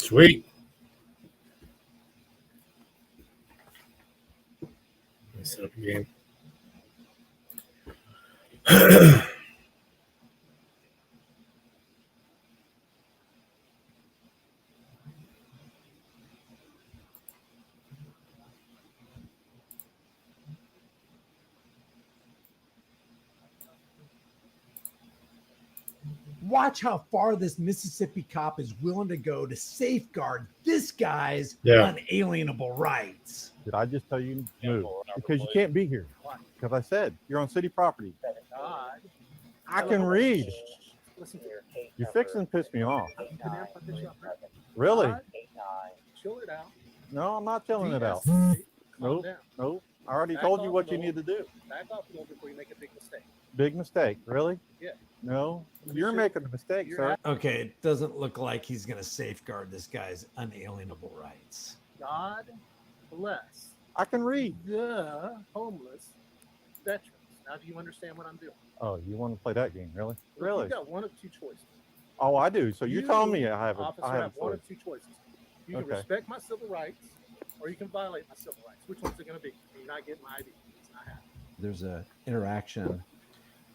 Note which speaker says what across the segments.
Speaker 1: Sweet. Let me set up a game.
Speaker 2: Watch how far this Mississippi cop is willing to go to safeguard this guy's unalienable rights.
Speaker 3: Did I just tell you to move? Because you can't be here. Because I said you're on city property. I can read.
Speaker 4: Listen here.
Speaker 3: You're fixing to piss me off. Really?
Speaker 4: Chill it out.
Speaker 3: No, I'm not chilling it out. Nope. Nope. I already told you what you need to do.
Speaker 4: Back off a little before you make a big mistake.
Speaker 3: Big mistake. Really?
Speaker 4: Yeah.
Speaker 3: No, you're making a mistake, sir.
Speaker 2: Okay, it doesn't look like he's going to safeguard this guy's unalienable rights.
Speaker 4: God bless
Speaker 3: I can read.
Speaker 4: the homeless veterans. Now, do you understand what I'm doing?
Speaker 3: Oh, you want to play that game? Really? Really?
Speaker 4: You've got one of two choices.
Speaker 3: Oh, I do. So you're telling me I have
Speaker 4: Officer,
Speaker 3: a
Speaker 4: one
Speaker 3: choice.
Speaker 4: of two choices. You can respect my civil rights, or you can violate my civil rights. Which one's it going to be? You're not getting my ID. It's not happening.
Speaker 2: There's a interaction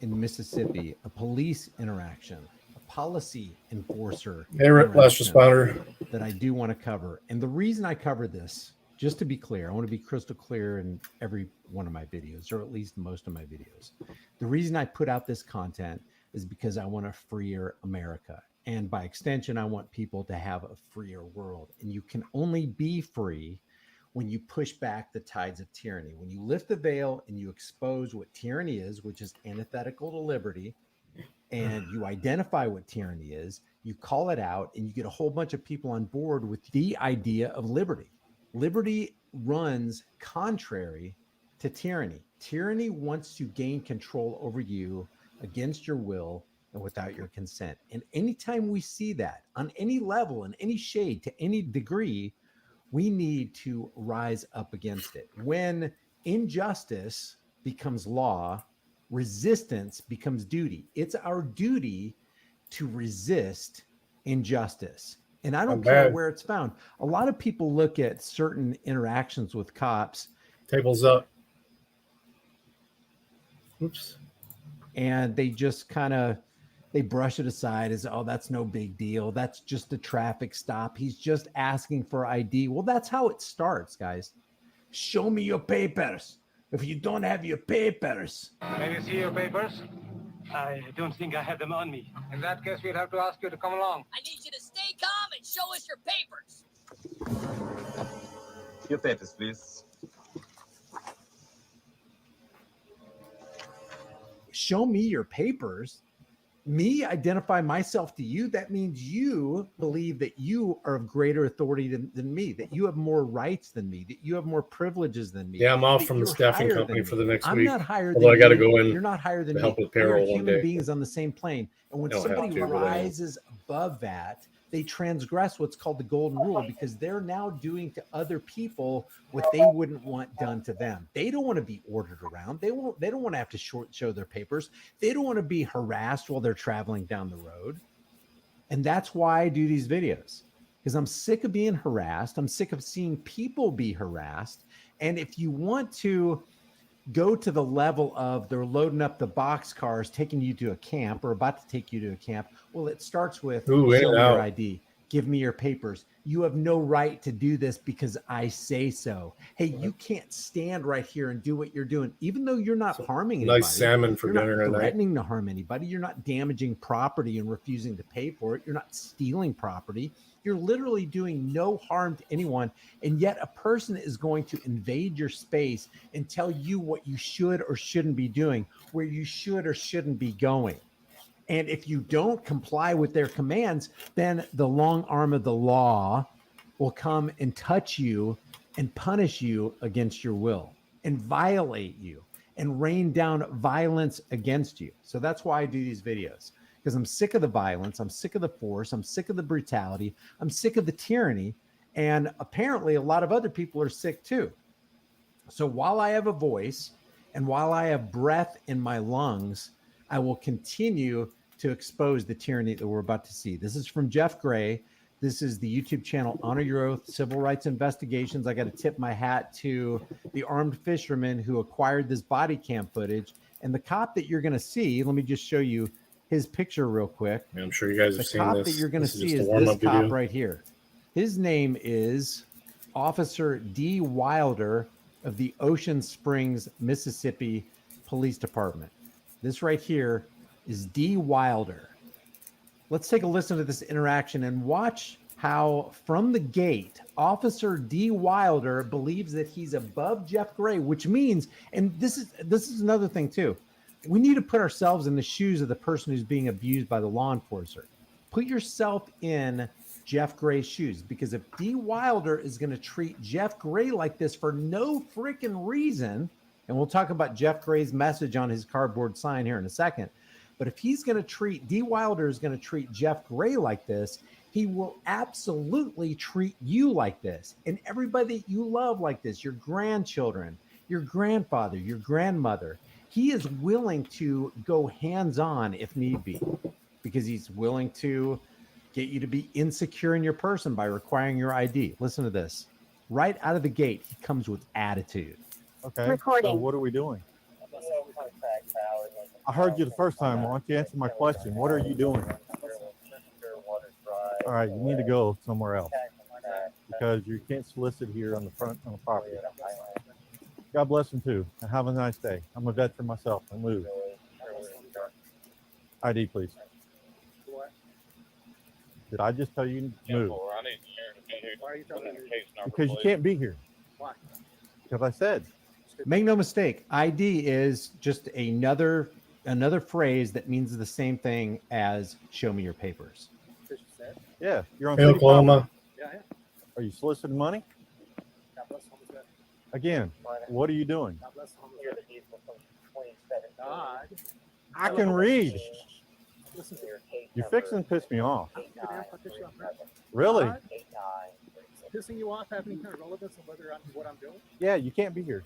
Speaker 2: in Mississippi, a police interaction, a policy enforcer
Speaker 1: Last responder
Speaker 2: that I do want to cover. And the reason I cover this, just to be clear, I want to be crystal clear in every one of my videos, or at least most of my videos. The reason I put out this content is because I want a freer America. And by extension, I want people to have a freer world. And you can only be free when you push back the tides of tyranny, when you lift the veil and you expose what tyranny is, which is antithetical to liberty, and you identify what tyranny is, you call it out, and you get a whole bunch of people on board with the idea of liberty. Liberty runs contrary to tyranny. Tyranny wants to gain control over you against your will and without your consent. And anytime we see that on any level, in any shade, to any degree, we need to rise up against it. When injustice becomes law, resistance becomes duty. It's our duty to resist injustice. And I don't care where it's found. A lot of people look at certain interactions with cops.
Speaker 1: Tables up. Oops.
Speaker 2: And they just they brush it aside as, oh, that's no big deal. That's just a traffic stop. He's just asking for ID. Well, that's how it starts, guys. Show me your papers. If you don't have your papers.
Speaker 5: May we see your papers? I don't think I have them on me. In that case, we'd have to ask you to come along.
Speaker 6: I need you to stay calm and show us your papers.
Speaker 7: Your papers, please.
Speaker 2: Show me your papers. Me identify myself to you. That means you believe that you are of greater authority than me, that you have more rights than me, that you have more privileges than me.
Speaker 1: Yeah, I'm off from the staffing company for the next week.
Speaker 2: I'm not higher than
Speaker 1: you. I got to
Speaker 2: you.
Speaker 1: go in.
Speaker 2: You're not higher than
Speaker 1: to help
Speaker 2: me.
Speaker 1: with payroll
Speaker 2: We're
Speaker 1: one
Speaker 2: human
Speaker 1: day.
Speaker 2: beings on the same plane. And when somebody rises above that, they transgress what's called the golden rule, because they're now doing to other people what they wouldn't want done to them. They don't want to be ordered around. They don't want to have to show their papers. They don't want to be harassed while they're traveling down the road. And that's why I do these videos, because I'm sick of being harassed. I'm sick of seeing people be harassed. And if you want to go to the level of they're loading up the box cars, taking you to a camp, or about to take you to a camp, well, it starts with show me your ID, give me your papers. You have no right to do this because I say so. Hey, you can't stand right here and do what you're doing, even though you're not harming anybody.
Speaker 1: Nice salmon for dinner
Speaker 2: tonight. You're not threatening to
Speaker 1: tonight.
Speaker 2: harm anybody. You're not damaging property and refusing to pay for it. You're not stealing property. You're literally doing no harm to anyone. And yet a person is going to invade your space and tell you what you should or shouldn't be doing, where you should or shouldn't be going. And if you don't comply with their commands, then the long arm of the law will come and touch you and punish you against your will and violate you and rain down violence against you. So that's why I do these videos, because I'm sick of the violence. I'm sick of the force. I'm sick of the brutality. I'm sick of the tyranny. And apparently a lot of other people are sick too. So while I have a voice and while I have breath in my lungs, I will continue to expose the tyranny that we're about to see. This is from Jeff Gray, This is the YouTube channel Honor Your Oath Civil Rights Investigations. I got to tip my hat to the armed fisherman who acquired this body cam footage. And the cop that you're going to see, let me just show you his picture real quick.
Speaker 1: Yeah, I'm sure you guys have
Speaker 2: The
Speaker 1: seen
Speaker 2: cop
Speaker 1: this.
Speaker 2: that you're going to
Speaker 1: This
Speaker 2: see
Speaker 1: just
Speaker 2: is
Speaker 1: a
Speaker 2: this
Speaker 1: warm-up
Speaker 2: cop
Speaker 1: video.
Speaker 2: right here. His name is Officer D. Wilder of the Ocean Springs, Mississippi Police Department. This right here is D. Wilder. Let's take a listen to this interaction and watch how from the gate, Officer D. Wilder believes that he's above Jeff Gray, which means, and this is another thing too, we need to put ourselves in the shoes of the person who's being abused by the law enforcer. Put yourself in Jeff Gray's shoes, because if D. Wilder is going to treat Jeff Gray like this for no freaking reason, and we'll talk about Jeff Gray's message on his cardboard sign here in a second, but if he's going to treat, D. Wilder is going to treat Jeff Gray like this, he will absolutely treat you like this, and everybody that you love like this, your grandchildren, your grandfather, your grandmother. He is willing to go hands-on if need be, because he's willing to get you to be insecure in your person by requiring your ID. Listen to this. Right out of the gate, he comes with attitude.
Speaker 3: Okay.
Speaker 8: Recording.
Speaker 3: So what are we doing? I heard you the first time. Why don't you answer my question? What are you doing? All right, you need to go somewhere else because you can't solicit here on the property. God bless him too. And have a nice day. I'm a veteran myself. I move. ID, please. Did I just tell you to move?
Speaker 4: Why are you telling me?
Speaker 3: Because you can't be here.
Speaker 4: Why?
Speaker 3: Because I said.
Speaker 2: Make no mistake, ID is just another phrase that means the same thing as show me your papers.
Speaker 4: Because you said.
Speaker 3: Yeah, you're on
Speaker 1: Hey,
Speaker 3: city
Speaker 1: Oklahoma.
Speaker 3: property.
Speaker 4: Yeah, yeah.
Speaker 3: Are you soliciting money?
Speaker 4: God bless the homeless veteran.
Speaker 3: Again, what are you doing?
Speaker 4: God bless the homeless veteran. God.
Speaker 3: I can read.
Speaker 4: Listen to her.
Speaker 3: You're fixing to piss me off.
Speaker 4: I don't give a damn if I piss you off, right?
Speaker 3: Really?
Speaker 4: God, pissing you off have any kind of relevance on whether I'm what I'm doing?
Speaker 3: Yeah, you can't be here.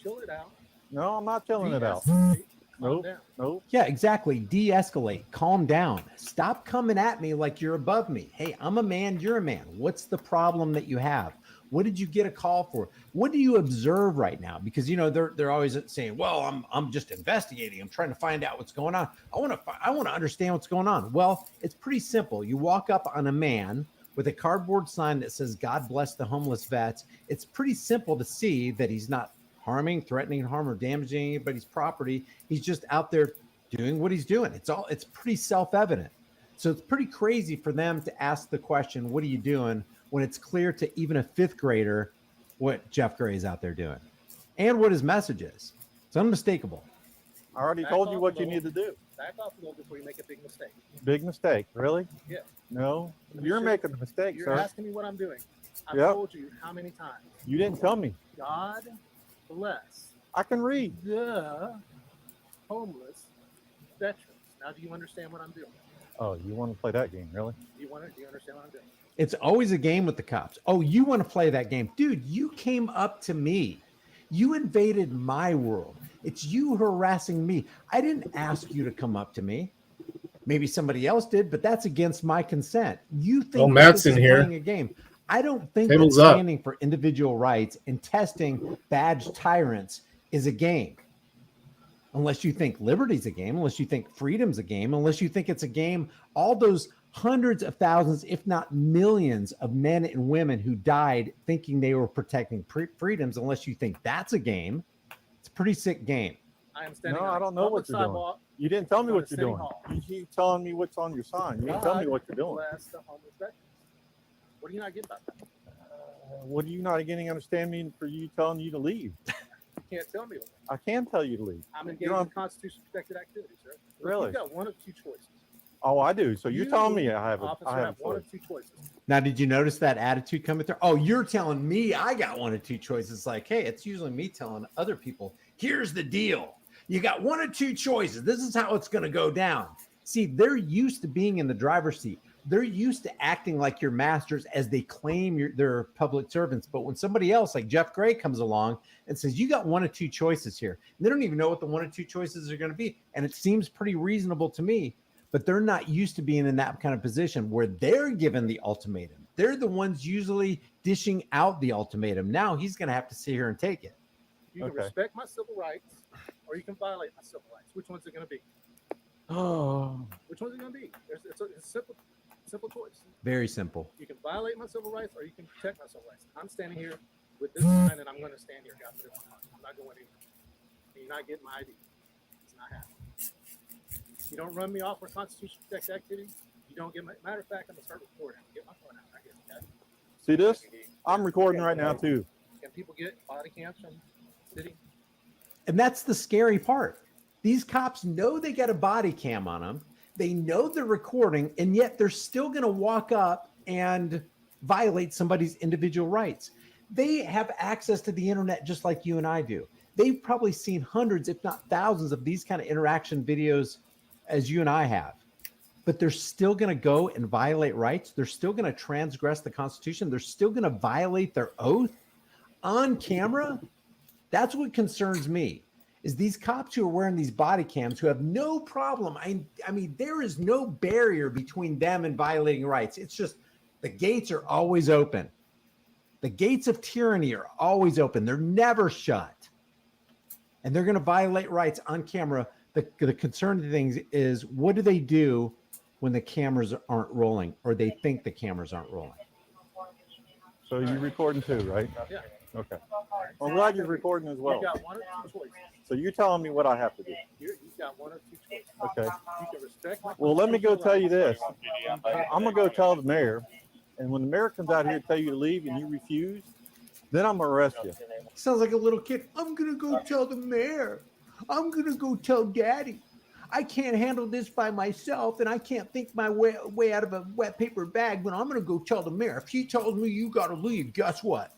Speaker 4: Chill it out.
Speaker 3: No, I'm not chilling it out.
Speaker 4: De-escalate, calm
Speaker 3: Nope.
Speaker 4: down.
Speaker 3: Nope.
Speaker 2: Yeah, exactly. De-escalate. Calm down. Stop coming at me like you're above me. Hey, I'm a man. You're a man. What's the problem that you have? What did you get a call for? What do you observe right now? Because they're always saying, "Well, I'm just investigating. I'm trying to find out what's going on. I want to understand what's going on." Well, it's pretty simple. You walk up on a man with a cardboard sign that says "God bless the homeless vets." It's pretty simple to see that he's not harming, threatening harm, or damaging anybody's property. He's just out there doing what he's doing. It's pretty self-evident. So it's pretty crazy for them to ask the question, "What are you doing?" when it's clear to even a fifth grader what Jeff Gray is out there doing and what his message is. It's unmistakable.
Speaker 3: I already
Speaker 4: Back
Speaker 3: told you
Speaker 4: off
Speaker 3: what
Speaker 4: a
Speaker 3: you
Speaker 4: little.
Speaker 3: need to do.
Speaker 4: Back off a little before you make a big mistake.
Speaker 3: Big mistake. Really?
Speaker 4: Yeah.
Speaker 3: No,
Speaker 4: Pretty
Speaker 3: you're
Speaker 4: sure
Speaker 3: making a mistake,
Speaker 4: You're
Speaker 3: sir.
Speaker 4: asking me what I'm doing. I've
Speaker 3: Yep.
Speaker 4: told you how many times.
Speaker 3: You didn't tell me.
Speaker 4: God bless
Speaker 3: I can read.
Speaker 4: the homeless veterans. Now, do you understand what I'm doing?
Speaker 3: Oh, you want to play that game, really?
Speaker 4: Do you understand what I'm doing?
Speaker 2: It's always a game with the cops. Oh, you want to play that game? Dude, you came up to me. You invaded my world. It's you harassing me. I didn't ask you to come up to me. Maybe somebody else did, but that's against my consent. You think
Speaker 1: Well,
Speaker 2: that
Speaker 1: Matt's
Speaker 2: this is
Speaker 1: in here.
Speaker 2: playing a game. I don't think that
Speaker 1: Table's up.
Speaker 2: standing for individual rights and testing badge tyrants is a game. Unless you think liberty's a game, unless you think freedom's a game, unless you think it's a game, all those hundreds of thousands, if not millions of men and women who died thinking they were protecting freedoms, unless you think that's a game, it's a pretty sick game.
Speaker 4: I am standing
Speaker 3: No,
Speaker 4: on
Speaker 3: I
Speaker 4: a
Speaker 3: don't know what
Speaker 4: public
Speaker 3: you're doing.
Speaker 4: sidewalk.
Speaker 3: You didn't tell me
Speaker 4: On
Speaker 3: what
Speaker 4: a
Speaker 3: you're
Speaker 4: city
Speaker 3: doing.
Speaker 4: hall.
Speaker 3: You keep telling me what's on your sign. You didn't tell me what you're doing.
Speaker 4: Bless the homeless veterans. What do you not get about that?
Speaker 3: What are you not getting understand me for you telling you to leave?
Speaker 4: You can't tell me what.
Speaker 3: I can tell you to leave.
Speaker 4: I'm engaged
Speaker 3: You're on-
Speaker 4: in constitution protected activities, sir.
Speaker 3: Really?
Speaker 4: You've got one of two choices.
Speaker 3: Oh, I do. So you're telling me I have a
Speaker 4: Officer,
Speaker 3: I have
Speaker 4: have
Speaker 3: a
Speaker 4: one
Speaker 3: choice.
Speaker 4: of two choices.
Speaker 2: Now, did you notice that attitude coming through? Oh, you're telling me I got one of two choices. Like, hey, it's usually me telling other people, here's the deal. You got one of two choices. This is how it's going to go down. See, they're used to being in the driver's seat. They're used to acting like your masters as they claim they're public servants. But when somebody else like Jeff Gray comes along and says, you got one of two choices here, and they don't even know what the one or two choices are going to be. And it seems pretty reasonable to me. but they're not used to being in that kind of position where they're given the ultimatum. They're the ones usually dishing out the ultimatum. Now he's going to have to sit here and take it.
Speaker 4: You can respect my civil rights, or you can violate my civil rights. Which one's it going to be?
Speaker 3: Oh,
Speaker 4: Which one's it going to be? It's a simple choice.
Speaker 2: Very simple.
Speaker 4: You can violate my civil rights, or you can protect my civil rights. I'm standing here with this sign, and I'm going to stand here. God, I'm not going anywhere. You're not getting my ID. It's not happening. You don't run me off for constitution protected activities. You don't get my, matter of fact, I'm gonna start recording. Get my phone out right here. Okay?
Speaker 3: see this? I'm recording right now too.
Speaker 4: Can people get body cams from the city?
Speaker 2: And that's the scary part. These cops know they got a body cam on them. They know they're recording, and yet they're still going to walk up and violate somebody's individual rights. They have access to the internet just like you and I do. They've probably seen hundreds, if not thousands, of these kind of interaction videos as you and I have. But they're still going to go and violate rights. They're still going to transgress the Constitution. They're still going to violate their oath on camera. That's what concerns me, is these cops who are wearing these body cams who have no problem. I mean, there is no barrier between them and violating rights. It's just the gates are always open. The gates of tyranny are always open. They're never shut. And they're going to violate rights on camera. The concerning thing is, what do they do when the cameras aren't rolling, or they think the cameras aren't rolling?
Speaker 3: So you're recording too, right?
Speaker 4: Yeah.
Speaker 3: Okay. Well, I'm glad you're recording as well.
Speaker 4: You got one or two choices.
Speaker 3: So you're telling me what I have to do.
Speaker 4: You've got one or two choices.
Speaker 3: Okay.
Speaker 4: You can respect my
Speaker 3: Well, let me go tell you this.
Speaker 4: constitutional
Speaker 3: I'm gonna go tell the mayor, and when the mayor comes out here to tell you to leave and you refuse, then I'm gonna arrest you.
Speaker 2: Sounds like a little kid. I'm going to go tell the mayor. I'm going to go tell daddy. I can't handle this by myself, and I can't think my way out of a wet paper bag, but I'm going to go tell the mayor. If he tells me you got to leave, guess what?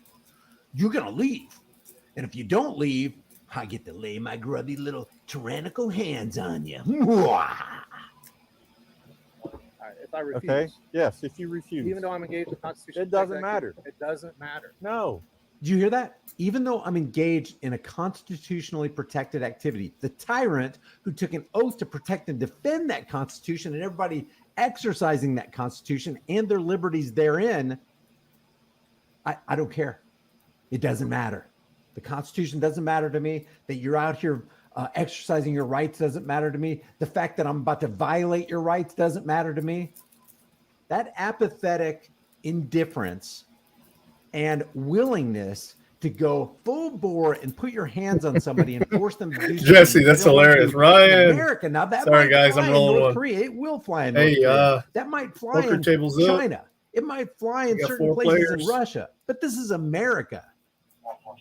Speaker 2: You're going to leave. And if you don't leave, I get to lay my grubby little tyrannical hands on you.
Speaker 4: All right, if I refuse,
Speaker 3: Okay? Yes, if you refuse.
Speaker 4: even though I'm engaged in constitutional
Speaker 3: It doesn't
Speaker 4: protected
Speaker 3: matter.
Speaker 4: activity, it doesn't matter.
Speaker 3: No.
Speaker 2: Did you hear that? Even though I'm engaged in a constitutionally protected activity, the tyrant who took an oath to protect and defend that Constitution and everybody exercising that Constitution and their liberties therein, I don't care. It doesn't matter. The Constitution doesn't matter to me. That you're out here exercising your rights doesn't matter to me. The fact that I'm about to violate your rights doesn't matter to me. That apathetic indifference and willingness to go full bore and put your hands on somebody and force them to do something.
Speaker 1: Jesse, that's hilarious. Ryan.
Speaker 2: America. Now that
Speaker 1: Sorry,
Speaker 2: might
Speaker 1: guys,
Speaker 2: fly
Speaker 1: I'm
Speaker 2: in
Speaker 1: rolling
Speaker 2: North
Speaker 1: one.
Speaker 2: Korea. It will fly in
Speaker 1: Hey,
Speaker 2: North Korea. That might fly
Speaker 1: poker
Speaker 2: in
Speaker 1: tables up.
Speaker 2: China. It might fly in
Speaker 1: We got
Speaker 2: certain
Speaker 1: 4
Speaker 2: places
Speaker 1: players.
Speaker 2: in Russia. But this is America.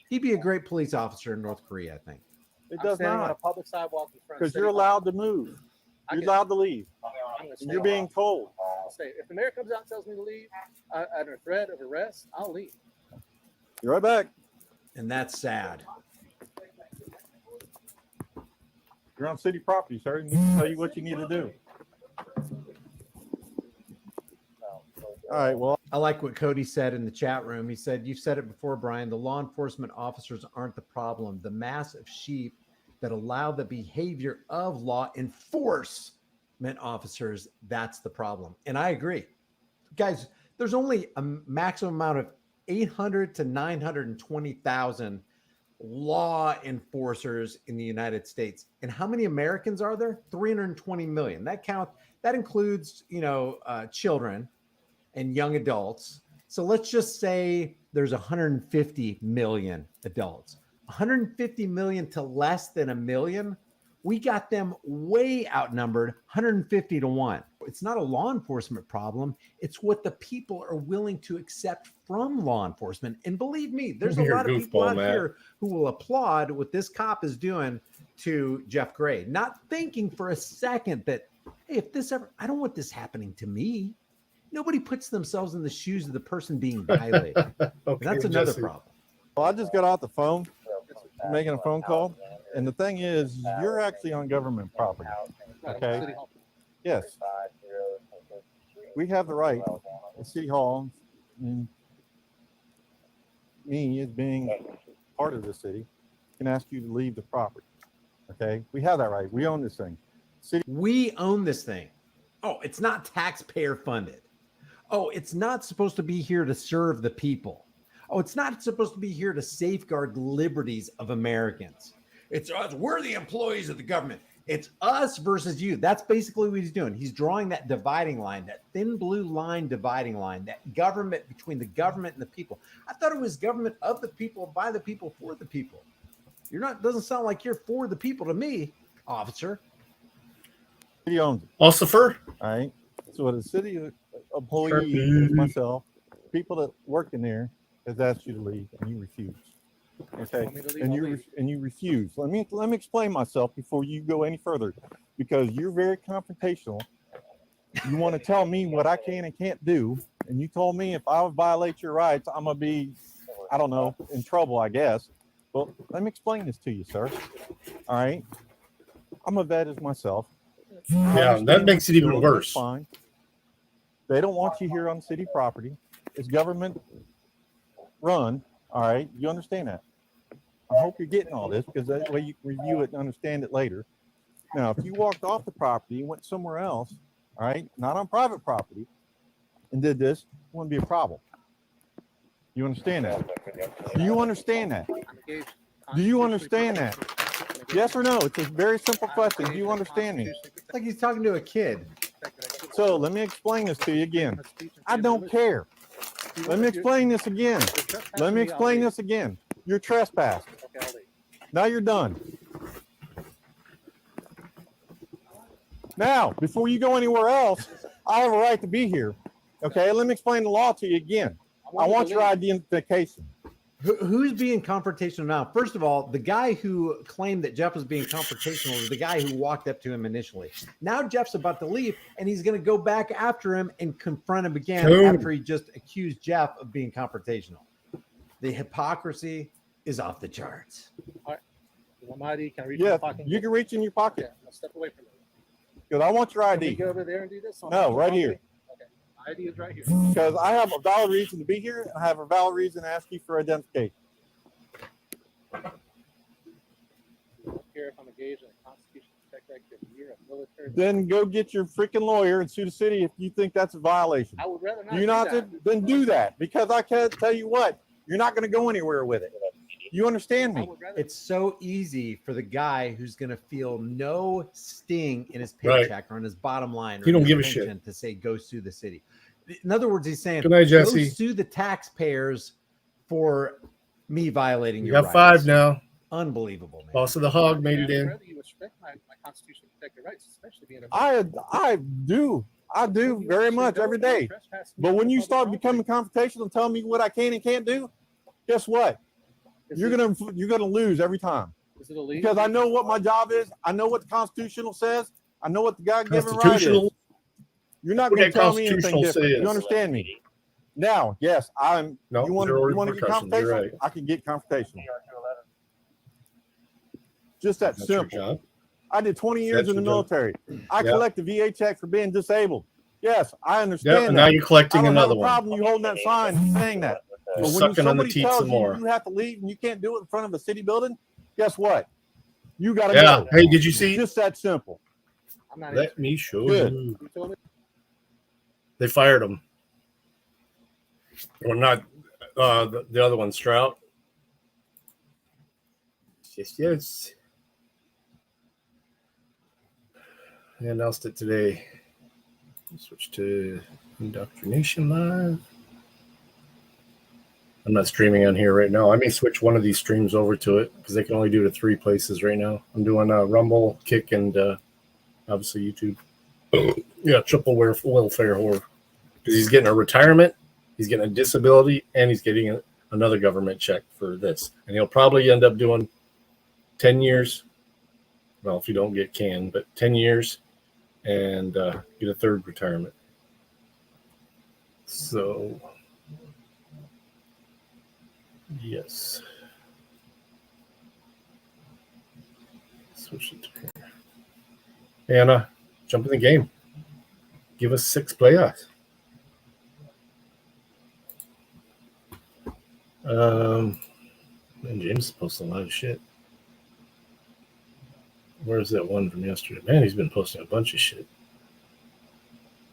Speaker 2: He'd be a great police officer in North Korea, I think.
Speaker 3: It
Speaker 4: I'm
Speaker 3: does
Speaker 4: standing on a
Speaker 3: not.
Speaker 4: public sidewalk in front of
Speaker 3: Because
Speaker 4: City
Speaker 3: you're
Speaker 4: Hall.
Speaker 3: allowed to move.
Speaker 4: I
Speaker 3: You're
Speaker 4: can-
Speaker 3: allowed to leave.
Speaker 4: I'm gonna stay.
Speaker 3: And you're being told.
Speaker 4: I'll stay. If the mayor comes out and tells me to leave under threat of arrest, I'll leave.
Speaker 3: You're right back.
Speaker 2: And that's sad.
Speaker 3: You're on city property, sir. You need to tell you what you need to do. All right. Well,
Speaker 2: I like what Cody said in the chat room. He said, you've said it before, Brian, the law enforcement officers aren't the problem. The mass of sheep that allow the behavior of law enforcement officers, that's the problem. And I agree. Guys, there's only a maximum amount of 800 to 920,000 law enforcers in the United States. And how many Americans are there? 320 million. That includes, children and young adults. So let's just say there's 150 million adults. 150 million to less than a million. We got them way outnumbered, 150 to 1. It's not a law enforcement problem. It's what the people are willing to accept from law enforcement. And believe me, there's a
Speaker 1: You're
Speaker 2: lot of people
Speaker 1: goofball,
Speaker 2: out
Speaker 1: Matt.
Speaker 2: here who will applaud what this cop is doing to Jeff Gray, not thinking for a second that, hey, if this ever, I don't want this happening to me. Nobody puts themselves in the shoes of the person being violated. And
Speaker 1: Okay,
Speaker 2: that's another
Speaker 1: Jesse.
Speaker 2: problem.
Speaker 3: I just got off the phone, making a phone call. And the thing is, you're actually on government property. Okay.
Speaker 4: City Hall.
Speaker 3: Yes. We have the right at City Hall, and me as being part of the city, can ask you to leave the property. Okay. We have that right. We own this thing.
Speaker 2: We own this thing. Oh, it's not taxpayer funded. Oh, it's not supposed to be here to serve the people. Oh, it's not supposed to be here to safeguard liberties of Americans. It's us. We're the employees of the government. It's us versus you. That's basically what he's doing. He's drawing that dividing line, that thin blue line dividing line, that government between the government and the people. I thought it was government of the people, by the people, for the people. You're not, doesn't sound like you're for the people to me, officer.
Speaker 3: City owns it.
Speaker 1: Ossifer?
Speaker 3: All right. So the city employee, myself, people that work in there has asked you to leave and you refuse. Okay.
Speaker 4: Want me to leave?
Speaker 3: And
Speaker 4: I'll
Speaker 3: you
Speaker 4: leave.
Speaker 3: and you refuse. Let me explain myself before you go any further, because you're very confrontational. You want to tell me what I can and can't do, and you told me if I would violate your rights, I'm gonna be, I don't know, in trouble, I guess. Well, let me explain this to you, sir. All right. I'm a vet as myself.
Speaker 1: Yeah, that makes it even
Speaker 3: That's
Speaker 1: worse.
Speaker 3: fine. They don't want you here on city property. It's government run. All right. You understand that? I hope you're getting all this, because that way you can review it and understand it later. Now, if you walked off the property and went somewhere else, all right, not on private property, and did this, it wouldn't be a problem. You understand that? Do you understand that?
Speaker 4: I'm engaged.
Speaker 3: Do you understand that? Yes or no? It's a very simple question. Do you understand me?
Speaker 2: It's like he's talking to a kid.
Speaker 3: So let me explain this to you again. I don't care. Let me explain this again. Let me explain this again. You're trespassed.
Speaker 4: Okay, I'll leave.
Speaker 3: Now you're done. Now, before you go anywhere else, I have a right to be here. Okay, let me explain the law to you again. I want your identification.
Speaker 2: Who's being confrontational now? First of all, the guy who claimed that Jeff was being confrontational was the guy who walked up to him initially. Now Jeff's about to leave, and he's going to go back after him and confront him again after he just accused Jeff of being confrontational. The hypocrisy is off the charts.
Speaker 4: You want my ID? Can I reach in
Speaker 3: Yeah,
Speaker 4: my pocket?
Speaker 3: you can reach in your
Speaker 4: Yeah,
Speaker 3: pocket.
Speaker 4: I'll step away from it.
Speaker 3: Because I want your
Speaker 4: Can we
Speaker 3: ID.
Speaker 4: go over there and do this?
Speaker 3: No, right here.
Speaker 4: Okay, my ID is right here.
Speaker 3: Because I have a valid reason to be here, and I have a valid reason to ask you for identification.
Speaker 4: I don't care if I'm engaged in a constitution protected activity. You're a military.
Speaker 3: Then go get your freaking lawyer and sue the city if you think that's a violation.
Speaker 4: I would rather not.
Speaker 3: Do you
Speaker 4: do
Speaker 3: not?
Speaker 4: that.
Speaker 3: Then do that, because I can't tell you what, you're not going to go anywhere with it. You understand
Speaker 4: I
Speaker 3: me?
Speaker 4: would rather.
Speaker 2: It's so easy for the guy who's going to feel no sting in his
Speaker 1: Right.
Speaker 2: paycheck or in his bottom line or
Speaker 1: He don't
Speaker 2: his
Speaker 1: give a
Speaker 2: pension to say go sue the city. In other words, he's saying
Speaker 1: Good night,
Speaker 2: go
Speaker 1: Jesse.
Speaker 2: sue the taxpayers for me violating
Speaker 1: We
Speaker 2: your
Speaker 1: got
Speaker 2: rights.
Speaker 1: 5 now.
Speaker 2: Unbelievable, man.
Speaker 1: Boss of the hog made it
Speaker 4: I'd
Speaker 1: in.
Speaker 4: rather you respect my constitution protected rights, especially being a.
Speaker 3: I do very much every day. But when you start becoming confrontational and telling me what I can and can't do, guess what? You're gonna lose every time.
Speaker 4: Is it illegal?
Speaker 3: Because I know what my job is. I know what the Constitutional says. I know what the God-given right is.
Speaker 1: Constitutional.
Speaker 3: You're not
Speaker 1: What
Speaker 3: going to
Speaker 1: that
Speaker 3: tell me anything
Speaker 1: Constitutional
Speaker 3: different.
Speaker 1: says.
Speaker 3: You understand me? Now, yes, I'm.
Speaker 1: No,
Speaker 3: you want
Speaker 1: there are
Speaker 3: to get
Speaker 1: repercussions, you're
Speaker 3: confrontational?
Speaker 1: right.
Speaker 3: I can get confrontational. Just that
Speaker 1: That's your
Speaker 3: simple.
Speaker 1: job.
Speaker 3: I did 20 years
Speaker 1: That's
Speaker 3: in the
Speaker 1: your job.
Speaker 3: military. I
Speaker 1: Yeah.
Speaker 3: collect a VA check for being disabled. Yes, I
Speaker 1: Yeah,
Speaker 3: understand
Speaker 1: and
Speaker 3: that.
Speaker 1: now you're
Speaker 3: I
Speaker 1: collecting
Speaker 3: don't have
Speaker 1: another
Speaker 3: a
Speaker 1: one.
Speaker 3: problem you holding that sign saying that.
Speaker 1: You're
Speaker 3: But when
Speaker 1: sucking on the
Speaker 3: somebody
Speaker 1: teeth
Speaker 3: tells
Speaker 1: some more.
Speaker 3: you have to leave and you can't do it in front of a city building, guess what? You got to
Speaker 1: Yeah.
Speaker 3: go.
Speaker 1: Hey, did you see?
Speaker 3: Just that simple.
Speaker 4: I'm not.
Speaker 1: Let me show
Speaker 3: Good.
Speaker 1: you.
Speaker 4: You told me.
Speaker 1: They fired him. Well, not the other one, Strout. Yes. They announced it today. Switch to inDOCtriNATION Live. I'm not streaming on here right now. I may switch one of these streams over to it because they can only do it at 3 places right now. I'm doing Rumble, Kick, and obviously YouTube. Yeah, triple welfare whore. Because he's getting a retirement, he's getting a disability, and he's getting another government check for this. And he'll probably end up doing 10 years. Well, if you don't get canned, but 10 years and get a third retirement. So, yes. Switch it to here. Anna, jump in the game. Give us 6 playoffs. Man, James is posting a lot of shit. Where's that one from yesterday? Man, he's been posting a bunch of shit.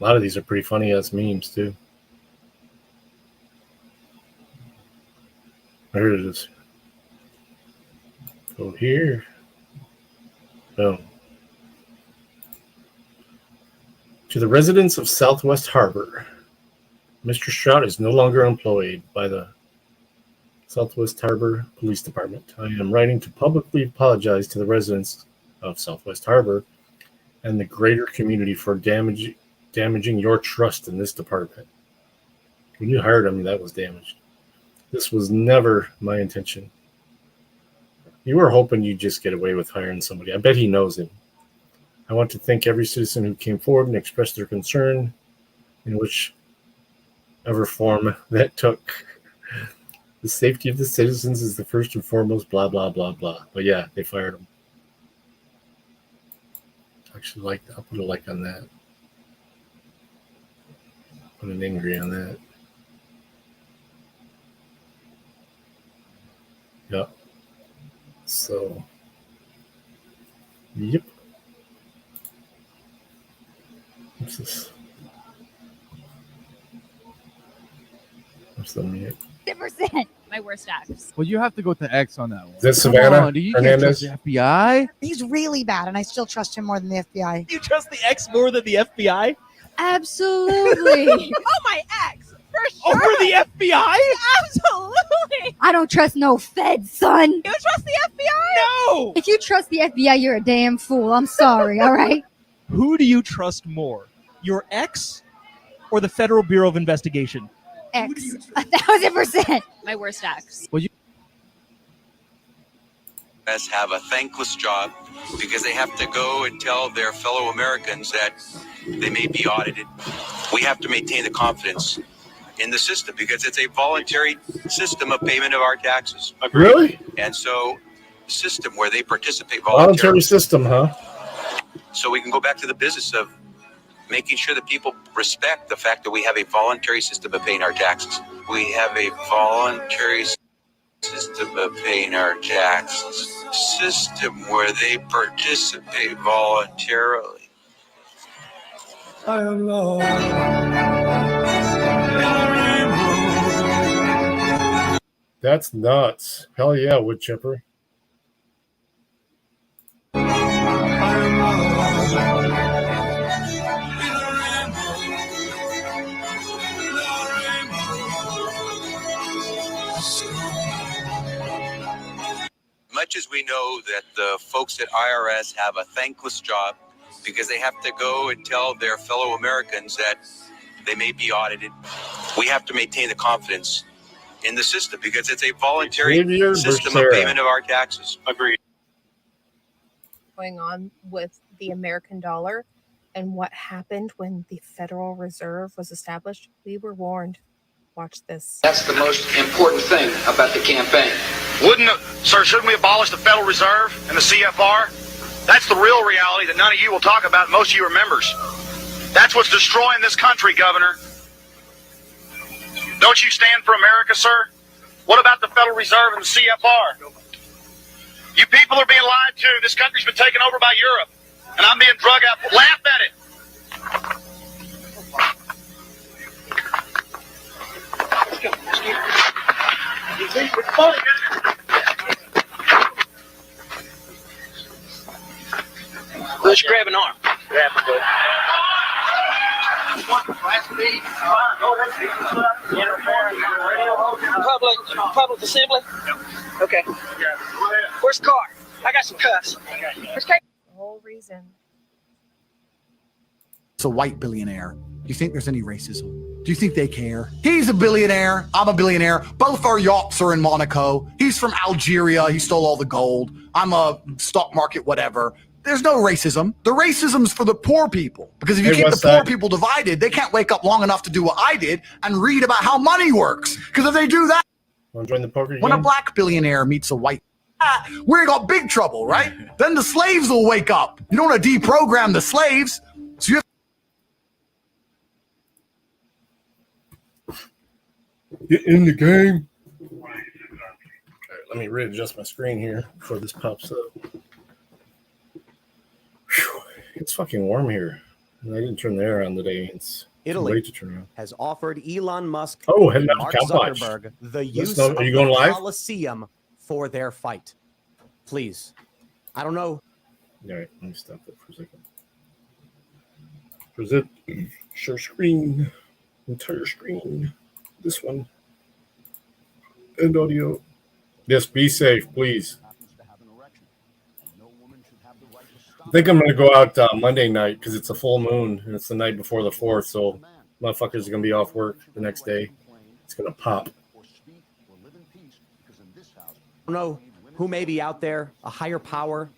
Speaker 1: A lot of these are pretty funny as memes too. There it is. Go here. Boom. To the residents of Southwest Harbor, Mr. Stroud is no longer employed by the Southwest Harbor Police Department. I am writing to publicly apologize to the residents of Southwest Harbor and the greater community for damaging your trust in this department. When you hired him, that was damaged. This was never my intention. You were hoping you'd just get away with hiring somebody. I bet he knows him. I want to thank every citizen who came forward and expressed their concern in whichever form that took. The safety of the citizens is the first and foremost, blah, blah, blah, blah. But yeah, they fired him. Actually, I'll put a like on that. Put an angry on that. Yep. So, yep. What's this? What's the mute?
Speaker 6: 100%. My worst acts.
Speaker 8: Well, you have to go to X on that one.
Speaker 1: Is that
Speaker 8: Come
Speaker 1: Savannah
Speaker 8: on, dude, you can't trust
Speaker 1: Hernandez?
Speaker 8: the FBI.
Speaker 9: He's really bad, and I still trust him more than the FBI.
Speaker 10: You trust the X more than the FBI?
Speaker 6: Absolutely.
Speaker 9: Oh, my ex! For sure!
Speaker 10: Over the FBI?
Speaker 9: Absolutely!
Speaker 6: I don't trust no feds, son.
Speaker 9: You trust the FBI?
Speaker 10: No!
Speaker 6: If you trust the FBI, you're a damn fool. I'm sorry, all right?
Speaker 10: Who do you trust more? Your ex or the Federal Bureau of Investigation?
Speaker 6: X. 1,000%. My worst acts.
Speaker 8: Well, you
Speaker 11: have a thankless job because they have to go and tell their fellow Americans that they may be audited. We have to maintain the confidence in the system because it's a voluntary system of payment of our taxes.
Speaker 1: Really?
Speaker 11: And so, system where they participate
Speaker 1: Voluntary
Speaker 11: voluntarily.
Speaker 1: system, huh?
Speaker 11: So we can go back to the business of making sure that people respect the fact that we have a voluntary system of paying our taxes. We have a voluntary system of paying our taxes. System where they participate voluntarily.
Speaker 12: I am lost.
Speaker 1: That's nuts. Hell yeah, wood chipper.
Speaker 11: Much as we know that the folks at IRS have a thankless job because they have to go and tell their fellow Americans that they may be audited, we have to maintain the confidence in the system because it's a voluntary system of payment of our taxes. Agreed.
Speaker 13: Going on with the American dollar and what happened when the Federal Reserve was established, we were warned. Watch this.
Speaker 14: That's the most important thing about the campaign.
Speaker 15: Shouldn't we abolish the Federal Reserve and the CFR? That's the real reality that none of you will talk about. Most of you are members. That's what's destroying this country, Governor. Don't you stand for America, sir? What about the Federal Reserve and the CFR? You people are being lied to. This country's been taken over by Europe, and I'm being drug out. Laugh at it. It's funny, isn't it?
Speaker 14: Let's grab an arm.
Speaker 5: Public assembly? Okay. Where's the car? I got some cuffs.
Speaker 13: The whole reason.
Speaker 16: It's a white billionaire. Do you think there's any racism? Do you think they care? He's a billionaire. I'm a billionaire. Both our yachts are in Monaco. He's from Algeria. He stole all the gold. I'm a stock market whatever. There's no racism. The racism's for the poor people. Because if you keep the poor people divided, they can't wake up long enough to do what I did and read about how money works. Because if they do that,
Speaker 1: want to join the poker game?
Speaker 16: When a black billionaire meets a white, we're got big trouble, right? Then the slaves will wake up. You don't want to deprogram the slaves. So you have
Speaker 1: get in the game. All right, let me readjust my screen here before this pops up. Whew, it's fucking warm here. I didn't turn the air on today. It's
Speaker 17: Italy
Speaker 1: way to turn on.
Speaker 17: has offered Elon Musk
Speaker 1: Oh,
Speaker 17: and
Speaker 1: and
Speaker 17: Mark
Speaker 1: Cowboys.
Speaker 17: Zuckerberg the
Speaker 1: Let's
Speaker 17: use
Speaker 1: know-
Speaker 17: of
Speaker 1: are you
Speaker 17: the
Speaker 1: going live?
Speaker 17: Coliseum for their fight. Please. I don't know.
Speaker 1: All right, let me stop that for a second. Present share screen, entire screen. This one. And audio. Yes, be safe, please. I think I'm going to go out Monday night because it's a full moon and it's the night before the 4th. So motherfuckers are going to be off work the next day. It's going to pop.
Speaker 17: I don't know who may be out there, a higher power,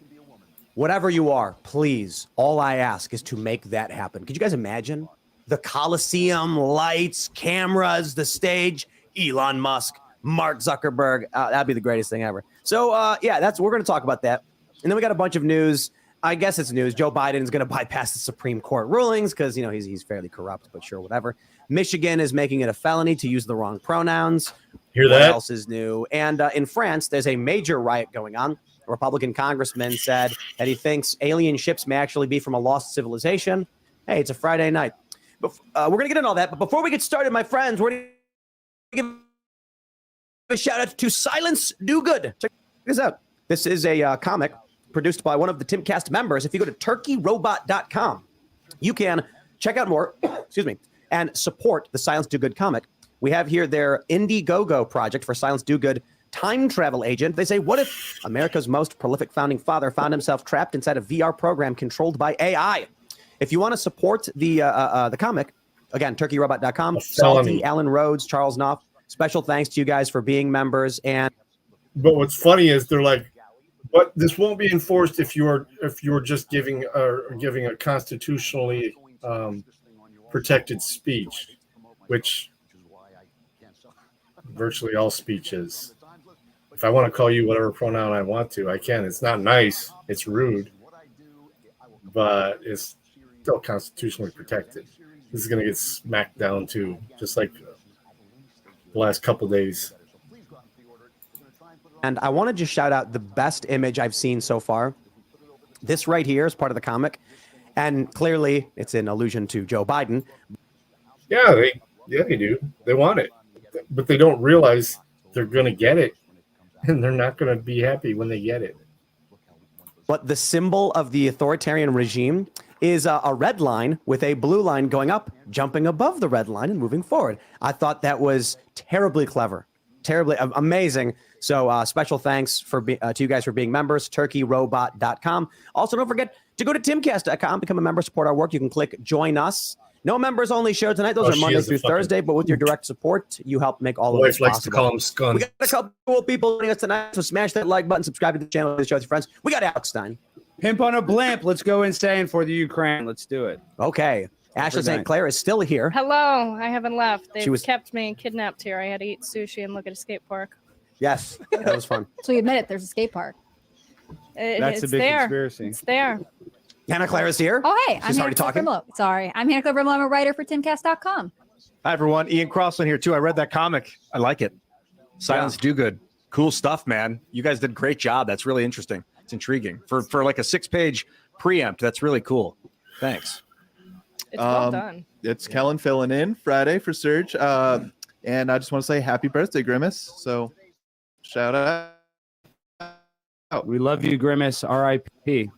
Speaker 17: whatever you are, please. All I ask is to make that happen. Could you guys imagine the Coliseum, lights, cameras, the stage, Elon Musk, Mark Zuckerberg? That'd be the greatest thing ever. So yeah, we're going to talk about that. And then we got a bunch of news. I guess it's news. Joe Biden is going to bypass the Supreme Court rulings because, he's fairly corrupt, but sure, whatever. Michigan is making it a felony to use the wrong pronouns.
Speaker 1: Hear
Speaker 17: What
Speaker 1: that?
Speaker 17: else is new? And in France, there's a major riot going on. A Republican congressman said that he thinks alien ships may actually be from a lost civilization. Hey, it's a Friday night. But we're going to get into all that. But before we get started, my friends, we're going to give a shout out to Silence Do Good. Check this out. This is a comic produced by one of the Timcast members. If you go to turkeyrobot.com, you can check out more, excuse me, and support the Silence Do Good comic. We have here their Indiegogo project for Silence Do Good time travel agent. They say, what if America's most prolific founding father found himself trapped inside a VR program controlled by AI? If you want to support the comic, again, turkeyrobot.com, Salty, Alan Rhodes, Charles Knopf, special thanks to you guys for being members. But
Speaker 1: what's funny is they're like, but this won't be enforced if you're just giving a constitutionally protected speech, which virtually all speech is. If I want to call you whatever pronoun I want to, I can. It's not nice. It's rude, but it's still constitutionally protected. This is going to get smacked down too, just like the last couple days.
Speaker 17: And I want to just shout out the best image I've seen so far. This right here is part of the comic. And clearly it's an allusion to Joe Biden.
Speaker 1: Yeah, they do. They want it. But they don't realize they're going to get it. And they're not going to be happy when they get it.
Speaker 17: But the symbol of the authoritarian regime is a red line with a blue line going up, jumping above the red line and moving forward. I thought that was terribly clever. Terribly amazing. So special thanks to you guys for being members, turkeyrobot.com. Also, don't forget to go to timcast.com, become a member, support our work. You can click join us. No members only show tonight. Those are Monday through Thursday, but with your direct support, you help make all of this possible.
Speaker 1: Likes to call them scuns.
Speaker 17: We got a couple cool people joining us tonight, so smash that like button, subscribe to the channel, share with your friends. We got Alex Stein.
Speaker 8: Pimp on a blimp. Let's go insane for the Ukraine. Let's do it.
Speaker 17: Okay. Ashley St. Clair is still here.
Speaker 18: Hello, I haven't left. They've
Speaker 17: was-
Speaker 18: kept me kidnapped here. I had to eat sushi and look at a skate park.
Speaker 17: Yes, that was fun.
Speaker 6: So you admit it, there's a skate park.
Speaker 8: That's
Speaker 18: It's
Speaker 8: a big
Speaker 18: there.
Speaker 8: conspiracy.
Speaker 18: It's there.
Speaker 17: Hannah Claire is here.
Speaker 6: Oh, hey,
Speaker 17: She's
Speaker 6: I'm
Speaker 17: already
Speaker 6: Hannah
Speaker 17: talking.
Speaker 6: Clifford. Sorry, I'm Hannah Clifford. I'm a writer for timcast.com.
Speaker 19: Hi, everyone. Ian Crossland here, too. I read that comic. I like it. Silence Do Good. Cool stuff, man. You guys did a great job. That's really interesting. It's intriguing. For like a 6-page preempt, that's really cool. Thanks.
Speaker 18: It's well done.
Speaker 20: It's Kellen filling in Friday for Serge. And I just want to say happy birthday, Grimace. So shout out.
Speaker 8: We love you, Grimace. R.I.P.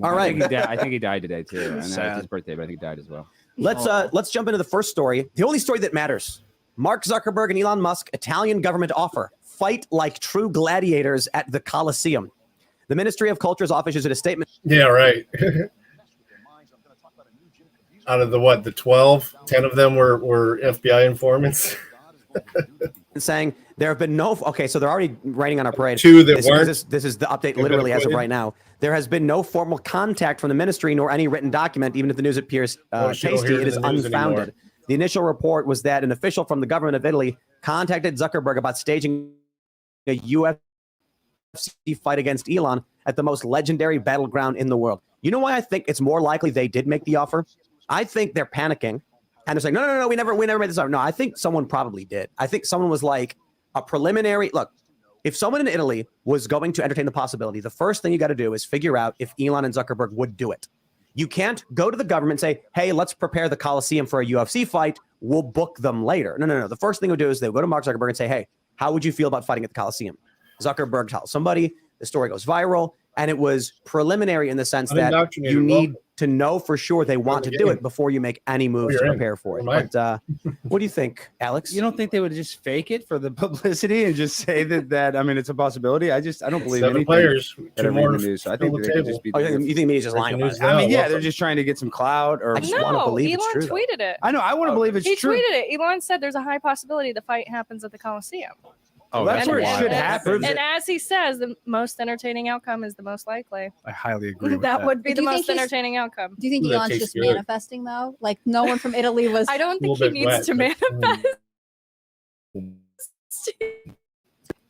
Speaker 17: All right.
Speaker 8: I think he died today, too. I know it's
Speaker 17: Sad.
Speaker 8: his birthday, but I think he died as well.
Speaker 17: Let's jump into the first story. The only story that matters. Mark Zuckerberg and Elon Musk, Italian government offer. Fight like true gladiators at the Coliseum. The Ministry of Culture's office issued a statement.
Speaker 1: Yeah, right. Out of the 12, 10 of them were FBI informants.
Speaker 17: Saying there have been no. Okay, so they're already writing on our parade.
Speaker 1: Two that weren't.
Speaker 17: This is the update literally as of right now. There has been no formal contact from the ministry nor any written document, even if the news appears tasty. It is unfounded. The initial report was that an official from the government of Italy contacted Zuckerberg about staging a UFC fight against Elon at the most legendary battleground in the world. You know why I think it's more likely they did make the offer? I think they're panicking. And they're saying, no, we never made this offer. No, I think someone probably did. I think someone was like a preliminary. Look, if someone in Italy was going to entertain the possibility, the first thing you got to do is figure out if Elon and Zuckerberg would do it. You can't go to the government and say, hey, let's prepare the Coliseum for a UFC fight. We'll book them later. No. The first thing they'll do is they'll go to Mark Zuckerberg and say, hey, how would you feel about fighting at the Coliseum? Zuckerberg tells somebody, the story goes viral, and it was preliminary in the sense that you need to know for sure they want to do it before you make any moves to prepare for it. But what do you think, Alex?
Speaker 8: You don't think they would just fake it for the publicity and just say that I mean, it's a possibility? I don't believe
Speaker 1: 7
Speaker 8: anything
Speaker 1: players,
Speaker 8: that
Speaker 1: 2
Speaker 8: I read in
Speaker 1: more
Speaker 8: the news. So I
Speaker 1: fill
Speaker 8: think
Speaker 1: the
Speaker 8: they could
Speaker 1: table.
Speaker 8: just be.
Speaker 17: Oh, you think media's just lying about it?
Speaker 8: I mean, yeah, they're just trying to get some clout or.
Speaker 17: I just want to believe it's true.
Speaker 18: Elon tweeted it.
Speaker 8: I know. I want to believe it's
Speaker 18: He
Speaker 8: true.
Speaker 18: tweeted it. Elon said there's a high possibility the fight happens at the Coliseum.
Speaker 8: Oh, that's where it should happen.
Speaker 18: And as he says, the most entertaining outcome is the most likely.
Speaker 19: I highly agree.
Speaker 18: That would be
Speaker 6: Do
Speaker 18: the
Speaker 6: you think
Speaker 18: most
Speaker 6: he's-
Speaker 18: entertaining outcome.
Speaker 6: Do you think Elon's just manifesting though? Like no one from Italy was.
Speaker 18: I don't think he needs to manifest.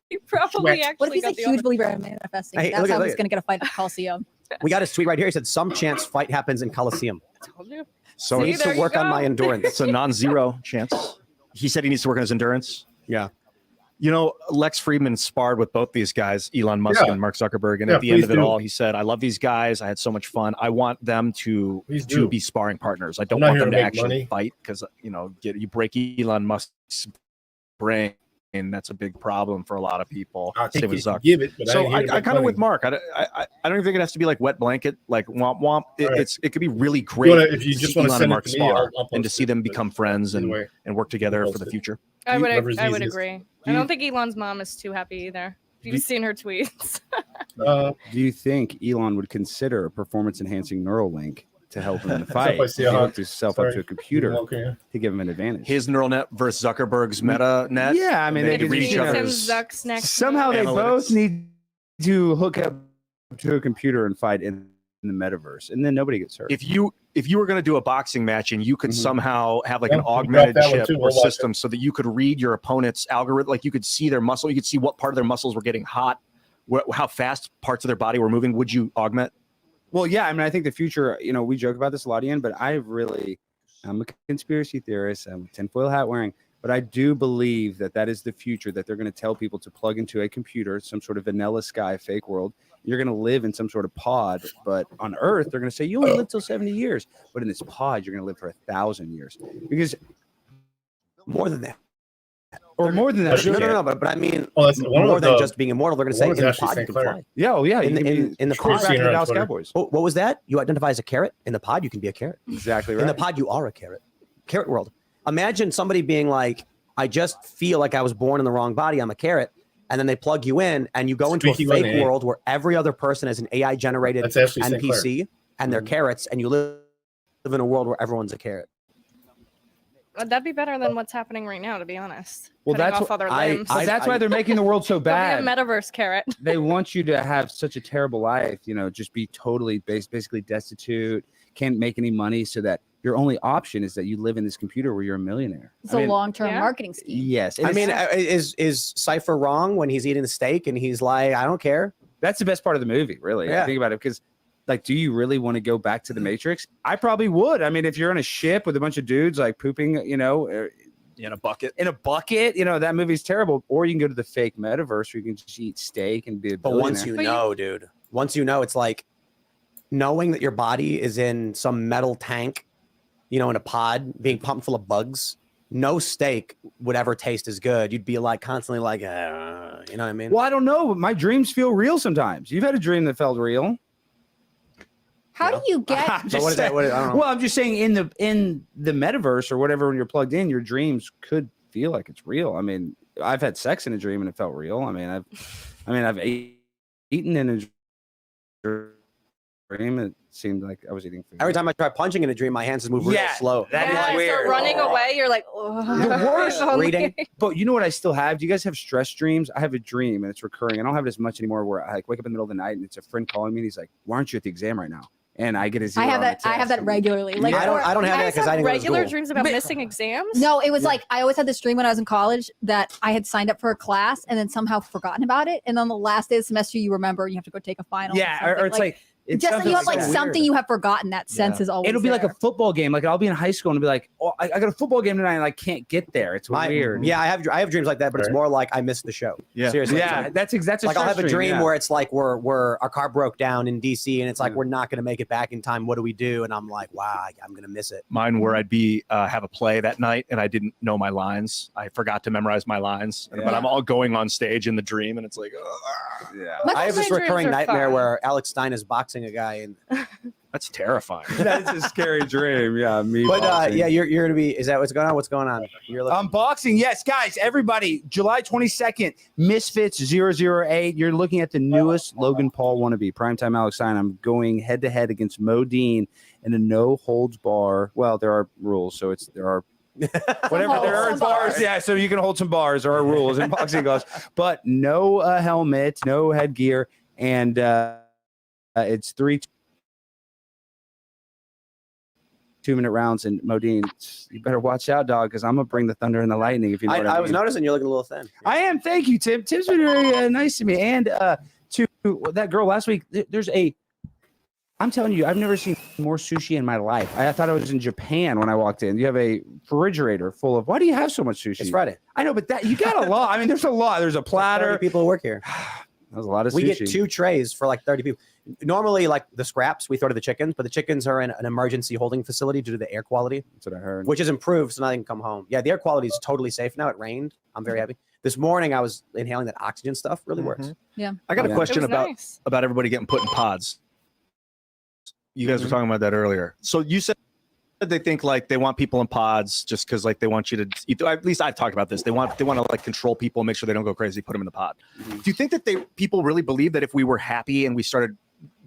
Speaker 18: He probably actually.
Speaker 6: What if he's a
Speaker 18: got the
Speaker 6: huge believer in manifesting?
Speaker 17: Hey,
Speaker 6: That's
Speaker 17: look
Speaker 6: how
Speaker 17: at
Speaker 6: he's
Speaker 17: it.
Speaker 6: going to get a fight at Coliseum.
Speaker 17: We got his tweet right here. He said, some chance fight happens in Coliseum.
Speaker 18: Told you.
Speaker 19: So
Speaker 17: he needs to work on my endurance.
Speaker 19: It's a non-zero chance. He said he needs to work on his endurance.
Speaker 17: Yeah.
Speaker 19: You know, Lex Friedman sparred with both these guys, Elon Musk and Mark Zuckerberg. And
Speaker 1: Yeah,
Speaker 19: at the end
Speaker 1: please
Speaker 19: of it
Speaker 1: do.
Speaker 19: all, he said, I love these guys. I had so much fun. I want them to
Speaker 1: do.
Speaker 19: be sparring partners. I don't
Speaker 1: I'm not
Speaker 19: want
Speaker 1: here
Speaker 19: them
Speaker 1: to
Speaker 19: to
Speaker 1: make
Speaker 19: actually
Speaker 1: money.
Speaker 19: fight because, you break Elon Musk's brain. And that's a big problem for a lot of people.
Speaker 1: I think
Speaker 19: Same with
Speaker 1: you can
Speaker 19: Zuck.
Speaker 1: give it, but I
Speaker 19: so
Speaker 1: ain't here to
Speaker 19: I
Speaker 1: make
Speaker 19: kind of
Speaker 1: money.
Speaker 19: with Mark. I don't even think it has to be like wet blanket, like womp womp.
Speaker 1: Right.
Speaker 19: It could be really great
Speaker 1: if you
Speaker 19: to
Speaker 1: just
Speaker 19: see
Speaker 1: wanna
Speaker 19: Elon
Speaker 1: send
Speaker 19: and
Speaker 1: it
Speaker 19: Mark
Speaker 1: to me,
Speaker 19: spar
Speaker 1: I'll
Speaker 19: and to
Speaker 1: post
Speaker 19: see them become friends and
Speaker 1: way.
Speaker 19: work together
Speaker 1: I'll
Speaker 19: for the
Speaker 1: post it.
Speaker 19: future.
Speaker 18: I would
Speaker 1: Whatever's
Speaker 18: agree.
Speaker 1: easiest.
Speaker 18: I don't think Elon's mom is too happy either. You've seen her tweets.
Speaker 8: Do you think Elon would consider a performance-enhancing neural link to help him in the fight?
Speaker 1: I see
Speaker 8: He
Speaker 1: a hawk.
Speaker 8: hooked himself up to a computer
Speaker 1: Okay.
Speaker 8: to give him an advantage.
Speaker 19: His neural net versus Zuckerberg's meta net.
Speaker 8: Yeah, I mean,
Speaker 19: they
Speaker 8: they
Speaker 19: could
Speaker 8: could
Speaker 19: read
Speaker 8: just,
Speaker 19: each
Speaker 8: you know,
Speaker 19: other's.
Speaker 18: Zuck's next.
Speaker 8: Somehow they
Speaker 19: analytics.
Speaker 8: both need to hook up to a computer and fight in the metaverse, and then nobody gets hurt.
Speaker 19: If you were going to do a boxing match and you could somehow have like
Speaker 1: Yeah,
Speaker 19: an
Speaker 1: we got
Speaker 19: augmented
Speaker 1: that one
Speaker 19: chip
Speaker 1: too.
Speaker 19: or
Speaker 1: We'll watch
Speaker 19: system so that you could read your opponent's algorithm, like you could see their muscle, you could see what part of their muscles were getting hot, how fast parts of their body were moving, would you augment?
Speaker 8: Well, yeah, I mean, I think the future, we joke about this a lot, Ian, but I'm a conspiracy theorist. I'm a tinfoil hat wearing, but I do believe that is the future, that they're going to tell people to plug into a computer, some sort of vanilla sky fake world. You're going to live in some sort of pod, but on Earth, they're going to say you only live till 70 years. But in this pod, you're going to live for 1,000 years because
Speaker 17: More than that.
Speaker 8: or more than that.
Speaker 17: No, but I mean,
Speaker 1: that's one
Speaker 17: more
Speaker 1: of
Speaker 17: than
Speaker 1: the-
Speaker 17: just being immortal. They're going to say
Speaker 1: one
Speaker 17: in
Speaker 1: was
Speaker 17: the
Speaker 1: Ashley
Speaker 17: pod you
Speaker 1: St.
Speaker 17: can
Speaker 1: Clair.
Speaker 17: fly.
Speaker 8: Yeah, oh yeah.
Speaker 17: In
Speaker 8: you
Speaker 17: the,
Speaker 8: can be
Speaker 17: in the
Speaker 8: straight
Speaker 17: pod.
Speaker 8: back to the
Speaker 1: on
Speaker 8: Dallas
Speaker 1: Twitter.
Speaker 8: Cowboys.
Speaker 17: What was that? You identify as a carrot. In the pod, you can be a carrot.
Speaker 8: Exactly right.
Speaker 17: In the pod, you are a carrot. Carrot world. Imagine somebody being like, I just feel like I was born in the wrong body. I'm a carrot. And then they plug you in and you go into a
Speaker 1: Speaking
Speaker 17: fake
Speaker 1: on AI.
Speaker 17: world where every other person is an AI generated
Speaker 1: That's Ashley St. Clair.
Speaker 17: NPC and they're carrots and you live in a world where everyone's a carrot.
Speaker 18: That'd be better than what's happening right now, to be honest.
Speaker 8: Well,
Speaker 18: Cutting
Speaker 8: that's
Speaker 18: off other limbs.
Speaker 8: but that's why they're making the world so
Speaker 18: Don't
Speaker 8: bad.
Speaker 18: be a metaverse carrot.
Speaker 8: They want you to have such a terrible life, just be totally basically destitute, can't make any money, so that your only option is that you live in this computer where you're a millionaire.
Speaker 6: It's a long-term marketing scheme.
Speaker 8: Yes.
Speaker 17: I mean, is Cypher wrong when he's eating the steak and he's like, I don't care?
Speaker 8: That's the best part of the movie, really.
Speaker 17: Yeah.
Speaker 8: Think about it, because do you really want to go back to the Matrix? I probably would. I mean, if you're on a ship with a bunch of dudes like pooping, in
Speaker 19: a bucket.
Speaker 8: That movie's terrible. Or you can go to the fake metaverse where you can just eat steak and be a
Speaker 17: But
Speaker 8: billionaire.
Speaker 17: once you know, dude, it's like knowing that your body is in some metal tank, in a pod being pumped full of bugs. No steak would ever taste as good. You'd be like constantly like, you know what I mean?
Speaker 8: Well, I don't know, but my dreams feel real sometimes. You've had a dream that felt real.
Speaker 6: How do you get?
Speaker 17: But what is that? I don't know.
Speaker 8: Well, I'm just saying in the metaverse or whatever, when you're plugged in, your dreams could feel like it's real. I mean, I've had sex in a dream and it felt real. I mean, I've eaten in a dream. It seemed like I was eating food.
Speaker 17: Every time I try punching in a dream, my hands just move real slow.
Speaker 18: Yeah, so running away, you're like,
Speaker 8: The worst
Speaker 17: reading.
Speaker 8: But you know what I still have? Do you guys have stress dreams? I have a dream and it's recurring. I don't have it as much anymore where I wake up in the middle of the night and it's a friend calling me and he's like, why aren't you at the exam right now? And I get a zero.
Speaker 6: I have
Speaker 8: on the
Speaker 6: that. I have
Speaker 8: test.
Speaker 6: that regularly. Like
Speaker 17: I don't have that because I didn't go to
Speaker 18: regular
Speaker 17: school.
Speaker 18: dreams about missing exams.
Speaker 6: No, it was like I always had this dream when I was in college that I had signed up for a class and then somehow forgotten about it. And on the last day of the semester, you remember you have to go take a final.
Speaker 8: Yeah, or it's like It's
Speaker 6: Just that you have
Speaker 8: something
Speaker 6: like
Speaker 8: that.
Speaker 6: something you have forgotten. That sense is always.
Speaker 8: It'll be like
Speaker 6: there.
Speaker 8: a football game. Like I'll be in high school and be like, "Oh, I got a football game tonight," and I can't get there. It's weird.
Speaker 17: Yeah, I have dreams like that, but it's more like I missed the show.
Speaker 8: Yeah.
Speaker 17: Seriously.
Speaker 8: Yeah,
Speaker 17: it's
Speaker 8: that's a
Speaker 17: like I'll have a
Speaker 8: stress
Speaker 17: dream
Speaker 8: dream, yeah.
Speaker 17: where it's like we're our car broke down in DC and it's like we're not going to make it back in time. What do we do? And I'm like, wow, I'm going to miss it.
Speaker 19: Mine where I'd be have a play that night and I didn't know my lines. I forgot to memorize my lines, but I'm all going on stage in the dream, and it's like,
Speaker 8: yeah.
Speaker 17: I have this
Speaker 18: dreams
Speaker 17: recurring
Speaker 18: are
Speaker 17: nightmare
Speaker 18: fun.
Speaker 17: where Alex Stein is boxing a guy, and
Speaker 19: that's terrifying.
Speaker 8: That's a scary dream. Yeah, me.
Speaker 17: But
Speaker 8: boxing.
Speaker 17: yeah, you're gonna be. Is that what's going on? What's going on? You're looking.
Speaker 8: Unboxing, yes, guys, everybody. July 22nd, Misfits 008. You're looking at the newest Logan Paul wannabe, Primetime Alex Stein. I'm going head to head against Modine in a no holds bar. Well, there are rules, so there are. Whatever there are bars, yeah. So you can hold some bars. There are rules in boxing gloves, but no helmet, no headgear, and it's 3 2-minute rounds. And Modine, you better watch out, dog, because I'm gonna bring the thunder and the lightning. If you know what I mean.
Speaker 17: I was noticing you're looking a little thin.
Speaker 8: I am. Thank you, Tim. Tim's been very nice to me, and to that girl last week. I'm telling you, I've never seen more sushi in my life. I thought I was in Japan when I walked in. You have a refrigerator full of. Why do you have so much sushi?
Speaker 17: It's Friday.
Speaker 8: I know, but that you got a lot. I mean, there's a lot. There's a platter.
Speaker 17: 30 people work here.
Speaker 8: There's a lot of sushi.
Speaker 17: We get 2 trays for like 30 people. Normally, like the scraps, we throw to the chickens, but the chickens are in an emergency holding facility due to the air quality.
Speaker 8: That's what I heard.
Speaker 17: Which is improved, so now they can come home. Yeah, the air quality is totally safe now. It rained. I'm very happy. This morning, I was inhaling that oxygen stuff. Really works.
Speaker 6: Yeah.
Speaker 19: I got a question
Speaker 18: It was
Speaker 19: about everybody getting put in pods. You guys were talking about that earlier. So you said they think like they want people in pods just because like they want you to eat. At least I've talked about this. They want to like control people, make sure they don't go crazy, put them in the pod. Do you think that people really believe that if we were happy and we started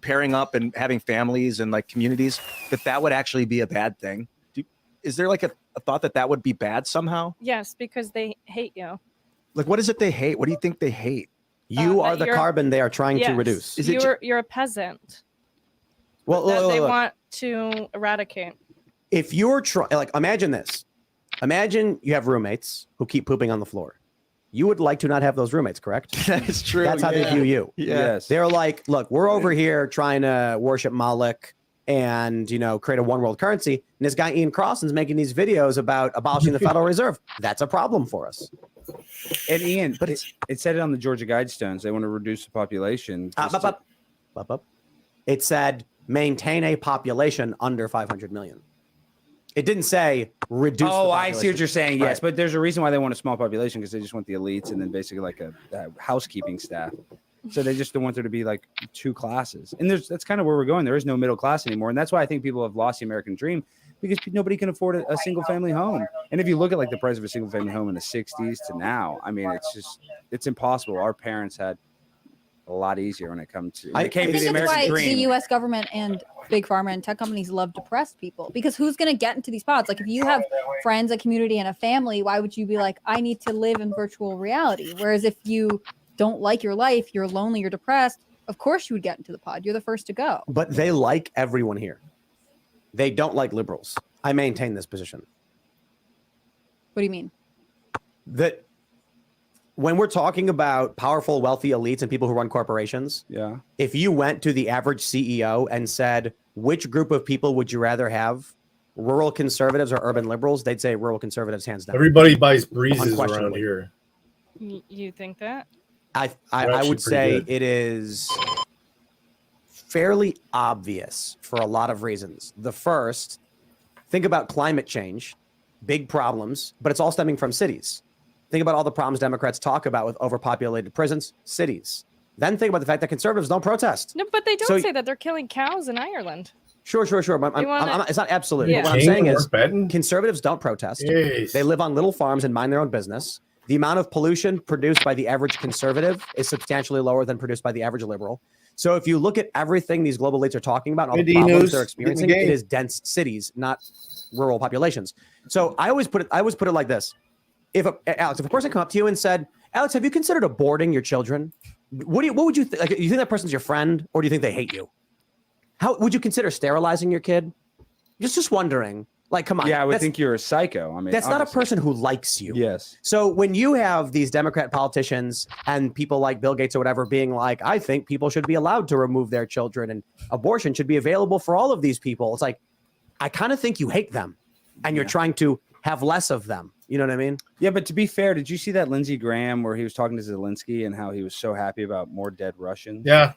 Speaker 19: pairing up and having families and like communities, that would actually be a bad thing? Is there like a thought that would be bad somehow?
Speaker 18: Yes, because they hate you.
Speaker 19: Like, what is it they hate? What do you think they hate?
Speaker 17: You are the
Speaker 18: you're-
Speaker 17: carbon they are trying to
Speaker 18: Yes,
Speaker 17: reduce.
Speaker 18: You're a peasant
Speaker 17: Well,
Speaker 18: that they
Speaker 17: look.
Speaker 18: want to eradicate.
Speaker 17: If you're like, imagine this. Imagine you have roommates who keep pooping on the floor. You would like to not have those roommates, correct?
Speaker 19: That is true.
Speaker 17: That's how they view you.
Speaker 8: Yes.
Speaker 17: They're like, look, we're over here trying to worship Moloch and, create a one world currency. And this guy, Ian Crossan's making these videos about abolishing the Federal Reserve. That's a problem for us.
Speaker 8: And Ian, but it said it on the Georgia Guidestones. They want to reduce the population.
Speaker 17: It said maintain a population under 500 million. It didn't say reduce.
Speaker 8: Oh,
Speaker 17: the
Speaker 8: I see what you're saying. Yes,
Speaker 17: Right.
Speaker 8: but there's a reason why they want a small population because they just want the elites and then basically like a housekeeping staff. So they just don't want there to be like 2 classes. And that's kind of where we're going. There is no middle class anymore, and that's why I think people have lost the American dream because nobody can afford a single family home. And if you look at like the price of a single family home in the 60s to now, I mean, it's impossible. Our parents had a lot easier when it came to
Speaker 6: I think
Speaker 8: the
Speaker 6: that's
Speaker 8: American
Speaker 6: why
Speaker 8: dream.
Speaker 6: the U.S. government and big pharma and tech companies love depressed people because who's going to get into these pods? Like if you have friends, a community, and a family, why would you be like, I need to live in virtual reality? Whereas if you don't like your life, you're lonely, you're depressed, of course you would get into the pod. You're the first to go.
Speaker 17: But they like everyone here. They don't like liberals. I maintain this position.
Speaker 6: What do you mean?
Speaker 17: That when we're talking about powerful, wealthy elites and people who run corporations,
Speaker 8: yeah.
Speaker 17: If you went to the average CEO and said, which group of people would you rather have, rural conservatives or urban liberals, they'd say rural conservatives hands down.
Speaker 1: Everybody buys breezes around
Speaker 17: Unquestionably.
Speaker 1: here.
Speaker 18: You think that?
Speaker 17: I
Speaker 1: actually
Speaker 17: would
Speaker 1: pretty
Speaker 17: say
Speaker 1: good.
Speaker 17: it is fairly obvious for a lot of reasons. The first, think about climate change, big problems, but it's all stemming from cities. Think about all the problems Democrats talk about with overpopulated prisons, cities. Then think about the fact that conservatives don't protest.
Speaker 18: No, but they don't
Speaker 17: So-
Speaker 18: say that they're killing cows in Ireland.
Speaker 17: Sure. But
Speaker 18: You wanna-
Speaker 17: it's not absolute.
Speaker 18: Yeah.
Speaker 17: But what I'm
Speaker 1: King
Speaker 17: saying
Speaker 1: or
Speaker 17: is
Speaker 1: betting?
Speaker 17: conservatives don't protest.
Speaker 1: Yes.
Speaker 17: They live on little farms and mind their own business. The amount of pollution produced by the average conservative is substantially lower than produced by the average liberal. So if you look at everything these global elites are talking about, and all the
Speaker 20: Good
Speaker 17: problems
Speaker 20: news.
Speaker 17: they're
Speaker 20: Get in the
Speaker 17: experiencing,
Speaker 20: game.
Speaker 17: it is dense cities, not rural populations. So I always put it like this. Alex, if a person come up to you and said, Alex, have you considered aborting your children? What would you think? Like, do you think that person's your friend or do you think they hate you? How would you consider sterilizing your kid? Just wondering. Like, come on.
Speaker 8: Yeah, I would
Speaker 17: That's-
Speaker 8: think you're a psycho. I mean,
Speaker 17: That's not a
Speaker 8: obviously.
Speaker 17: person who likes you.
Speaker 8: Yes.
Speaker 17: So when you have these Democrat politicians and people like Bill Gates or whatever being like, I think people should be allowed to remove their children and abortion should be available for all of these people. It's like, I kind of think you hate them and you're trying to have less of them. You know what I mean?
Speaker 8: Yeah, but to be fair, did you see that Lindsey Graham where he was talking to Zelensky and how he was so happy about more dead Russians?
Speaker 1: Yeah.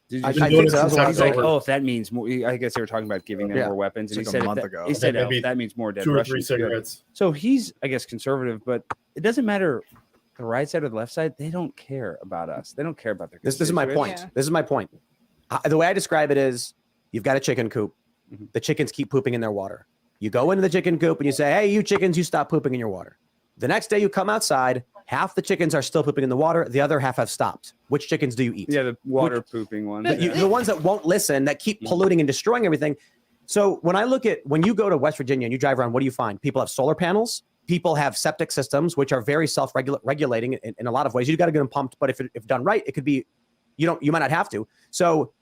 Speaker 8: Did you
Speaker 17: I
Speaker 8: see
Speaker 17: think
Speaker 8: that?
Speaker 17: so.
Speaker 8: He's like, oh, if that means more, I guess they were talking about giving them
Speaker 17: Yeah.
Speaker 8: more weapons. And
Speaker 19: It's
Speaker 8: he
Speaker 19: like a
Speaker 8: said,
Speaker 19: month
Speaker 8: if that,
Speaker 19: ago.
Speaker 8: he said,
Speaker 1: Maybe
Speaker 8: if that means more dead
Speaker 1: 2 or
Speaker 8: Russians.
Speaker 1: 3
Speaker 8: good.
Speaker 1: cigarettes.
Speaker 8: So he's, I guess, conservative, but it doesn't matter the right side or the left side. They don't care about us. They don't care about their
Speaker 17: This is my point.
Speaker 8: constituents.
Speaker 18: Yeah.
Speaker 17: This is my point. The way I describe it is you've got a chicken coop. The chickens keep pooping in their water. You go into the chicken coop and you say, hey, you chickens, you stop pooping in your water. The next day you come outside, half the chickens are still pooping in the water. The other half have stopped. Which chickens do you eat?
Speaker 8: Yeah, the water pooping ones.
Speaker 17: The ones that won't listen, that keep polluting and destroying everything. So when you go to West Virginia and you drive around, what do you find? People have solar panels. People have septic systems, which are very self-regulating in a lot of ways. You got to get them pumped, but if done right, it could be, you might not have to. So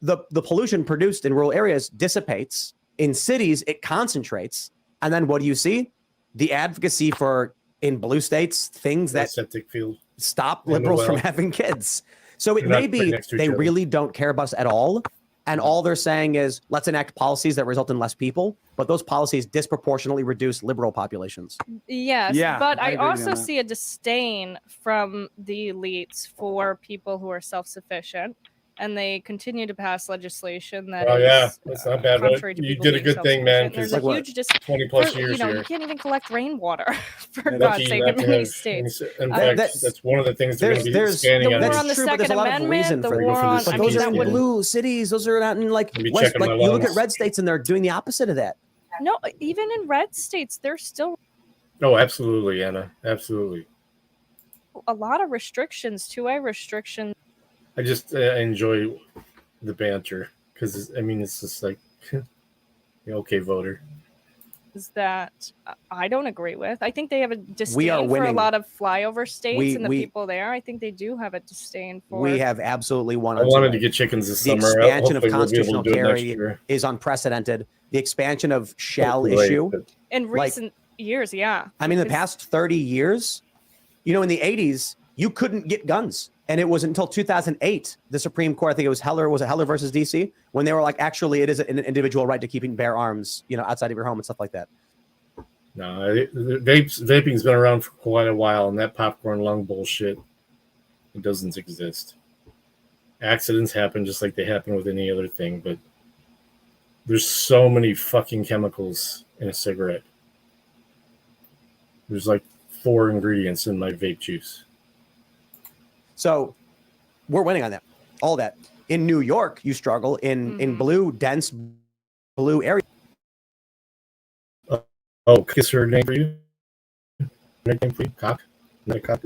Speaker 17: the pollution produced in rural areas dissipates. In cities, it concentrates. And then what do you see? The advocacy for, in blue states, things that
Speaker 1: septic field
Speaker 17: stop
Speaker 1: In the
Speaker 17: liberals from
Speaker 1: well.
Speaker 17: having kids. So it
Speaker 1: They're not
Speaker 17: may be
Speaker 1: right next to each
Speaker 17: they
Speaker 1: other.
Speaker 17: really don't care about us at all. And all they're saying is, let's enact policies that result in less people. But those policies disproportionately reduce liberal populations.
Speaker 18: Yes,
Speaker 8: Yeah,
Speaker 18: but
Speaker 8: I
Speaker 18: I
Speaker 8: agree on
Speaker 18: also
Speaker 8: that.
Speaker 18: see a disdain from the elites for people who are self-sufficient, and they continue to pass legislation that
Speaker 1: Oh
Speaker 18: is
Speaker 1: yeah, that's not bad.
Speaker 18: contrary
Speaker 1: Right?
Speaker 18: to
Speaker 1: You
Speaker 18: people
Speaker 1: did a
Speaker 18: being
Speaker 1: good thing, man.
Speaker 18: self-sufficient. There's
Speaker 1: Because
Speaker 18: a huge
Speaker 1: 20 plus
Speaker 18: for-
Speaker 1: years
Speaker 18: you
Speaker 1: here.
Speaker 18: You can't even collect rainwater for
Speaker 1: Lucky
Speaker 18: God's sake
Speaker 1: not
Speaker 18: in
Speaker 1: to
Speaker 18: many
Speaker 1: have
Speaker 18: states.
Speaker 1: In
Speaker 18: Uh,
Speaker 1: fact,
Speaker 17: that's-
Speaker 1: that's one of the things they're going to be
Speaker 17: there's
Speaker 1: scanning
Speaker 18: the
Speaker 1: on.
Speaker 18: war
Speaker 17: That's
Speaker 18: on the
Speaker 17: true, but there's
Speaker 18: Second
Speaker 17: a lot of reason
Speaker 18: Amendment, the
Speaker 17: for it.
Speaker 18: war on.
Speaker 17: But
Speaker 18: I
Speaker 17: those
Speaker 18: mean,
Speaker 17: are
Speaker 18: that
Speaker 17: in
Speaker 18: would
Speaker 17: blue cities. Those are not in like
Speaker 1: Maybe
Speaker 17: West.
Speaker 1: checking
Speaker 17: Like
Speaker 1: my
Speaker 17: you look at
Speaker 1: lungs.
Speaker 17: red states and they're doing the opposite of that.
Speaker 18: no, even in red states, there's still
Speaker 1: Oh, absolutely, Anna. Absolutely.
Speaker 18: a lot of restrictions, two-way restrictions.
Speaker 1: I just enjoy the banter because it's just like, okay, voter.
Speaker 18: That I don't agree with. I think they have a
Speaker 17: We are
Speaker 18: disdain for a
Speaker 17: winning.
Speaker 18: lot of flyover states and the
Speaker 17: we-
Speaker 18: people there. I think they do have a disdain for.
Speaker 17: We have absolutely won.
Speaker 1: I
Speaker 17: on
Speaker 1: wanted
Speaker 17: two-way.
Speaker 1: to get chickens this
Speaker 17: The
Speaker 1: summer.
Speaker 17: expansion of
Speaker 1: Hopefully we'll be able
Speaker 17: constitutional
Speaker 1: to do it next
Speaker 17: carry
Speaker 1: year.
Speaker 17: is unprecedented. The expansion of shall
Speaker 1: Hopefully,
Speaker 17: issue.
Speaker 1: but-
Speaker 18: in
Speaker 17: like-
Speaker 18: recent years. Yeah,
Speaker 17: I mean, the
Speaker 18: because-
Speaker 17: past 30 years, in the 80s, you couldn't get guns. And it was until 2008, the Supreme Court, I think it was Heller versus DC, when they were like, actually, it is an individual right to keeping bear arms, outside of your home and stuff like that.
Speaker 1: No, vaping's been around for quite a while, and that popcorn lung bullshit, it doesn't exist. Accidents happen just like they happen with any other thing, but there's so many fucking chemicals in a cigarette. There's like 4 ingredients in my vape juice.
Speaker 17: So we're winning on that. All that. In New York, you struggle. In blue, dense blue area.
Speaker 1: Oh, kiss her name for you? Nickname for you? Cock? Not a cock?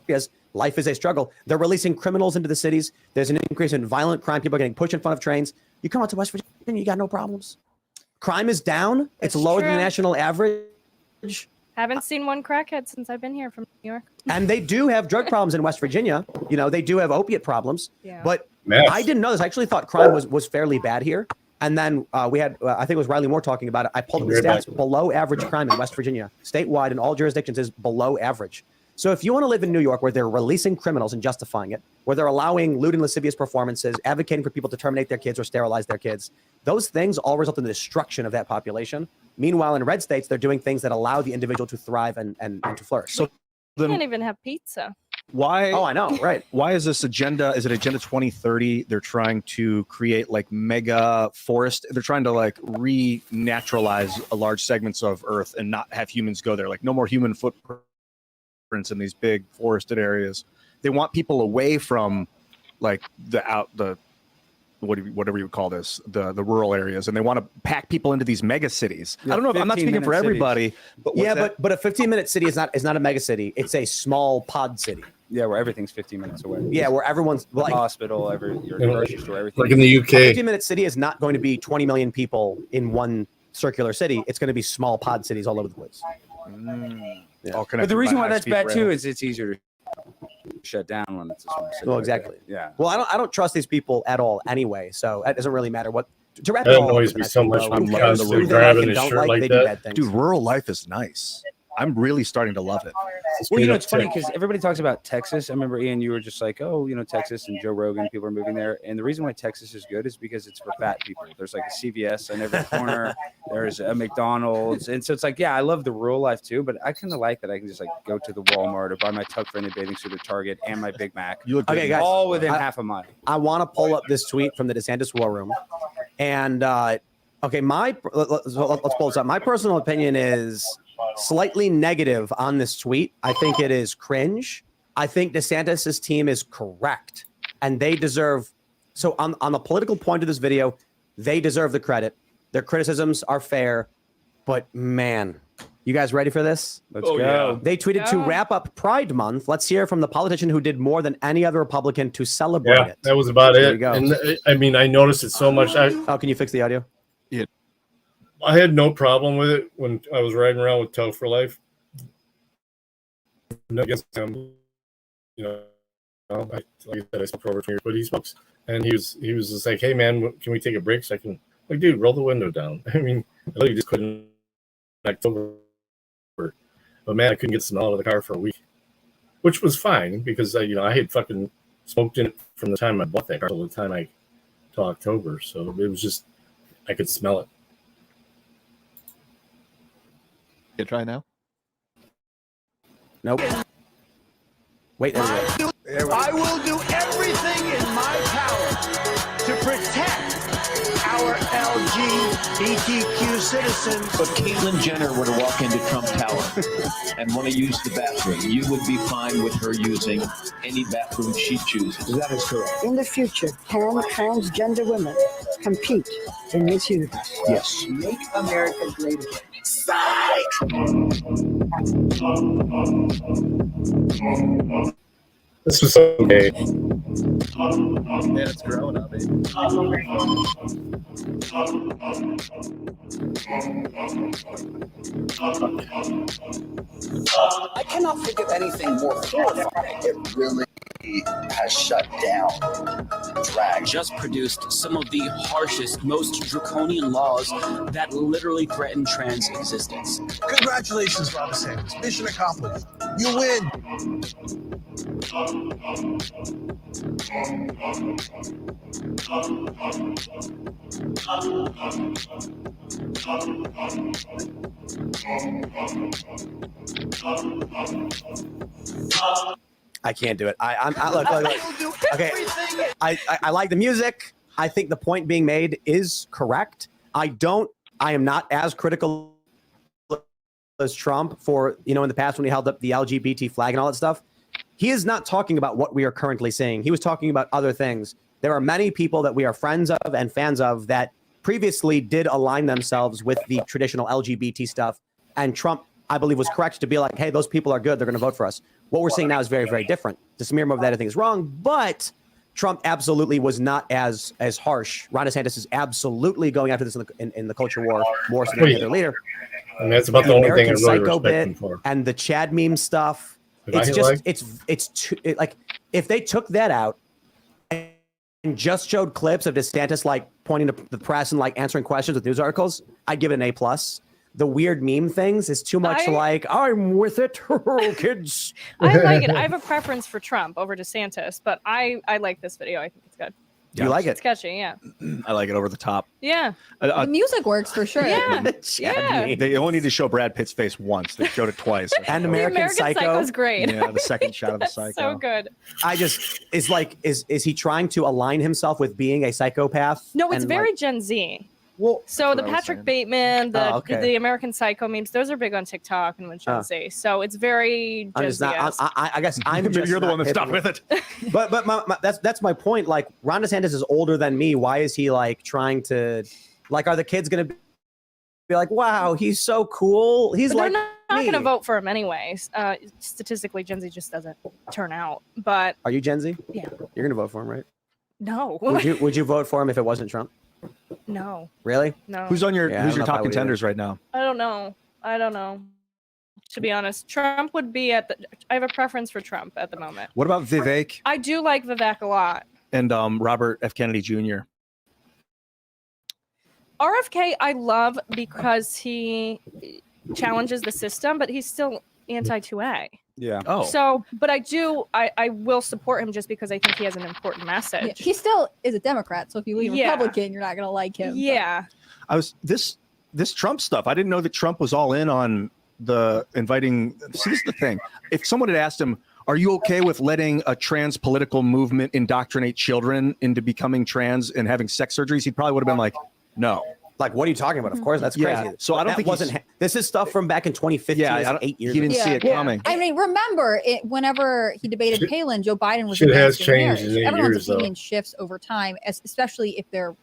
Speaker 17: Because life is a struggle. They're releasing criminals into the cities. There's an increase in violent crime. People are getting pushed in front of trains. You come out to West Virginia, you got no problems. Crime is down. It's
Speaker 18: That's
Speaker 17: lower than the
Speaker 18: true.
Speaker 17: national average.
Speaker 18: Haven't seen one crackhead since I've been here from New York.
Speaker 17: And they do have drug problems in West Virginia. They do have opiate problems.
Speaker 18: Yeah.
Speaker 17: But
Speaker 1: Meth.
Speaker 17: I didn't know this. I actually thought crime was fairly bad here. And then we had, I think it was Riley Moore talking about it. I pulled up the
Speaker 1: Very
Speaker 17: stats.
Speaker 1: bad.
Speaker 17: Below average crime in West Virginia, statewide in all jurisdictions, is below average. So if you want to live in New York where they're releasing criminals and justifying it, where they're allowing lewd and lascivious performances, advocating for people to terminate their kids or sterilize their kids, those things all result in the destruction of that population. Meanwhile, in red states, they're doing things that allow the individual to thrive and to flourish.
Speaker 19: So
Speaker 18: You can't
Speaker 19: then
Speaker 18: even have pizza.
Speaker 19: why?
Speaker 17: Oh, I know, right.
Speaker 19: Why is this agenda? Is it Agenda 2030? They're trying to create like mega forest. They're trying to like renaturalize large segments of Earth and not have humans go there. Like no more human footprints in these big forested areas. They want people away from like whatever you would call this, the rural areas, and they want to pack people into these mega cities.
Speaker 8: Yeah,
Speaker 19: I don't know. I'm not speaking
Speaker 8: 15-minute
Speaker 19: for everybody, but what's
Speaker 17: Yeah,
Speaker 19: that?
Speaker 17: but a 15-minute city is not a mega city. It's a small pod city.
Speaker 8: Yeah, where everything's 15 minutes away.
Speaker 17: Yeah, where everyone's
Speaker 8: The
Speaker 17: like
Speaker 8: hospital, your grocery store, everything.
Speaker 1: Like in the
Speaker 17: a
Speaker 1: UK.
Speaker 17: 15-minute city is not going to be 20 million people in one circular city. It's going to be small pod cities all over the place. Yeah.
Speaker 19: All
Speaker 8: But
Speaker 19: connected
Speaker 8: the reason
Speaker 19: by
Speaker 8: why that's
Speaker 19: high-speed
Speaker 8: bad too
Speaker 19: rail.
Speaker 8: is it's easier to shut down when it's a small city.
Speaker 17: Well,
Speaker 8: like that.
Speaker 17: exactly.
Speaker 8: Yeah.
Speaker 17: Well, I don't trust these people at all anyway. So it doesn't really matter what To wrap
Speaker 1: That
Speaker 17: it all up
Speaker 1: annoys
Speaker 17: with the
Speaker 1: me
Speaker 17: next
Speaker 1: so
Speaker 17: one,
Speaker 1: much
Speaker 17: bro,
Speaker 1: when
Speaker 17: who
Speaker 1: I'm
Speaker 17: cares
Speaker 1: constantly
Speaker 17: who they like
Speaker 1: grabbing
Speaker 17: and
Speaker 1: his
Speaker 17: don't
Speaker 1: shirt
Speaker 17: like,
Speaker 1: like
Speaker 17: they do
Speaker 1: that.
Speaker 17: bad things.
Speaker 19: Dude, rural life is nice. I'm really starting to love it.
Speaker 8: Well, you know, it's funny because everybody talks about Texas. I remember, Ian, you were just like, oh, you know, Texas and Joe Rogan, people are moving there. And the reason why Texas is good is because it's for fat people. There's like a CVS on every corner. There's a McDonald's. And so it's like, yeah, I love the rural life too, but I kind of like that I can just like go to the Walmart or buy my tuck-friendly bathing suit at Target and my Big Mac.
Speaker 19: You look
Speaker 17: Okay, guys.
Speaker 8: all within half a mile.
Speaker 17: I want to pull up this tweet from the DeSantis War Room. And, okay, let's pull this up. My personal opinion is slightly negative on this tweet. I think it is cringe. I think DeSantis's team is correct, and they deserve. So on the political point of this video, they deserve the credit. Their criticisms are fair, but man, you guys ready for this?
Speaker 8: Let's go. Yeah.
Speaker 17: They tweeted to wrap up Pride Month. Let's hear from the politician who did more than any other Republican to celebrate
Speaker 1: Yeah,
Speaker 17: it.
Speaker 1: that was about
Speaker 17: Here we
Speaker 1: it.
Speaker 17: go.
Speaker 1: And I mean, I noticed it so much.
Speaker 17: Oh, can you fix the audio?
Speaker 19: Yeah.
Speaker 1: I had no problem with it when I was riding around with Toe for Life. No against him, you know. Like I said, I smoke for over 20 years, but he smokes, and he was just like, "Hey man, can we take a break?" So I can, like, dude, roll the window down. I mean, I literally just couldn't October, but man, I couldn't get the smell out of the car for a week, which was fine because I had fucking smoked in it from the time I bought that car till the time till October, so it was just I could smell it.
Speaker 20: You try now?
Speaker 17: Nope. Wait, there we go.
Speaker 12: I will do everything in my power to protect our LGBTQ citizens.
Speaker 21: But Caitlyn Jenner were to walk into Trump Tower and want to use the bathroom, you would be fine with her using any bathroom she chooses. That is correct.
Speaker 22: In the future, can transgender women compete in Miss Universe?
Speaker 21: Yes.
Speaker 22: Make America great again.
Speaker 1: This was so gay.
Speaker 20: Man, it's growing up, baby.
Speaker 23: I cannot think of anything more horrifying. It really has shut down drag.
Speaker 24: Just produced some of the harshest, most draconian laws that literally threaten trans existence.
Speaker 12: Congratulations, Ron DeSantis. Mission accomplished. You win.
Speaker 17: I can't do it. Look. Okay, I like the music. I think the point being made is correct. I am not as critical as Trump for, in the past when he held up the LGBT flag and all that stuff. He is not talking about what we are currently seeing. He was talking about other things. There are many people that we are friends of and fans of that previously did align themselves with the traditional LGBT stuff. And Trump, I believe, was correct to be like, hey, those people are good. They're going to vote for us. What we're seeing now is very, very different. To smear him of that, I think is wrong. But Trump absolutely was not as harsh. Ron DeSantis is absolutely going after this in the culture war more so than any other leader.
Speaker 1: And that's about the only thing I really respect him for.
Speaker 17: And the Chad meme stuff. It's like if they took that out and just showed clips of DeSantis like pointing to the press and like answering questions with news articles, I'd give it an A+. The weird meme things is too much like I'm with it, kids.
Speaker 18: I like it. I have a preference for Trump over DeSantis, but I like this video. I think it's good.
Speaker 17: You like it?
Speaker 18: It's catchy, yeah.
Speaker 19: I like it over the top.
Speaker 18: Yeah.
Speaker 6: The music works for sure.
Speaker 18: Yeah.
Speaker 17: Yeah.
Speaker 19: They only need to show Brad Pitt's face once. They showed it twice.
Speaker 17: And
Speaker 18: The American Psycho is great.
Speaker 19: Yeah, the second shot of the Psycho.
Speaker 18: So good.
Speaker 17: Is he trying to align himself with being a psychopath?
Speaker 18: No, it's
Speaker 17: And,
Speaker 18: very
Speaker 17: like,
Speaker 18: Gen Z.
Speaker 17: Well,
Speaker 18: so the
Speaker 17: what I was
Speaker 18: Patrick
Speaker 17: saying.
Speaker 18: Bateman,
Speaker 17: Oh, okay.
Speaker 18: the American Psycho memes, those are big on TikTok and Gen Z. So it's very
Speaker 17: I'm
Speaker 18: Gen
Speaker 17: just not.
Speaker 18: Z.
Speaker 17: I guess I'm.
Speaker 19: Maybe
Speaker 17: just
Speaker 19: you're the
Speaker 17: not
Speaker 19: one that
Speaker 17: hip
Speaker 19: stopped with it.
Speaker 17: But that's my point. Like Ron DeSantis is older than me. Why is he like trying to, like, are the kids gonna be like, wow, he's so cool? He's
Speaker 18: But
Speaker 17: like
Speaker 18: they're not
Speaker 17: me.
Speaker 18: going to vote for him anyways. Statistically, Gen Z just doesn't turn out. But
Speaker 17: Are you Gen Z?
Speaker 18: Yeah.
Speaker 17: You're gonna vote for him, right?
Speaker 18: no,
Speaker 17: Would you vote for him if it wasn't Trump?
Speaker 18: no,
Speaker 17: Really?
Speaker 18: no.
Speaker 19: Who's on your
Speaker 17: Yeah, I
Speaker 19: Who's
Speaker 17: don't
Speaker 19: your
Speaker 17: know if I
Speaker 19: top
Speaker 17: would
Speaker 19: contenders right now?
Speaker 18: I don't know. To be honest, Trump would be at the. I have a preference for Trump at the moment.
Speaker 19: What about Vivek
Speaker 18: I do like Vivek a lot.
Speaker 19: and Robert F. Kennedy Jr.?
Speaker 18: RFK, I love because he challenges the system, but he's still anti-2A.
Speaker 8: Yeah.
Speaker 19: Oh.
Speaker 18: So, but I will support him just because I think he has an important message.
Speaker 6: Yeah, he still is a Democrat, so if you lean
Speaker 18: Yeah.
Speaker 6: Republican, you're not gonna like him.
Speaker 18: Yeah.
Speaker 19: I was this Trump stuff. I didn't know that Trump was all in on the inviting. See, this is the thing. If someone had asked him, "Are you okay with letting a trans political movement indoctrinate children into becoming trans and having sex surgeries?" He probably would have been like, "No."
Speaker 17: Like, what are you talking about? Of course, that's
Speaker 19: Yeah.
Speaker 17: crazy.
Speaker 19: So I don't
Speaker 17: That
Speaker 19: think
Speaker 17: wasn't. This is stuff from back in 2015.
Speaker 19: Yeah, I
Speaker 17: That's
Speaker 19: don't-
Speaker 17: 8 years.
Speaker 19: he didn't
Speaker 17: ago.
Speaker 19: see it coming.
Speaker 6: I mean, remember whenever he debated Palin, Joe Biden was
Speaker 1: shit has
Speaker 6: against gay
Speaker 1: changed
Speaker 6: marriage.
Speaker 1: in 8
Speaker 6: Everyone's
Speaker 1: years, though.
Speaker 6: opinion shifts over time, especially if their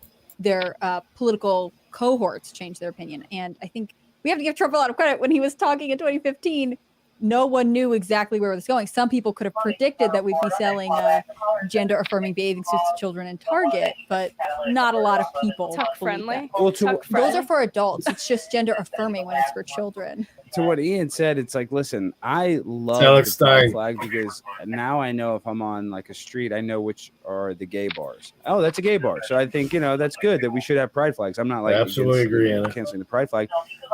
Speaker 6: political cohorts change their opinion. And I think we have to give Trump a lot of credit. When he was talking in 2015, no one knew exactly where it was going. Some people could have predicted that we'd be selling gender-affirming bathing suits to children in Target, but not a lot of people.
Speaker 18: Tuck
Speaker 6: believe
Speaker 18: friendly.
Speaker 6: that.
Speaker 8: Well,
Speaker 6: Those are for adults. It's just gender-affirming when it's for children.
Speaker 8: To what Ian said, it's like, listen, I love
Speaker 1: Alex
Speaker 8: the pride
Speaker 1: Stein.
Speaker 8: flag because now I know if I'm on like a street, I know which are the gay bars. Oh, that's a gay bar. So I think, that's good that we should have pride flags. I'm not like
Speaker 1: Absolutely
Speaker 8: against,
Speaker 1: agree, Anna.
Speaker 8: canceling the pride flag.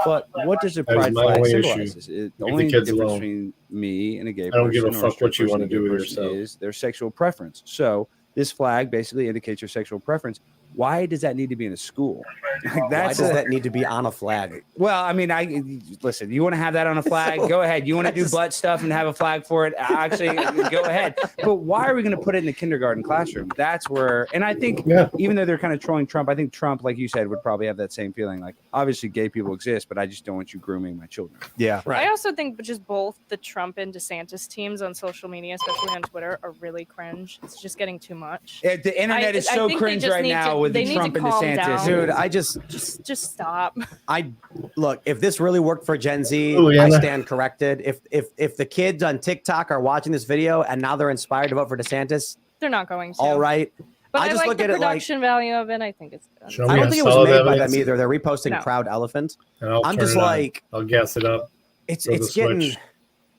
Speaker 8: But what does a
Speaker 1: That is
Speaker 8: pride
Speaker 1: my
Speaker 8: flag
Speaker 1: only
Speaker 8: symbolize?
Speaker 1: issue.
Speaker 8: The
Speaker 1: Leave
Speaker 8: only
Speaker 1: the kids
Speaker 8: difference
Speaker 1: alone.
Speaker 8: between me and a gay
Speaker 1: I don't give a
Speaker 8: person or
Speaker 1: fuck what
Speaker 8: straight
Speaker 1: you wanna
Speaker 8: person and a
Speaker 1: do
Speaker 8: gay
Speaker 1: with
Speaker 8: person
Speaker 1: yourself.
Speaker 8: is their sexual preference. So this flag basically indicates your sexual preference. Why does that need to be in a school? Like,
Speaker 17: Why
Speaker 8: that's
Speaker 17: does that need to be on a flag?
Speaker 8: Well, I mean, listen. You want to have that on a flag? Go ahead. You want to do butt stuff and have a flag for it? Actually, go ahead. But why are we going to put it in the kindergarten classroom? That's where, and I think even though they're kind of trolling Trump, I think Trump, like you said, would probably have that same feeling. Like, obviously, gay people exist, but I just don't want you grooming my children.
Speaker 19: Yeah,
Speaker 18: I also think just both the Trump and DeSantis teams on social media, especially on Twitter, are really cringe. It's just getting too much.
Speaker 8: The internet is
Speaker 18: I
Speaker 8: so
Speaker 18: think they
Speaker 8: cringe
Speaker 18: just
Speaker 8: right
Speaker 18: need
Speaker 8: now
Speaker 18: to-
Speaker 8: with
Speaker 18: they
Speaker 8: the
Speaker 18: need to
Speaker 8: Trump and
Speaker 18: calm
Speaker 8: DeSantis.
Speaker 18: down.
Speaker 17: Dude, I
Speaker 18: just stop.
Speaker 17: I look, if this really worked for Gen Z,
Speaker 1: Ooh,
Speaker 17: I
Speaker 1: Anna.
Speaker 17: stand corrected. If the kids on TikTok are watching this video and now they're inspired to vote for DeSantis,
Speaker 18: They're not going to.
Speaker 17: all right.
Speaker 18: But
Speaker 17: I
Speaker 18: I
Speaker 17: just
Speaker 18: like
Speaker 17: look
Speaker 18: the
Speaker 17: at it like
Speaker 18: production value of it. I think it's good.
Speaker 1: Show
Speaker 17: I
Speaker 1: me
Speaker 17: don't
Speaker 1: a
Speaker 17: think it was
Speaker 1: solid
Speaker 17: made by
Speaker 1: evidence,
Speaker 17: them either. They're reposting
Speaker 18: No.
Speaker 17: Proud Elephant.
Speaker 1: and I'll
Speaker 17: I'm
Speaker 1: turn
Speaker 17: just
Speaker 1: it on.
Speaker 17: like,
Speaker 1: I'll gas it up.
Speaker 17: it's
Speaker 1: Throw the
Speaker 17: getting.
Speaker 1: switch.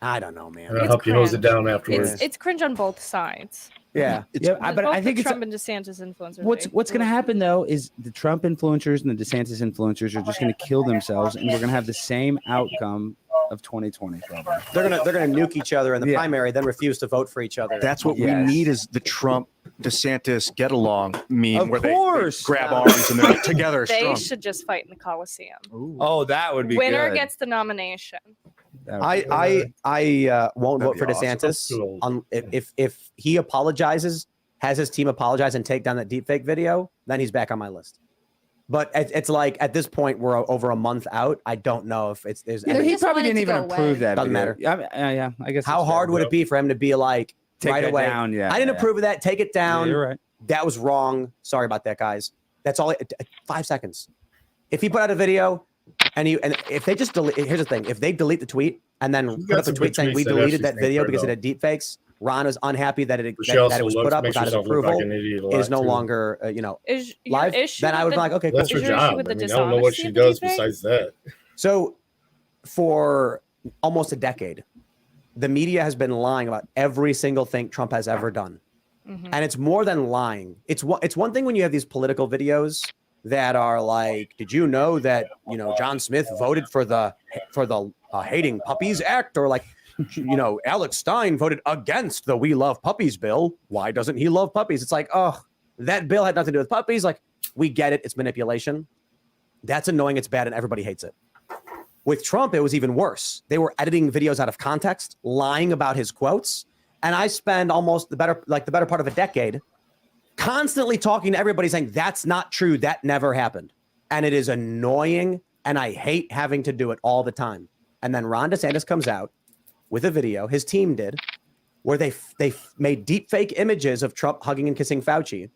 Speaker 17: I don't know, man.
Speaker 1: And I'll help you hose it down afterwards.
Speaker 18: It's cringe on both sides.
Speaker 17: Yeah,
Speaker 8: but I
Speaker 18: Both
Speaker 8: think
Speaker 18: the
Speaker 8: it's
Speaker 18: Trump and DeSantis influencers.
Speaker 8: what's going to happen though is the Trump influencers and the DeSantis influencers are just going to kill themselves, and we're going to have the same outcome of 2020. Probably.
Speaker 17: They're gonna nuke each other in the primary, then refuse to vote for each other.
Speaker 19: That's what we need is the Trump DeSantis get along meme
Speaker 8: Of
Speaker 19: where
Speaker 8: course.
Speaker 19: they grab arms and they're together
Speaker 18: They
Speaker 19: strong.
Speaker 18: should just fight in the Coliseum.
Speaker 8: Oh, that would be
Speaker 18: Winner
Speaker 8: good.
Speaker 18: gets the nomination.
Speaker 17: I won't
Speaker 19: That'd
Speaker 17: vote for
Speaker 19: be awesome.
Speaker 17: DeSantis if he apologizes, has his team apologize and take down that deepfake video, then he's back on my list. But it's like at this point we're over a month out. I don't know if there's.
Speaker 8: He
Speaker 17: any-
Speaker 8: probably didn't even approve that.
Speaker 17: Doesn't
Speaker 8: video.
Speaker 17: matter.
Speaker 8: Yeah, I guess.
Speaker 17: How
Speaker 8: that's
Speaker 17: hard
Speaker 8: fair.
Speaker 17: would it be for him to be like
Speaker 8: Take
Speaker 17: right
Speaker 8: that
Speaker 17: away?
Speaker 8: down, yeah,
Speaker 17: I didn't
Speaker 8: yeah.
Speaker 17: approve of that. Take it down.
Speaker 8: Yeah, you're right.
Speaker 17: That was wrong. Sorry about that, guys. That's all. 5 seconds. If he put out a video and if they just delete, here's the thing: if they delete the tweet and then put
Speaker 1: got
Speaker 17: up a
Speaker 1: some
Speaker 17: tweet
Speaker 1: good
Speaker 17: saying
Speaker 1: tweets
Speaker 17: we
Speaker 1: that
Speaker 17: deleted
Speaker 1: actually
Speaker 17: that
Speaker 1: stand
Speaker 17: video
Speaker 1: for it,
Speaker 17: because it
Speaker 1: though.
Speaker 17: had deep fakes, Ron was unhappy that it
Speaker 1: She also
Speaker 17: that it was
Speaker 1: looks-
Speaker 17: put up
Speaker 1: makes
Speaker 17: without his
Speaker 1: herself look like
Speaker 17: approval.
Speaker 1: an idiot a
Speaker 17: It is
Speaker 1: lot,
Speaker 17: no
Speaker 1: too.
Speaker 17: longer
Speaker 18: Is your
Speaker 17: live.
Speaker 18: issue
Speaker 17: Then I would
Speaker 18: with
Speaker 17: be like, okay,
Speaker 1: That's
Speaker 17: cool.
Speaker 1: her
Speaker 18: Is your issue
Speaker 1: job.
Speaker 18: with
Speaker 1: I
Speaker 18: the
Speaker 1: mean, I don't know what she
Speaker 18: dishonesty of the
Speaker 1: does
Speaker 18: deepfake?
Speaker 1: besides that.
Speaker 17: So, for almost a decade, the media has been lying about every single thing Trump has ever done, and it's more than lying. It's one thing when you have these political videos that are like, "Did you know that John Smith voted for the Hating Puppies Act?" or like, Alex Stein voted against the We Love Puppies bill. Why doesn't he love puppies? It's like, oh, that bill had nothing to do with puppies. Like, we get it. It's manipulation. That's annoying. It's bad, and everybody hates it. With Trump, it was even worse. They were editing videos out of context, lying about his quotes. And I spend almost the better part of a decade constantly talking to everybody saying, that's not true. That never happened. And it is annoying. And I hate having to do it all the time. And then Ron DeSantis comes out with a video, his team did, where they made deep fake images of Trump hugging and kissing Fauci.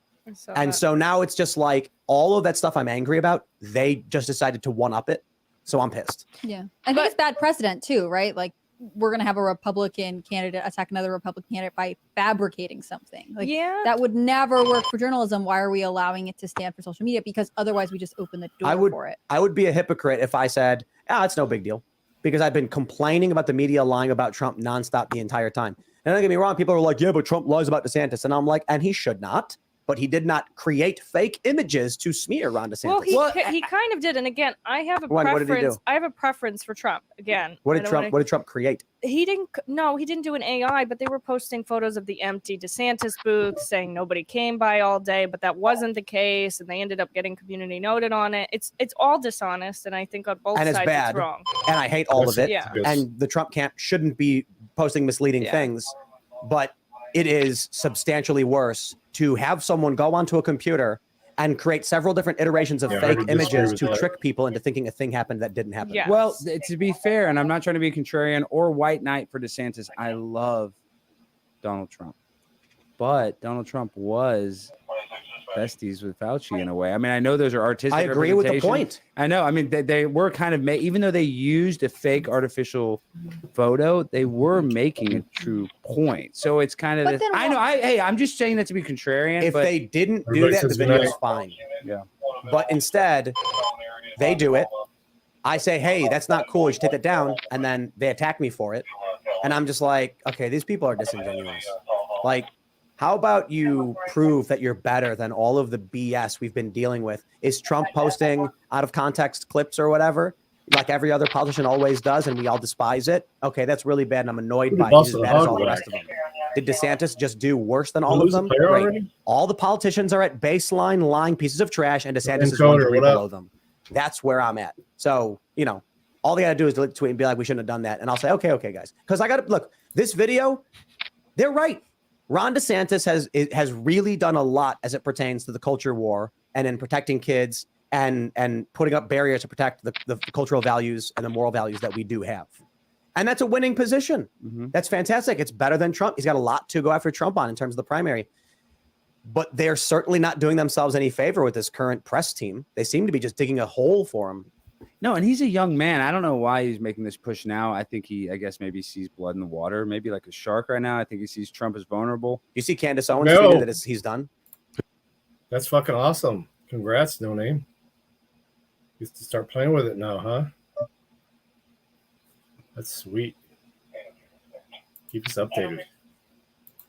Speaker 17: And so now it's just like all of that stuff I'm angry about, they just decided to one up it. So I'm pissed.
Speaker 6: Yeah. I think it's bad precedent too, right? Like we're going to have a Republican candidate attack another Republican candidate by fabricating something. Like that would never work for journalism. Why are we allowing it to stand for social media? Because otherwise we just open the door for it.
Speaker 17: I would be a hypocrite if I said, it's no big deal. Because I've been complaining about the media lying about Trump nonstop the entire time. And don't get me wrong, people are like, yeah, but Trump lies about DeSantis. And I'm like, and he should not. but he did not create fake images to smear Ron DeSantis.
Speaker 18: Well, he kind of did, and again, I have a
Speaker 17: What did he
Speaker 18: preference.
Speaker 17: do?
Speaker 18: I have a preference for Trump. Again,
Speaker 17: What
Speaker 18: I
Speaker 17: did
Speaker 18: don't
Speaker 17: Trump?
Speaker 18: wanna-
Speaker 17: What did Trump create?
Speaker 18: He didn't. No, he didn't do an AI, but they were posting photos of the empty DeSantis booth, saying nobody came by all day, but that wasn't the case, and they ended up getting community noted on it. It's all dishonest, and I think on both
Speaker 17: And it's
Speaker 18: sides
Speaker 17: bad.
Speaker 18: it's wrong.
Speaker 17: And I hate all of it.
Speaker 18: Yeah.
Speaker 17: And the Trump camp shouldn't be posting misleading things, but it is substantially worse to have someone go onto a computer and create several different iterations of
Speaker 1: Yeah, I
Speaker 17: fake
Speaker 1: would disagree
Speaker 17: images
Speaker 1: with
Speaker 17: to
Speaker 1: that.
Speaker 17: trick people into thinking a thing happened that didn't happen.
Speaker 8: Well, to be fair, and I'm not trying to be contrarian or white knight for DeSantis, I love Donald Trump. But Donald Trump was besties with Fauci in a way. I mean, I know those are artistic.
Speaker 17: I agree with the
Speaker 8: representation.
Speaker 17: point.
Speaker 8: I know. I mean, they were kind of even though they used a fake artificial photo, they were making a true point. So it's kind of
Speaker 6: But
Speaker 8: this,
Speaker 6: then
Speaker 8: I know. I'm just saying that to be contrarian.
Speaker 17: If
Speaker 8: but
Speaker 17: they didn't do
Speaker 8: Everybody
Speaker 17: that, the
Speaker 8: says
Speaker 17: video
Speaker 8: goodnight.
Speaker 17: is fine.
Speaker 8: Yeah.
Speaker 17: But instead, they do it. I say, hey, that's not cool. You should take that down. And then they attack me for it. And I'm just like, okay, these people are disingenuous. Like, how about you prove that you're better than all of the BS we've been dealing with? Is Trump posting out of context clips or whatever, like every other politician always does, and we all despise it? Okay, that's really bad, and I'm annoyed by it. He's as bad as all the rest of them. Did DeSantis just do worse than all of them? Great. All the politicians are at baseline lying pieces of trash, and DeSantis is 1 degree below them. That's where I'm at. So, all they got to do is delete the tweet and be like, we shouldn't have done that. And I'll say, okay, guys. Because I got to look, this video, they're right. Ron DeSantis has really done a lot as it pertains to the culture war and in protecting kids and putting up barriers to protect the cultural values and the moral values that we do have. And that's a winning position. That's fantastic. It's better than Trump. He's got a lot to go after Trump on in terms of the primary. But they're certainly not doing themselves any favor with this current press team. They seem to be just digging a hole for him.
Speaker 8: No, and he's a young man. I don't know why he's making this push now. I think I guess maybe sees blood in the water, maybe like a shark right now. I think he sees Trump as vulnerable.
Speaker 17: You see Candace Owens tweeted that he's done?
Speaker 1: That's fucking awesome. Congrats, No Name. You have to start playing with it now, huh? That's sweet. Keep us updated.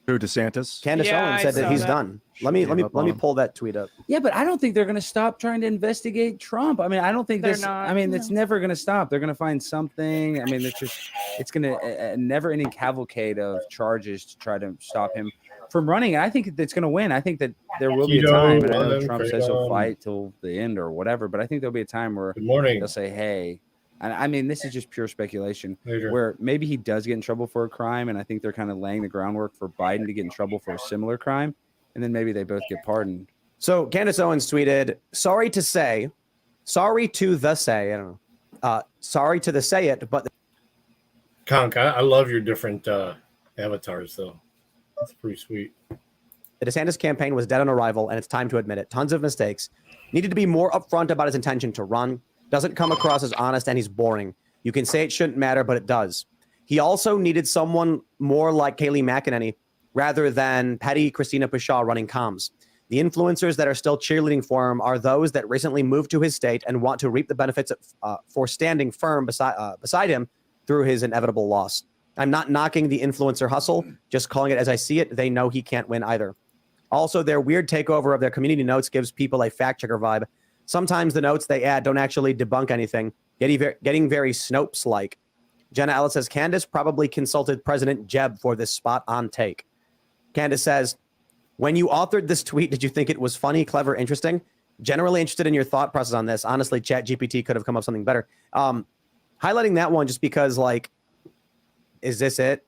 Speaker 19: Who, DeSantis?
Speaker 17: Candace Owens said that he's done. Let me pull that tweet up.
Speaker 8: Yeah, but I don't think they're going to stop trying to investigate Trump. I mean, I don't think
Speaker 18: They're
Speaker 8: this.
Speaker 18: not.
Speaker 8: I mean, it's never going to stop. They're going to find something. I mean, it's going to a never-ending cavalcade of charges to try to stop him from running. And I think it's going to win. I think that there will be a time. And I know Trump says he'll fight till the end or whatever, but I think there'll be a time where they'll say, "Hey." And I mean, this is just pure speculation. Where maybe he does get in trouble for a crime, and I think they're kind of laying the groundwork for Biden to get in trouble for a similar crime, and then maybe they both get pardoned.
Speaker 17: So Candace Owens tweeted, sorry to the say, I don't know. Sorry to the say it, but
Speaker 1: Conk, I love your different avatars, though. That's pretty sweet.
Speaker 17: the DeSantis campaign was dead on arrival, and it's time to admit it. Tons of mistakes. Needed to be more upfront about his intention to run. Doesn't come across as honest, and he's boring. You can say it shouldn't matter, but it does. He also needed someone more like Kayleigh McEnany rather than petty Christina Pushaw running comms. The influencers that are still cheerleading for him are those that recently moved to his state and want to reap the benefits for standing firm beside him through his inevitable loss. I'm not knocking the influencer hustle, just calling it as I see it. They know he can't win either. Also, their weird takeover of their community notes gives people a fact-checker vibe. Sometimes the notes they add don't actually debunk anything, getting very Snopes-like. Jenna Ellis says, Candace probably consulted President Jeb for this spot on take. Candace says, when you authored this tweet, did you think it was funny, clever, interesting? Generally interested in your thought process on this. Honestly, ChatGPT could have come up with something better. Highlighting that one just because, like, is this it?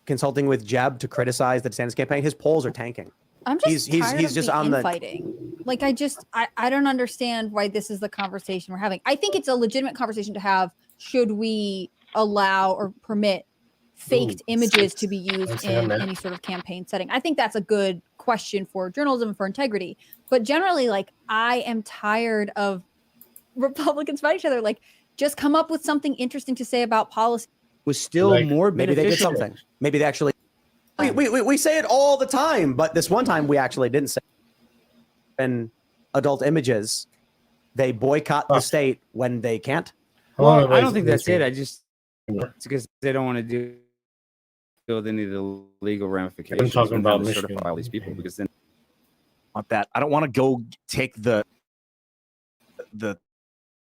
Speaker 17: Consulting with Jeb to criticize the DeSantis campaign? His polls are tanking.
Speaker 6: I'm just tired
Speaker 17: he's
Speaker 6: of
Speaker 17: just
Speaker 6: the
Speaker 17: on the
Speaker 6: infighting. Like, I don't understand why this is the conversation we're having. I think it's a legitimate conversation to have. Should we allow or permit faked images to be used in any sort of campaign setting? I think that's a good question for journalism and for integrity. But generally, like, I am tired of Republicans fighting each other. Like, just come up with something interesting to say about policy.
Speaker 8: Was still more
Speaker 17: maybe
Speaker 8: beneficial.
Speaker 17: they did something. Maybe they actually. We say it all the time, but this one time we actually didn't say. And adult images, they boycott the state when they can't.
Speaker 8: Well, I don't think that's it. It's because they don't want to deal with any of the legal ramifications.
Speaker 1: I'm talking about
Speaker 8: to
Speaker 1: Michigan.
Speaker 8: certify all these people because then.
Speaker 19: want that. I don't want to go take the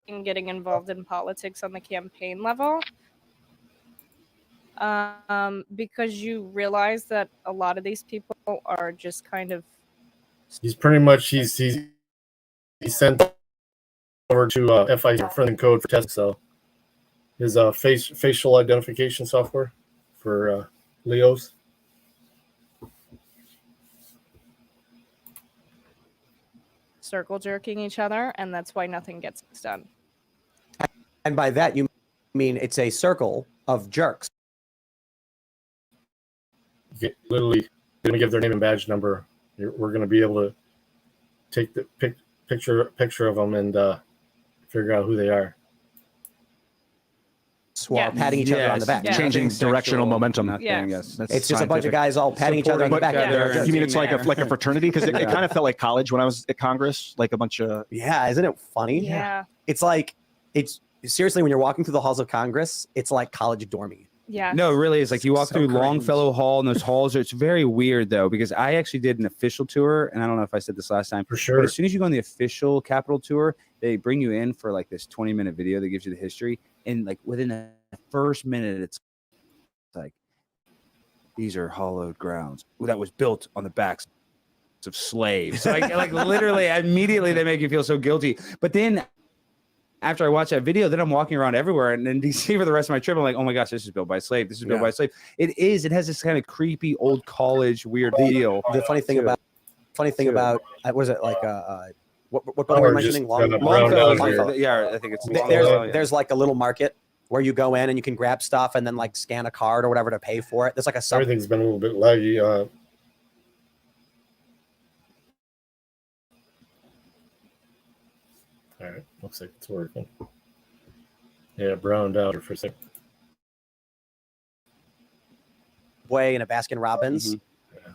Speaker 18: in getting involved in politics on the campaign level, because you realize that a lot of these people are just kind of.
Speaker 1: He's pretty much he's sent over to FI friendly code for testing. So his facial identification software for Leos.
Speaker 18: Circle jerking each other, and that's why nothing gets done.
Speaker 17: And by that, you mean it's a circle of jerks.
Speaker 1: Literally, going to give their name and badge number. We're going to be able to take the picture of them and figure out who they are.
Speaker 17: Swap, patting each other on the back.
Speaker 19: Changing directional momentum.
Speaker 17: Yes. It's just a bunch of guys all patting each other on the back.
Speaker 19: You mean it's like a fraternity? Because it kind of felt like college when I was at Congress, like a bunch of.
Speaker 17: Yeah, isn't it funny?
Speaker 18: Yeah.
Speaker 17: It's like, it's seriously, when you're walking through the halls of Congress, it's like college dormy.
Speaker 18: Yeah.
Speaker 8: No, it really is. Like you walk through Longfellow Hall and those halls. It's very weird though, because I actually did an official tour, and I don't know if I said this last time.
Speaker 1: For sure.
Speaker 8: But as soon as you go on the official Capitol tour, they bring you in for like this 20-minute video that gives you the history, and like within the first minute, it's like, these are hallowed grounds that was built on the backs of slaves. Like literally, immediately they make you feel so guilty. But then after I watch that video, then I'm walking around everywhere, and in DC for the rest of my trip, I'm like, oh my gosh, this is built by a slave. This is built by a slave. It is. It has this kind of creepy old college weird feel.
Speaker 17: The funny thing about what was it like? What building were you mentioning? Longfellow.
Speaker 8: Yeah, I think it's.
Speaker 17: There's like a little market where you go in and you can grab stuff and then like scan a card or whatever to pay for it. There's like a
Speaker 1: everything's been a little bit laggy. All right, looks like it's working. Yeah, browned out for a second.
Speaker 17: Way in a Baskin Robbins.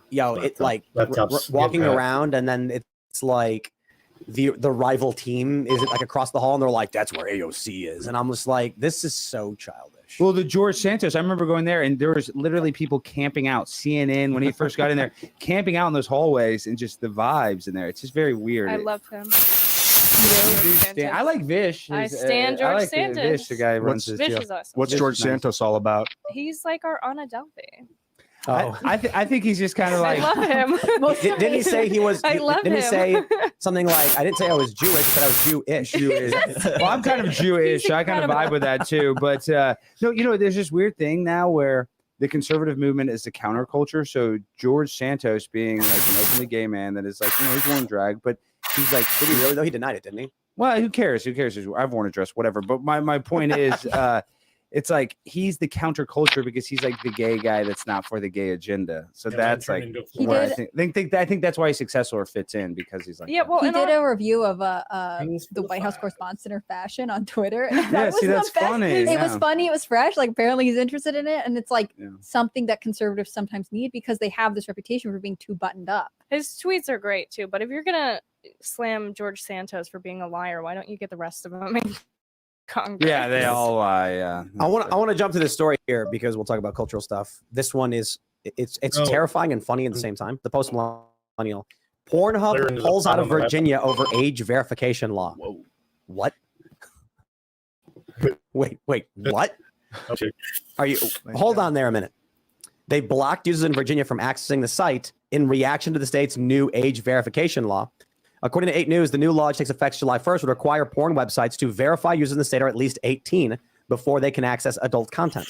Speaker 17: Yo, it like
Speaker 1: Laptop's
Speaker 17: walking around, and then it's like the rival team is like across the hall, and they're like, that's where AOC is. And I'm just like, this is so childish.
Speaker 8: Well, the George Santos, I remember going there, and there was literally people camping out. CNN, when he first got in there, camping out in those hallways, and just the vibes in there. It's just very weird.
Speaker 18: I love him.
Speaker 8: I like Vish.
Speaker 18: I stand George
Speaker 8: I like
Speaker 18: Santos.
Speaker 8: Vish, the guy who runs his
Speaker 18: Vish
Speaker 8: deal.
Speaker 18: is awesome.
Speaker 19: What's George Santos all about?
Speaker 18: He's like our Anna Delvey.
Speaker 17: Oh,
Speaker 8: I think he's just kind of like.
Speaker 18: I love him.
Speaker 17: Didn't he say he was?
Speaker 18: I love
Speaker 17: didn't
Speaker 18: him.
Speaker 17: he say something like, I didn't say I was Jewish, but I was Jewish.
Speaker 8: Well, I'm kind of Jewish. I kind of vibe with that too. But no, there's this weird thing now where the conservative movement is the counterculture. So George Santos being like an openly gay man that is like, he's worn drag, but he's like,
Speaker 17: did he really though? He denied it, didn't he?
Speaker 8: Well, who cares? Who cares? I've worn a dress, whatever. But my point is, it's like he's the counterculture because he's like the gay guy that's not for the gay agenda. So that's like what I think that's why he's successful or fits in, because he's like,
Speaker 6: he did a review of the White House Correspondents' Center fashion on Twitter. And
Speaker 8: that's funny.
Speaker 6: It was funny. It was fresh. Like apparently he's interested in it, and it's like something that conservatives sometimes need because they have this reputation for being too buttoned up.
Speaker 18: His tweets are great too, but if you're gonna slam George Santos for being a liar, why don't you get the rest of them in Congress?
Speaker 8: Yeah, they all lie. Yeah.
Speaker 17: I want to jump to this story here because we'll talk about cultural stuff. This one is it's terrifying and funny at the same time. The post millennial Pornhub pulls out of Virginia over age verification law.
Speaker 19: Whoa.
Speaker 17: What? Wait, what?
Speaker 1: Okay.
Speaker 17: Are you? Hold on there a minute. They blocked users in Virginia from accessing the site in reaction to the state's new age verification law. According to 8 News, the new law, which takes effect July 1st, would require porn websites to verify users in the state are at least 18 before they can access adult content.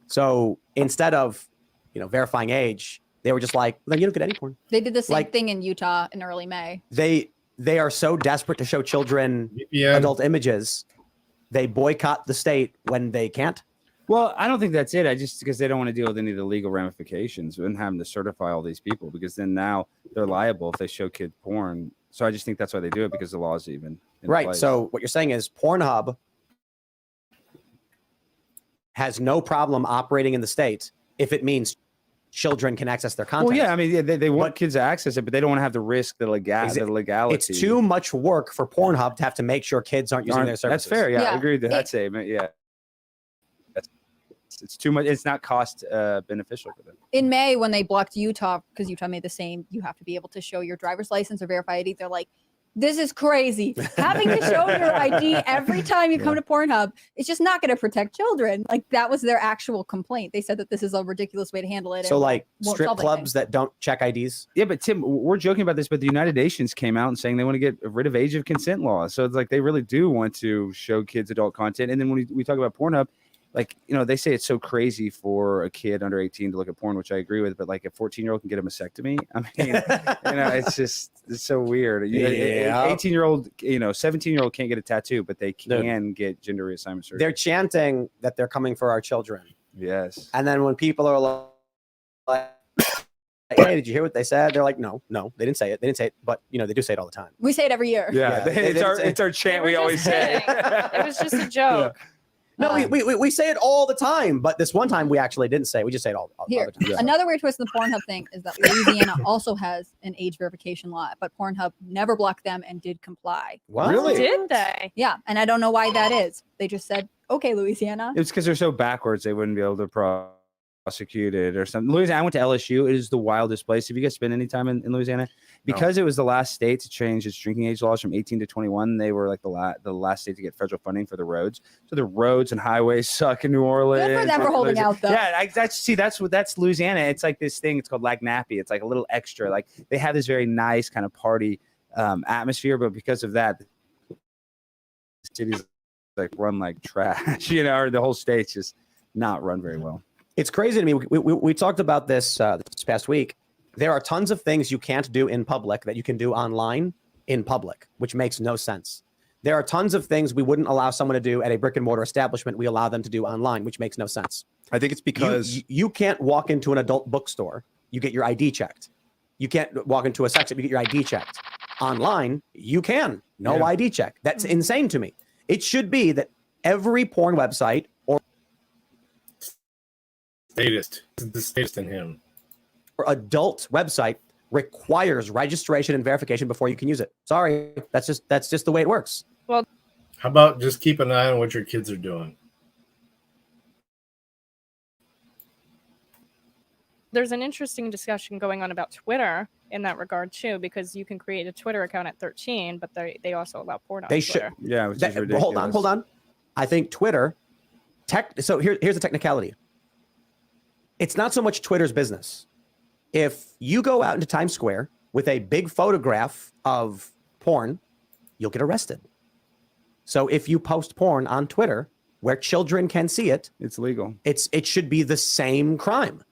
Speaker 17: So instead of, verifying age, they were just like, well, then you don't get any porn.
Speaker 6: They did the same thing in Utah in early May.
Speaker 17: They are so desperate to show children adult images, they boycott the state when they can't.
Speaker 8: Well, I don't think that's it. Because they don't want to deal with any of the legal ramifications and having to certify all these people, because then now they're liable if they show kid porn. So I just think that's why they do it, because the law is even in place.
Speaker 17: So what you're saying is Pornhub has no problem operating in the state if it means children can access their content.
Speaker 8: Well, yeah, I mean, they want kids to access it, but they don't want to have the risk, the legality.
Speaker 17: It's too much work for Pornhub to have to make sure kids aren't using their services.
Speaker 8: That's fair. Yeah, I agree with that statement. Yeah. It's too much. It's not cost beneficial for them.
Speaker 6: In May, when they blocked Utah, because Utah made the same, you have to be able to show your driver's license or verify ID. They're like, this is crazy. Having to show your ID every time you come to Pornhub, it's just not going to protect children. Like, that was their actual complaint. They said that this is a ridiculous way to handle it.
Speaker 17: So,
Speaker 6: and
Speaker 17: like,
Speaker 6: won't
Speaker 17: strip
Speaker 6: solve anything.
Speaker 17: clubs that don't check IDs?
Speaker 8: Yeah, but Tim, we're joking about this, but the United Nations came out and saying they want to get rid of age of consent laws. So it's like they really do want to show kids adult content. And then when we talk about Pornhub, like, you know, they say it's so crazy for a kid under 18 to look at porn, which I agree with, but like a 14-year-old can get a mastectomy. I mean, you know, it's so weird.
Speaker 17: Yeah.
Speaker 8: 18-year-old, you know, 17-year-old can't get a tattoo, but they can get gender reassignment surgery.
Speaker 17: They're chanting that they're coming for our children.
Speaker 8: Yes.
Speaker 17: And then when people are like, hey, did you hear what they said? They're like, no, they didn't say it. They didn't say it, but you know, they do say it all the time.
Speaker 6: We say it every year.
Speaker 8: Yeah, it's our chant. We always say.
Speaker 18: It was just a joke.
Speaker 17: No, we say it all the time, but this one time we actually didn't say it. We just say it all
Speaker 6: Here,
Speaker 17: the time.
Speaker 6: another weird twist in the Pornhub thing is that Louisiana also has an age verification law, but Pornhub never blocked them and did comply.
Speaker 17: What?
Speaker 8: Really?
Speaker 18: Did they?
Speaker 6: Yeah, and I don't know why that is. They just said, okay, Louisiana.
Speaker 8: It's because they're so backwards, they wouldn't be able to prosecute it or something. Louisiana, I went to LSU. It is the wildest place. Have you guys spent any time in Louisiana? Because it was the last state to change its drinking age laws from 18 to 21. They were like the last state to get federal funding for the roads. So the roads and highways suck in New Orleans.
Speaker 6: Good for them for holding out, though.
Speaker 8: Yeah, that's Louisiana. It's like this thing. It's called Lag Nappy. It's like a little extra. Like they have this very nice kind of party atmosphere, but because of that, the cities like run like trash. You know, or the whole state's just not run very well.
Speaker 17: It's crazy to me. We talked about this this past week. There are tons of things you can't do in public that you can do online in public, which makes no sense. There are tons of things we wouldn't allow someone to do at a brick and mortar establishment. We allow them to do online, which makes no sense.
Speaker 19: I think it's because
Speaker 17: you can't walk into an adult bookstore. You get your ID checked. You can't walk into a sex shop. You get your ID checked. Online, you can. No ID check. That's insane to me. It should be that every porn website or
Speaker 1: the statist in him.
Speaker 17: or adult website requires registration and verification before you can use it. Sorry, that's just the way it works.
Speaker 18: Well,
Speaker 1: how about just keep an eye on what your kids are doing?
Speaker 18: there's an interesting discussion going on about Twitter in that regard too, because you can create a Twitter account at 13, but they also allow porn on
Speaker 17: They
Speaker 18: Twitter.
Speaker 17: should.
Speaker 8: Yeah, which is ridiculous.
Speaker 17: Hold on. I think Twitter. So here's the technicality. It's not so much Twitter's business. If you go out into Times Square with a big photograph of porn, you'll get arrested. So if you post porn on Twitter where children can see it,
Speaker 8: it's legal.
Speaker 17: It should be the same crime.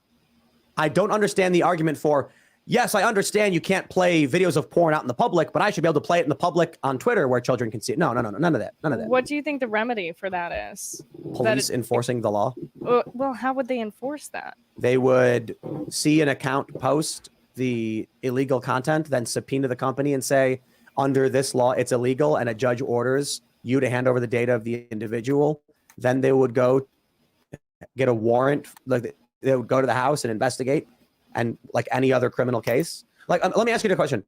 Speaker 17: I don't understand the argument for, yes, I understand you can't play videos of porn out in the public, but I should be able to play it in the public on Twitter where children can see it. No, none of that.
Speaker 18: What do you think the remedy for that is?
Speaker 17: Police enforcing the law.
Speaker 18: Well, how would they enforce that?
Speaker 17: They would see an account post the illegal content, then subpoena the company and say, under this law, it's illegal, and a judge orders you to hand over the data of the individual. Then they would go get a warrant, like they would go to the house and investigate, and like any other criminal case. Like, let me ask you a question.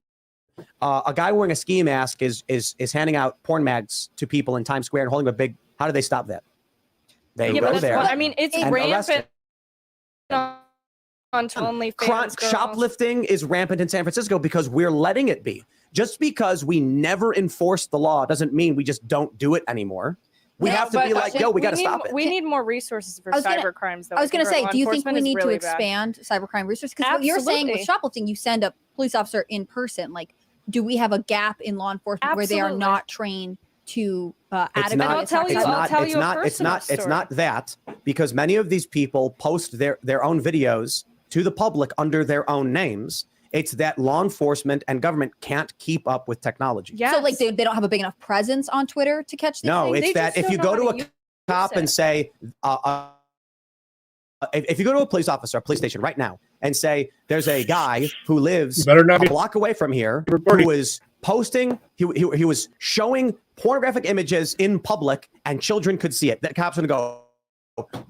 Speaker 17: A guy wearing a ski mask is handing out porn mags to people in Times Square and holding a big. How do they stop that? They go there.
Speaker 18: I mean, it's
Speaker 17: and arrest
Speaker 18: rampant
Speaker 17: him.
Speaker 18: on OnlyFans.
Speaker 17: Shoplifting is rampant in San Francisco because we're letting it be. Just because we never enforce the law doesn't mean we just don't do it anymore. We have to be like, yo, we got to stop it.
Speaker 18: We need more resources for cyber crimes, though.
Speaker 6: I was going to say, do you think we need to
Speaker 18: really
Speaker 6: expand cybercrime resources? Because what you're saying with shoplifting, you send a police officer in person. Like, do we have a gap in law enforcement where they are not trained to adequately?
Speaker 17: It's not that, because many of these people post their own videos to the public under their own names. It's that law enforcement and government can't keep up with technology.
Speaker 6: So like they don't have a big enough presence on Twitter to catch these
Speaker 17: No,
Speaker 6: things?
Speaker 17: it's that if you go to a cop and say, if you go to a police officer, a police station right now, and say, there's a guy who lives a block away from here who is posting, he was showing pornographic images in public and children could see it. That cop's going to go,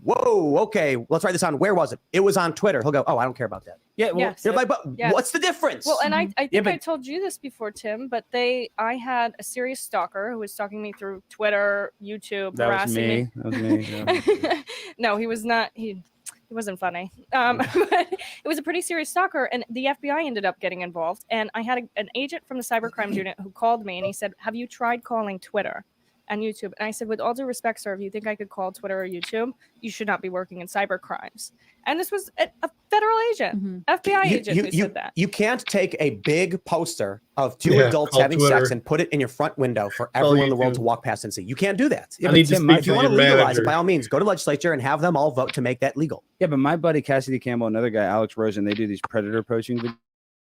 Speaker 17: whoa, okay, let's write this on. Where was it? It was on Twitter. He'll go, oh, I don't care about that.
Speaker 8: Yeah, well,
Speaker 18: Yes.
Speaker 17: You're like, but
Speaker 18: Yes.
Speaker 17: what's the difference?
Speaker 18: Well, and I think
Speaker 8: Yeah, but-
Speaker 18: I told you this before, Tim, but I had a serious stalker who was stalking me through Twitter, YouTube,
Speaker 8: That was
Speaker 18: harassing
Speaker 8: me. That was me. Yeah.
Speaker 18: No, he was not. He wasn't funny. But it was a pretty serious stalker, and the FBI ended up getting involved. And I had an agent from the cybercrime unit who called me, and he said, "Have you tried calling Twitter and YouTube?" And I said, "With all due respect, sir, if you think I could call Twitter or YouTube, you should not be working in cyber crimes." And this was a federal agent, FBI agent who said that.
Speaker 17: You can't take a big poster of two
Speaker 1: Yeah,
Speaker 17: adults
Speaker 1: call
Speaker 17: having
Speaker 1: Twitter.
Speaker 17: sex and put it in your front window for
Speaker 1: Call
Speaker 17: everyone in the world
Speaker 1: YouTube.
Speaker 17: to walk past and see. You can't do that.
Speaker 8: Yeah,
Speaker 1: I
Speaker 8: but
Speaker 1: need to
Speaker 8: Tim,
Speaker 1: speak
Speaker 17: If you
Speaker 1: to
Speaker 17: want to
Speaker 1: your
Speaker 17: legalize
Speaker 1: manager.
Speaker 17: it, by all means, go to legislature and have them all vote to make that legal.
Speaker 8: Yeah, but my buddy Cassidy Campbell, another guy, Alex Rosen, they do these predator poaching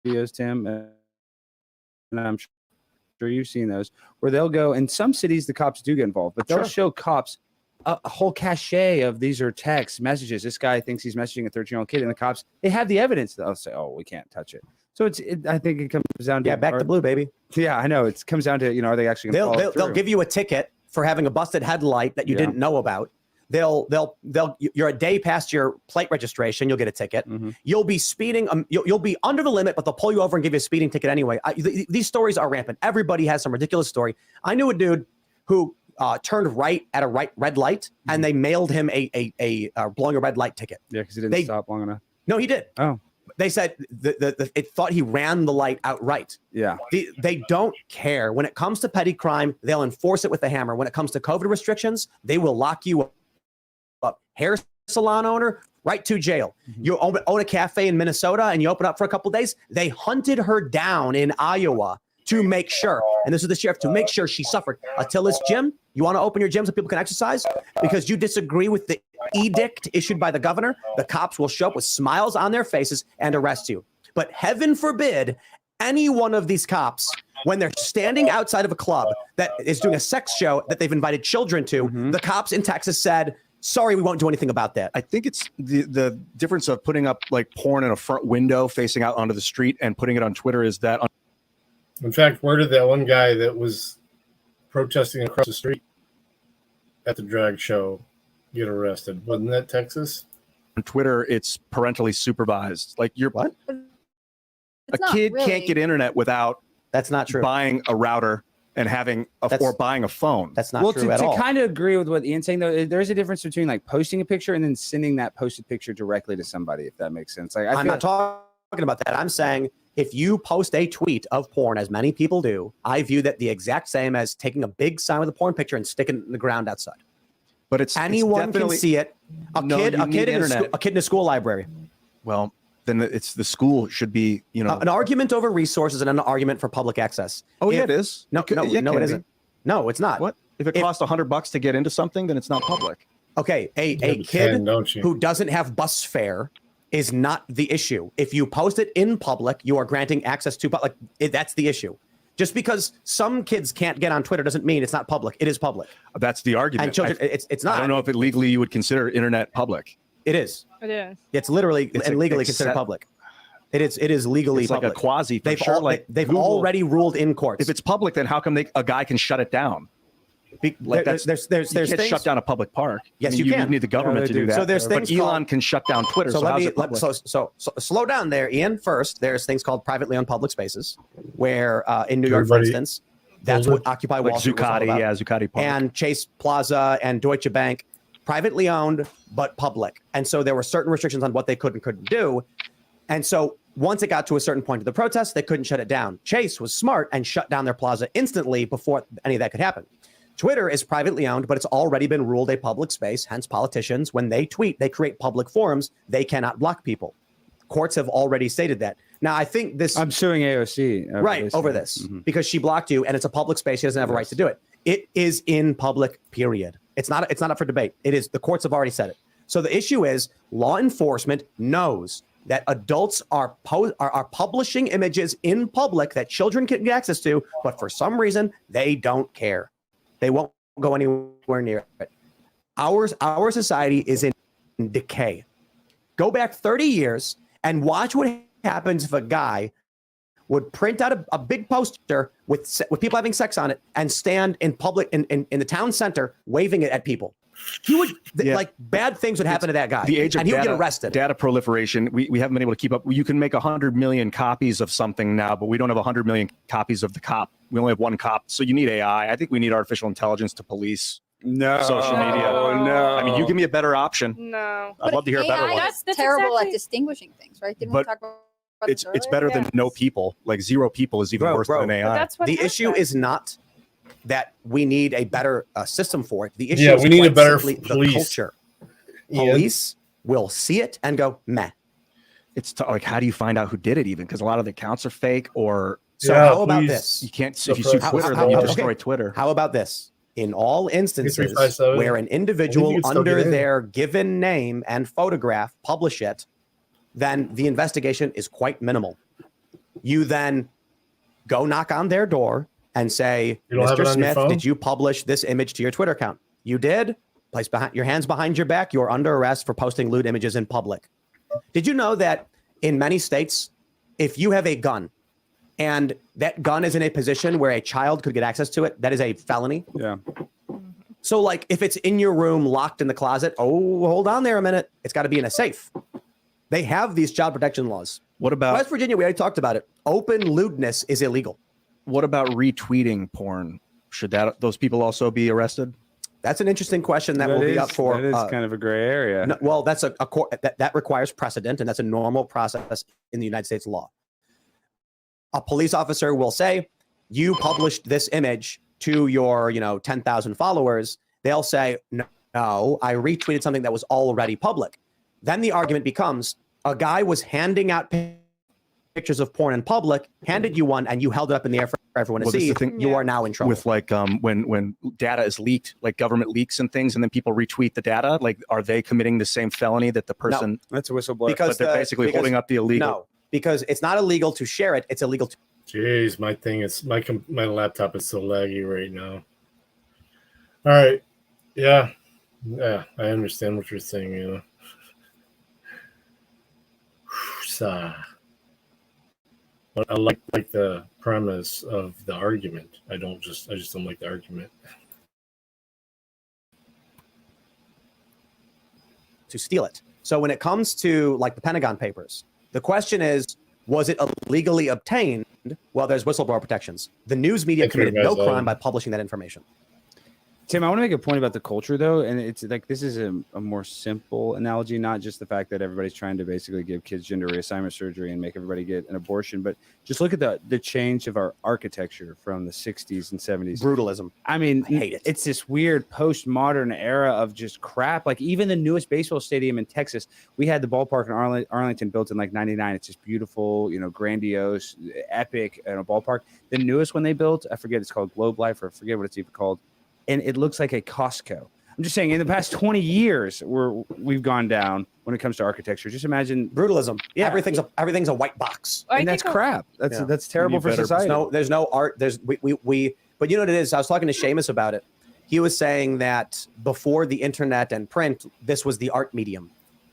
Speaker 8: videos, Tim, and I'm sure you've seen those, where they'll go, in some cities the cops do get involved, but they'll show cops a whole cachet of these are text messages. This guy thinks he's messaging a 13-year-old kid, and the cops, they have the evidence. They'll say, oh, we can't touch it. So I think it comes down to
Speaker 17: Back to blue, baby.
Speaker 8: Yeah, I know. It comes down to, are they actually going to
Speaker 17: They'll give you a ticket for having a busted headlight that you didn't know about. You're a day past your plate registration. You'll get a ticket. You'll be speeding. You'll be under the limit, but they'll pull you over and give you a speeding ticket anyway. These stories are rampant. Everybody has some ridiculous story. I knew a dude who turned right at a red light, and they mailed him a blowing a red light ticket.
Speaker 8: Yeah, because he didn't stop long enough.
Speaker 17: No, he did.
Speaker 8: Oh.
Speaker 17: They said it thought he ran the light outright.
Speaker 8: Yeah.
Speaker 17: They don't care. When it comes to petty crime, they'll enforce it with a hammer. When it comes to COVID restrictions, they will lock you up. Hair salon owner, right to jail. You own a cafe in Minnesota and you open up for a couple days. They hunted her down in Iowa to make sure, and this is the sheriff, to make sure she suffered. Attila's gym, you want to open your gym so people can exercise? Because you disagree with the edict issued by the governor, the cops will show up with smiles on their faces and arrest you. But heaven forbid any one of these cops, when they're standing outside of a club that is doing a sex show that they've invited children to, the cops in Texas said, sorry, we won't do anything about that.
Speaker 19: I think it's the difference of putting up like porn in a front window facing out onto the street and putting it on Twitter is that.
Speaker 1: In fact, where did that one guy that was protesting across the street at the drag show get arrested? Wasn't that Texas?
Speaker 19: On Twitter, it's parentally supervised. Like you're
Speaker 17: what?
Speaker 19: A kid can't get internet without
Speaker 17: that's not true.
Speaker 19: Buying a router and having or buying a phone.
Speaker 17: That's
Speaker 8: Well, to kind of agree with what Ian's saying, though, there is a difference between like posting a picture and then sending that posted picture directly to somebody, if that makes sense. Like,
Speaker 17: I'm not talking about that. I'm saying if you post a tweet of porn, as many people do, I view that the exact same as taking a big sign with a porn picture and sticking it in the ground outside.
Speaker 19: But it's
Speaker 17: anyone can see it. A kid in a school library.
Speaker 19: Well, then it's the school should be,
Speaker 17: an argument over resources and an argument for public access.
Speaker 19: Oh, yeah, it is.
Speaker 17: No, it isn't. No, it's not.
Speaker 19: What? If it costs $100 to get into something, then it's not public.
Speaker 17: Okay, a kid who doesn't have bus fare is not the issue. If you post it in public, you are granting access to public. That's the issue. Just because some kids can't get on Twitter doesn't mean it's not public. It is public.
Speaker 19: That's the argument.
Speaker 17: And children, it's not.
Speaker 19: I don't know if it legally you would consider internet public.
Speaker 17: It is.
Speaker 18: It is.
Speaker 17: It's literally and legally considered public. It is legally
Speaker 19: it's
Speaker 17: public.
Speaker 19: Like a quasi.
Speaker 17: They've already ruled in courts.
Speaker 19: If it's public, then how come a guy can shut it down?
Speaker 17: There's
Speaker 19: you can't shut down a public park.
Speaker 17: Yes,
Speaker 19: I mean,
Speaker 17: you can.
Speaker 19: need the government to do that.
Speaker 17: So there's things
Speaker 19: but Elon can shut down Twitter.
Speaker 17: So
Speaker 19: how's it public?
Speaker 17: so slow down there, Ian. First, there's things called privately owned public spaces, where in New York, for instance, that's what Occupy Wall Street was all about.
Speaker 19: Zuccotti Park.
Speaker 17: And Chase Plaza and Deutsche Bank, privately owned but public. And so there were certain restrictions on what they could and couldn't do. And so once it got to a certain point of the protest, they couldn't shut it down. Chase was smart and shut down their plaza instantly before any of that could happen. Twitter is privately owned, but it's already been ruled a public space. Hence, politicians, when they tweet, they create public forums. They cannot block people. Courts have already stated that. Now, I think this...
Speaker 8: I'm suing AOC.
Speaker 17: Over this, because she blocked you, and it's a public space. She doesn't have a right to do it. It is in public, period. It's not up for debate. It is. The courts have already said it. So the issue is law enforcement knows that adults are publishing images in public that children can get access to, but for some reason, they don't care. They won't go anywhere near it. Our society is in decay. Go back 30 years and watch what happens if a guy would print out a big poster with people having sex on it and stand in public in the town center waving it at people. he would like bad things would happen to that guy.
Speaker 19: The age of
Speaker 17: and he would
Speaker 19: data,
Speaker 17: get arrested.
Speaker 19: data proliferation. We haven't been able to keep up. You can make 100 million copies of something now, but we don't have 100 million copies of the cop. We only have one cop. So you need AI. I think we need artificial intelligence to police social media.
Speaker 8: No.
Speaker 19: I mean, you give me a better option.
Speaker 18: No.
Speaker 19: I'd love to hear a better
Speaker 6: AI
Speaker 19: one.
Speaker 6: is terrible at distinguishing things, right? Didn't we
Speaker 19: But
Speaker 6: talk about
Speaker 19: It's
Speaker 6: this
Speaker 19: better
Speaker 6: earlier?
Speaker 19: than no people. Like zero people is even worse than AI.
Speaker 17: The issue is not that we need a better system for it. The issue
Speaker 1: Yeah,
Speaker 17: is
Speaker 1: we need a
Speaker 17: quite
Speaker 1: better
Speaker 17: simply
Speaker 1: police.
Speaker 17: the culture.
Speaker 1: Yeah.
Speaker 17: Police will see it and go, meh.
Speaker 19: It's like, how do you find out who did it even? Because a lot of the accounts are fake or.
Speaker 17: So how about this?
Speaker 19: You can't, if you sue Twitter, then you destroy Twitter.
Speaker 17: How about this? In all instances
Speaker 19: 357.
Speaker 17: where an individual
Speaker 19: I think you can still
Speaker 17: under
Speaker 19: get in.
Speaker 17: their given name and photograph publish it, then the investigation is quite minimal. You then go knock on their door and say,
Speaker 1: You don't have it
Speaker 17: Mr.
Speaker 1: on your
Speaker 17: Smith,
Speaker 1: phone?
Speaker 17: did you publish this image to your Twitter account? You did? Place behind your hands behind your back. You're under arrest for posting lewd images in public. Did you know that in many states, if you have a gun and that gun is in a position where a child could get access to it, that is a felony?
Speaker 8: Yeah.
Speaker 17: So, like, if it's in your room, locked in the closet, oh, hold on there a minute. It's got to be in a safe. They have these child protection laws.
Speaker 19: What about
Speaker 17: West Virginia? We already talked about it. Open lewdness is illegal.
Speaker 19: What about retweeting porn? Should those people also be arrested?
Speaker 17: That's an interesting question that will be up for.
Speaker 8: That is kind of a gray area.
Speaker 17: No, well, that's that requires precedent, and that's a normal process in the United States law. A police officer will say, "You published this image to your, 10,000 followers." They'll say, "No, I retweeted something that was already public." Then the argument becomes, a guy was handing out pictures of porn in public, handed you one, and you held it up in the air for everyone to
Speaker 19: Well, this
Speaker 17: see.
Speaker 19: is the thing
Speaker 17: You are now in trouble.
Speaker 19: with like when data is leaked, like government leaks and things, and then people retweet the data. Like, are they committing the same felony that the person?
Speaker 8: That's a whistleblower.
Speaker 17: Because
Speaker 19: But they're basically holding up the illegal.
Speaker 17: No, because it's not illegal to share it. It's illegal to.
Speaker 1: Jeez, my thing is my laptop is so laggy right now. All right, yeah, I understand what you're saying. But I like the premise of the argument. I just don't like the argument.
Speaker 17: To steal it. So when it comes to like the Pentagon Papers, the question is, was it illegally obtained? Well, there's whistleblower protections. The news media
Speaker 1: Thanks for
Speaker 17: committed no
Speaker 1: you guys,
Speaker 17: crime by publishing that information.
Speaker 8: Tim, I want to make a point about the culture, though, and it's like this is a more simple analogy, not just the fact that everybody's trying to basically give kids gender reassignment surgery and make everybody get an abortion, but just look at the change of our architecture from the 60s and 70s.
Speaker 17: Brutalism.
Speaker 8: I mean,
Speaker 17: I hate it.
Speaker 8: It's this weird postmodern era of just crap. Like even the newest baseball stadium in Texas, we had the ballpark in Arlington built in like 99. It's just beautiful, grandiose, epic ballpark. The newest one they built, I forget, it's called Globe Life, or I forget what it's even called. And it looks like a Costco. I'm just saying, in the past 20 years, we've gone down when it comes to architecture. Just imagine
Speaker 17: brutalism.
Speaker 8: Yeah,
Speaker 17: everything's a white box,
Speaker 8: and that's crap. That's terrible for society.
Speaker 17: There's no art. We. But you know what it is? I was talking to Seamus about it. He was saying that before the internet and print, this was the art medium.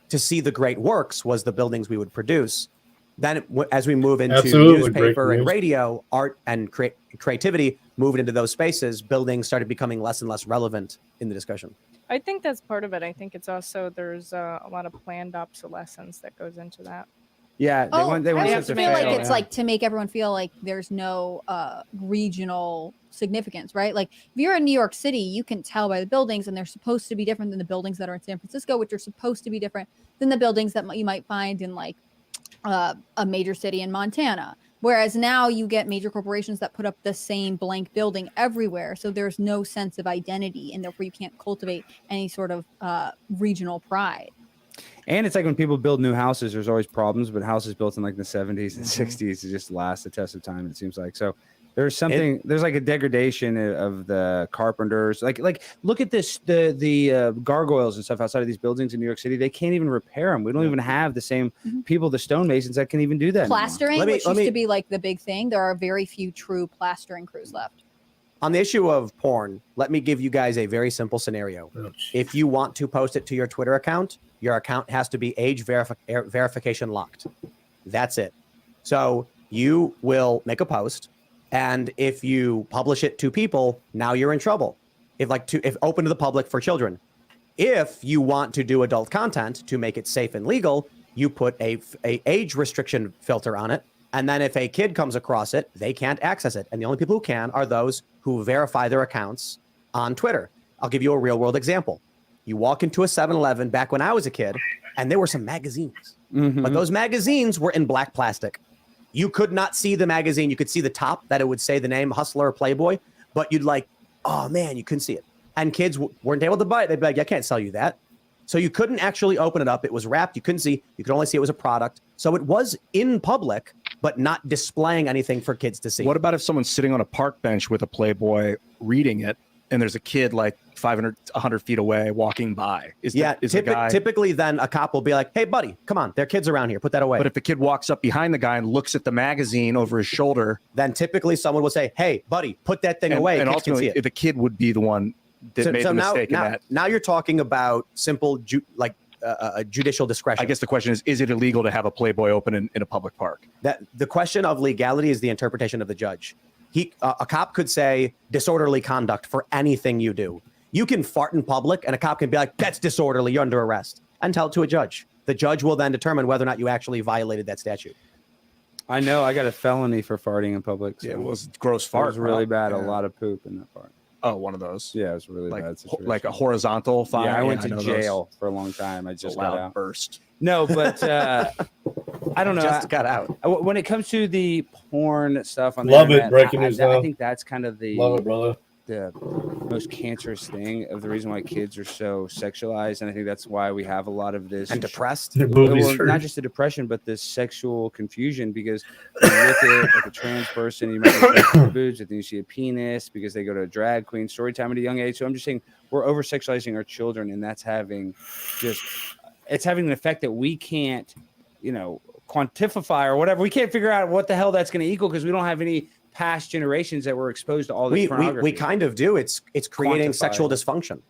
Speaker 17: To see the great works was the buildings we would produce. Then, as we move into newspaper and radio, art and creativity moved into those spaces, buildings started becoming less and less relevant in the discussion.
Speaker 18: I think that's part of it. I think it's also there's a lot of planned obsolescence that goes into that.
Speaker 8: Yeah, they want
Speaker 6: I
Speaker 8: us
Speaker 6: just
Speaker 8: to
Speaker 6: feel like
Speaker 8: fail.
Speaker 6: it's like to make everyone feel like there's no regional significance, right? Like if you're in New York City, you can tell by the buildings, and they're supposed to be different than the buildings that are in San Francisco, which are supposed to be different than the buildings that you might find in like a major city in Montana. Whereas now you get major corporations that put up the same blank building everywhere. So there's no sense of identity, and therefore you can't cultivate any sort of regional pride.
Speaker 8: And it's like when people build new houses, there's always problems, but houses built in like the 70s and 60s just last the test of time, it seems like. So there's something, there's like a degradation of the carpenters. Like look at this, the gargoyles and stuff outside of these buildings in New York City. They can't even repair them. We don't even have the same people, the stonemasons, that can even do that.
Speaker 6: Plastering, which used to be like the big thing. There are very few true plastering crews left.
Speaker 17: On the issue of porn, let me give you guys a very simple scenario. If you want to post it to your Twitter account, your account has to be age verification locked. That's it. So you will make a post, and if you publish it to people, now you're in trouble. If open to the public for children, If you want to do adult content to make it safe and legal, you put a age restriction filter on it. And then if a kid comes across it, they can't access it. And the only people who can are those who verify their accounts on Twitter. I'll give you a real world example. You walk into a 7-Eleven back when I was a kid, and there were some magazines. But those magazines were in black plastic. You could not see the magazine. You could see the top that it would say the name Hustler or Playboy, but you'd like, oh man, you couldn't see it. And kids weren't able to buy it. They'd be like, I can't sell you that. So you couldn't actually open it up. It was wrapped. You couldn't see. You could only see it was a product. So it was in public, but not displaying anything for kids to see.
Speaker 19: What about if someone's sitting on a park bench with a Playboy reading it, and there's a kid like 500, 100 feet away walking by?
Speaker 17: Typically then a cop will be like, hey, buddy, come on. There are kids around here. Put that away.
Speaker 19: But if the kid walks up behind the guy and looks at the magazine over his shoulder,
Speaker 17: then typically someone will say, hey, buddy, put that thing away.
Speaker 19: And
Speaker 17: Kids can
Speaker 19: ultimately,
Speaker 17: see it.
Speaker 19: the kid would be the one that made the mistake in that.
Speaker 17: Now you're talking about simple judicial discretion.
Speaker 19: I guess the question is it illegal to have a Playboy open in a public park?
Speaker 17: That the question of legality is the interpretation of the judge. A cop could say disorderly conduct for anything you do. You can fart in public and a cop can be like, that's disorderly, you're under arrest, and tell it to a judge. The judge will then determine whether or not you actually violated that statute.
Speaker 8: I know I got a felony for farting in public. So
Speaker 19: it was gross fart.
Speaker 8: It was really bad.
Speaker 19: Yeah.
Speaker 8: A lot of poop in that fart.
Speaker 19: Oh, one of those.
Speaker 8: Yeah, it was a really bad situation.
Speaker 19: Like a horizontal fire.
Speaker 8: Yeah, I went to jail for a long time. I just got out.
Speaker 19: Burst.
Speaker 8: No, but I don't know.
Speaker 17: Just got out.
Speaker 8: When it comes to the porn stuff on the
Speaker 1: Love it.
Speaker 8: internet,
Speaker 1: Breaking news now.
Speaker 8: I think that's kind of the
Speaker 1: Love it, brother.
Speaker 8: The most cancerous thing of the reason why kids are so sexualized, and I think that's why we have a lot of this
Speaker 17: and depressed.
Speaker 8: Not just the depression, but this sexual confusion. Because you look at like a trans person, you might see boobs, and then you see a penis because they go to a drag queen story time at a young age. So I'm just saying we're over sexualizing our children, and that's having an effect that we can't, quantify or whatever. We can't figure out what the hell that's going to equal because we don't have any past generations that were exposed to all this pornography.
Speaker 17: We kind of do. It's creating sexual dysfunction.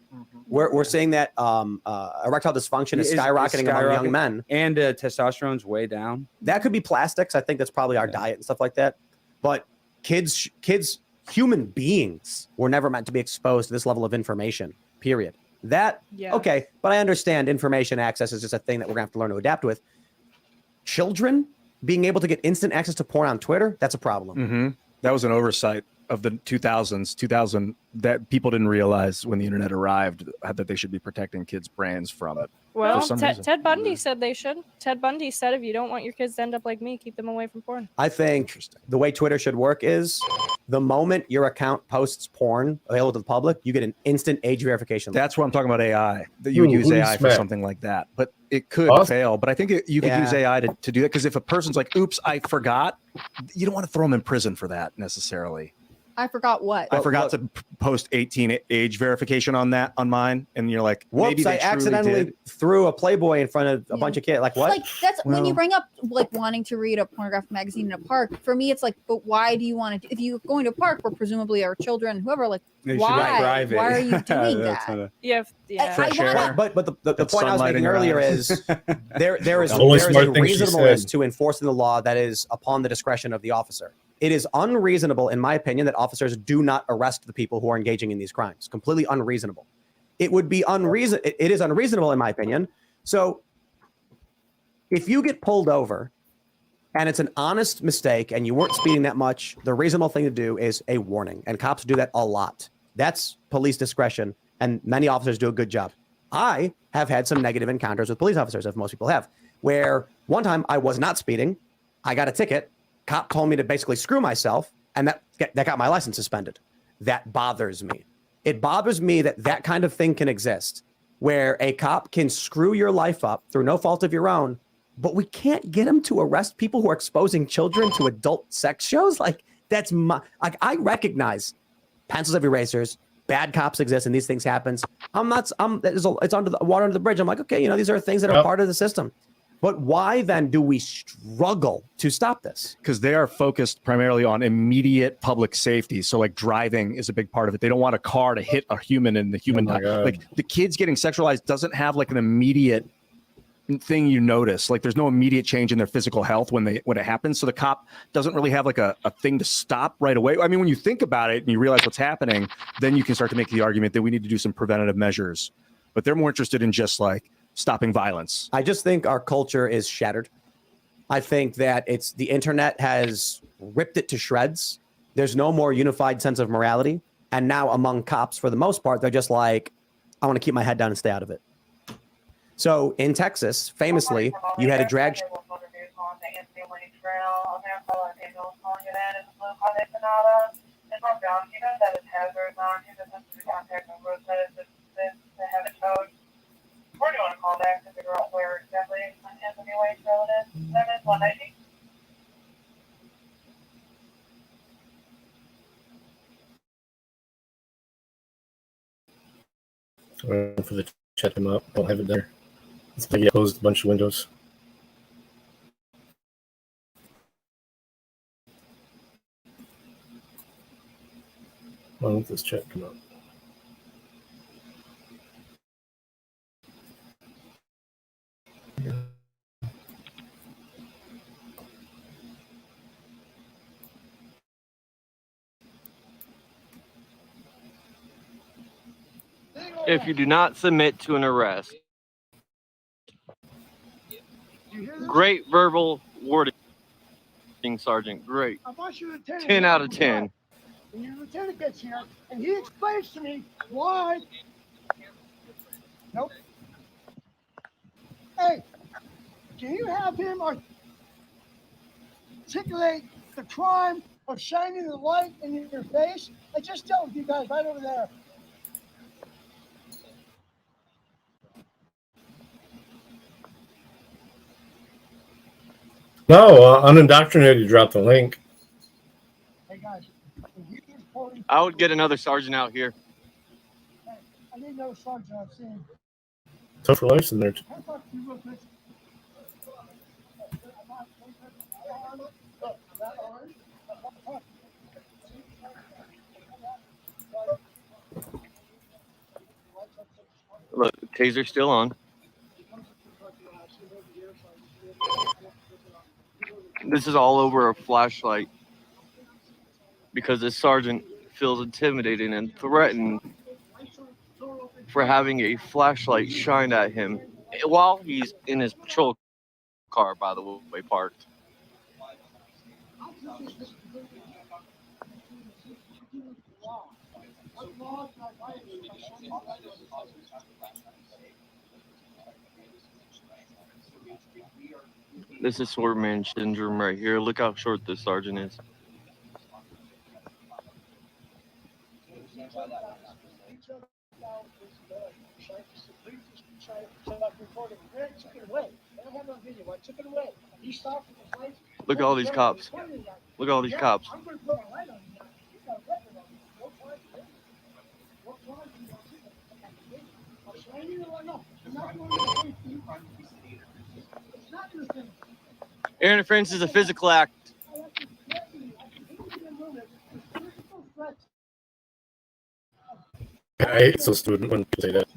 Speaker 17: We're seeing that erectile dysfunction is skyrocketing among young men,
Speaker 8: and testosterone's way down.
Speaker 17: That could be plastics. I think that's probably our diet and stuff like that. But kids, human beings were never meant to be exposed to this level of information. Period. Okay, but I understand information access is just a thing that we're gonna have to learn to adapt with. Children being able to get instant access to porn on Twitter, that's a problem.
Speaker 19: Mm-hmm. That was an oversight of the 2000 that people didn't realize when the internet arrived that they should be protecting kids' brains from it.
Speaker 18: Well, Ted Bundy said they should. Ted Bundy said if you don't want your kids to end up like me, keep them away from porn.
Speaker 17: I think the way Twitter should work is the moment your account posts porn available to the public, you get an instant age verification.
Speaker 19: That's what I'm talking about AI, that you would use AI for something like that. But it could fail. But I think you could use AI to do that because if a person's like, oops, I forgot, you don't want to throw them in prison for that necessarily.
Speaker 6: I forgot what.
Speaker 19: I forgot to post 18 age verification on mine, and you're like,
Speaker 17: whoops!
Speaker 19: Maybe
Speaker 17: I accidentally threw a Playboy in front of a bunch of kids. Like what?
Speaker 6: Like that's when you bring up like wanting to read a pornographic magazine in a park. For me, it's like, but why do you want to? If you're going to a park where presumably are children, whoever, like, why? Why are you doing that?
Speaker 17: But the point I was making earlier is there is a reasonableness to enforcing the law that is upon the discretion of the officer. It is unreasonable, in my opinion, that officers do not arrest the people who are engaging in these crimes. Completely unreasonable. It would be unreasonable. It is unreasonable, in my opinion. So if you get pulled over and it's an honest mistake and you weren't speeding that much, the reasonable thing to do is a warning. And cops do that a lot. That's police discretion. And many officers do a good job. I have had some negative encounters with police officers, as most people have, where one time I was not speeding. I got a ticket. Cop told me to basically screw myself, and that got my license suspended. That bothers me. It bothers me that kind of thing can exist, where a cop can screw your life up through no fault of your own, but we can't get him to arrest people who are exposing children to adult sex shows. Like I recognize pencils have erasers, bad cops exist, and these things happen. It's under the water under the bridge. I'm like, okay, these are things that are part of the system. But why then do we struggle to stop this?
Speaker 19: Because they are focused primarily on immediate public safety. So like driving is a big part of it. They don't want a car to hit a human and the human like the kids getting sexualized doesn't have like an immediate thing you notice. Like there's no immediate change in their physical health when it happens. So the cop doesn't really have like a thing to stop right away. I mean, when you think about it and you realize what's happening, then you can start to make the argument that we need to do some preventative measures but they're more interested in just like stopping violence.
Speaker 17: I just think our culture is shattered. I think that the internet has ripped it to shreds. There's no more unified sense of morality. And now among cops, for the most part, they're just like, I want to keep my head down and stay out of it. So in Texas, famously, you had a drag.
Speaker 2: Where do you want to call back to figure out where exactly Anthony Wade Trail it is? 7-190.
Speaker 1: Waiting for the chat them up. Don't have it there. It's like I closed a bunch of windows. Why won't this chat come up?
Speaker 3: If you do not submit to an arrest, great verbal wording, Sergeant. Great. 10 out of 10.
Speaker 12: And your lieutenant gets here, and he explains to me why. Nope. Hey, can you have him articulate the crime of shining the light in your face? I just dealt with you guys right over there.
Speaker 1: No, Unindoctrinated dropped the link.
Speaker 12: Hey guys,
Speaker 3: I would get another sergeant out here.
Speaker 12: I need no sergeant I've seen.
Speaker 1: Tough for life in there.
Speaker 12: Can I talk to you real quick?
Speaker 3: Look, taser's still on. This is all over a flashlight because this sergeant feels intimidated and threatened for having a flashlight shined at him while he's in his patrol car, by the way, parked. This is Swordman syndrome right here. Look how short this sergeant is. Look at all these cops. Look at all these cops. Air interference is a physical act.
Speaker 1: I hate so stupid when people say that.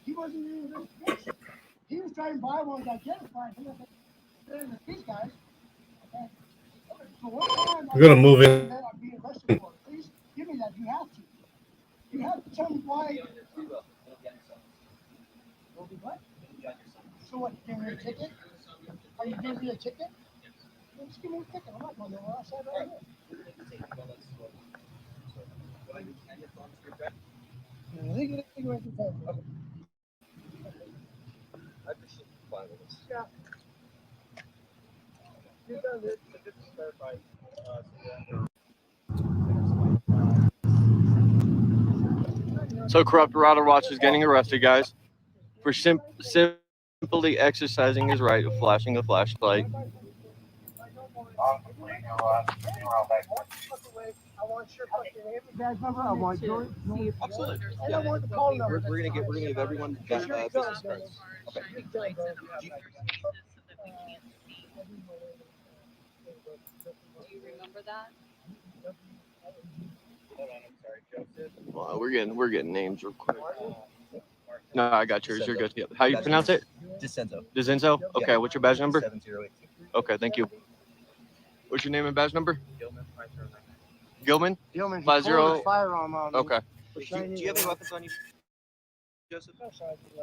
Speaker 12: He wasn't in the investigation. He was trying to buy one to identify him. These guys. Okay. So what time
Speaker 1: We're gonna move in.
Speaker 12: I'm being arrested for? Please give me that. You have to. You have to tell me why. What? So what? Give me a ticket? Are you giving me a ticket? Well, just give me a ticket. I'm not going nowhere. I'll sign right here. Legally, you have to pay. Yeah. You've done it. Just to clarify.
Speaker 3: So Corrupt Router Watch is getting arrested, guys, for simply exercising his right of flashing a flashlight.
Speaker 12: I want your fucking name and badge number. I want your absolutely. And I want the call number.
Speaker 4: We're gonna give everyone business cards. Okay.
Speaker 12: Do
Speaker 6: you remember that?
Speaker 4: Hold on, I'm sorry, Joseph.
Speaker 3: Well, we're getting names real quick. No, I got yours. You're good. How you pronounce it?
Speaker 4: Desenzo.
Speaker 3: Desenzo? Okay, what's your badge number?
Speaker 4: 7082.
Speaker 3: Okay, thank you. What's your name and badge number?
Speaker 4: Gilman, 509.
Speaker 3: Gilman?
Speaker 12: Gilman, he
Speaker 3: 50.
Speaker 12: pulled a firearm on me.
Speaker 3: Okay.
Speaker 12: for
Speaker 4: Do
Speaker 12: shining.
Speaker 4: you have any weapons on you, Joseph?
Speaker 12: No, so I do,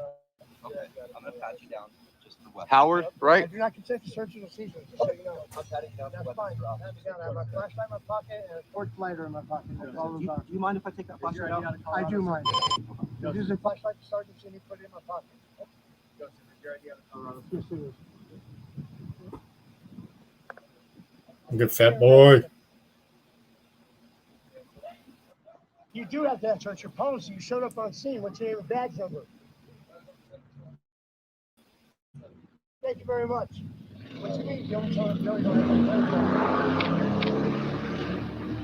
Speaker 4: Okay, I'm gonna pat you down. Just the weapons.
Speaker 3: Howard,
Speaker 12: I
Speaker 3: right?
Speaker 12: do not consent to search and seizure, just so you know.
Speaker 4: I'm patting you down.
Speaker 12: That's
Speaker 4: for
Speaker 12: fine.
Speaker 4: weapons.
Speaker 12: Pat me down. I have my flashlight in my pocket and a torch lighter in my pocket. That's all those are.
Speaker 4: Do you mind if I take that flashlight out?
Speaker 12: I do mind. I'm using flashlight to sergeant, and he put it in my pocket.
Speaker 4: Joseph, is your idea out of Colorado?
Speaker 12: Yes, it is.
Speaker 1: Good fat boy.
Speaker 12: You do have to answer. It's your policy. You showed up on scene. What's your name and badge number? Thank you very much. What you mean? You only told him Billy don't have to.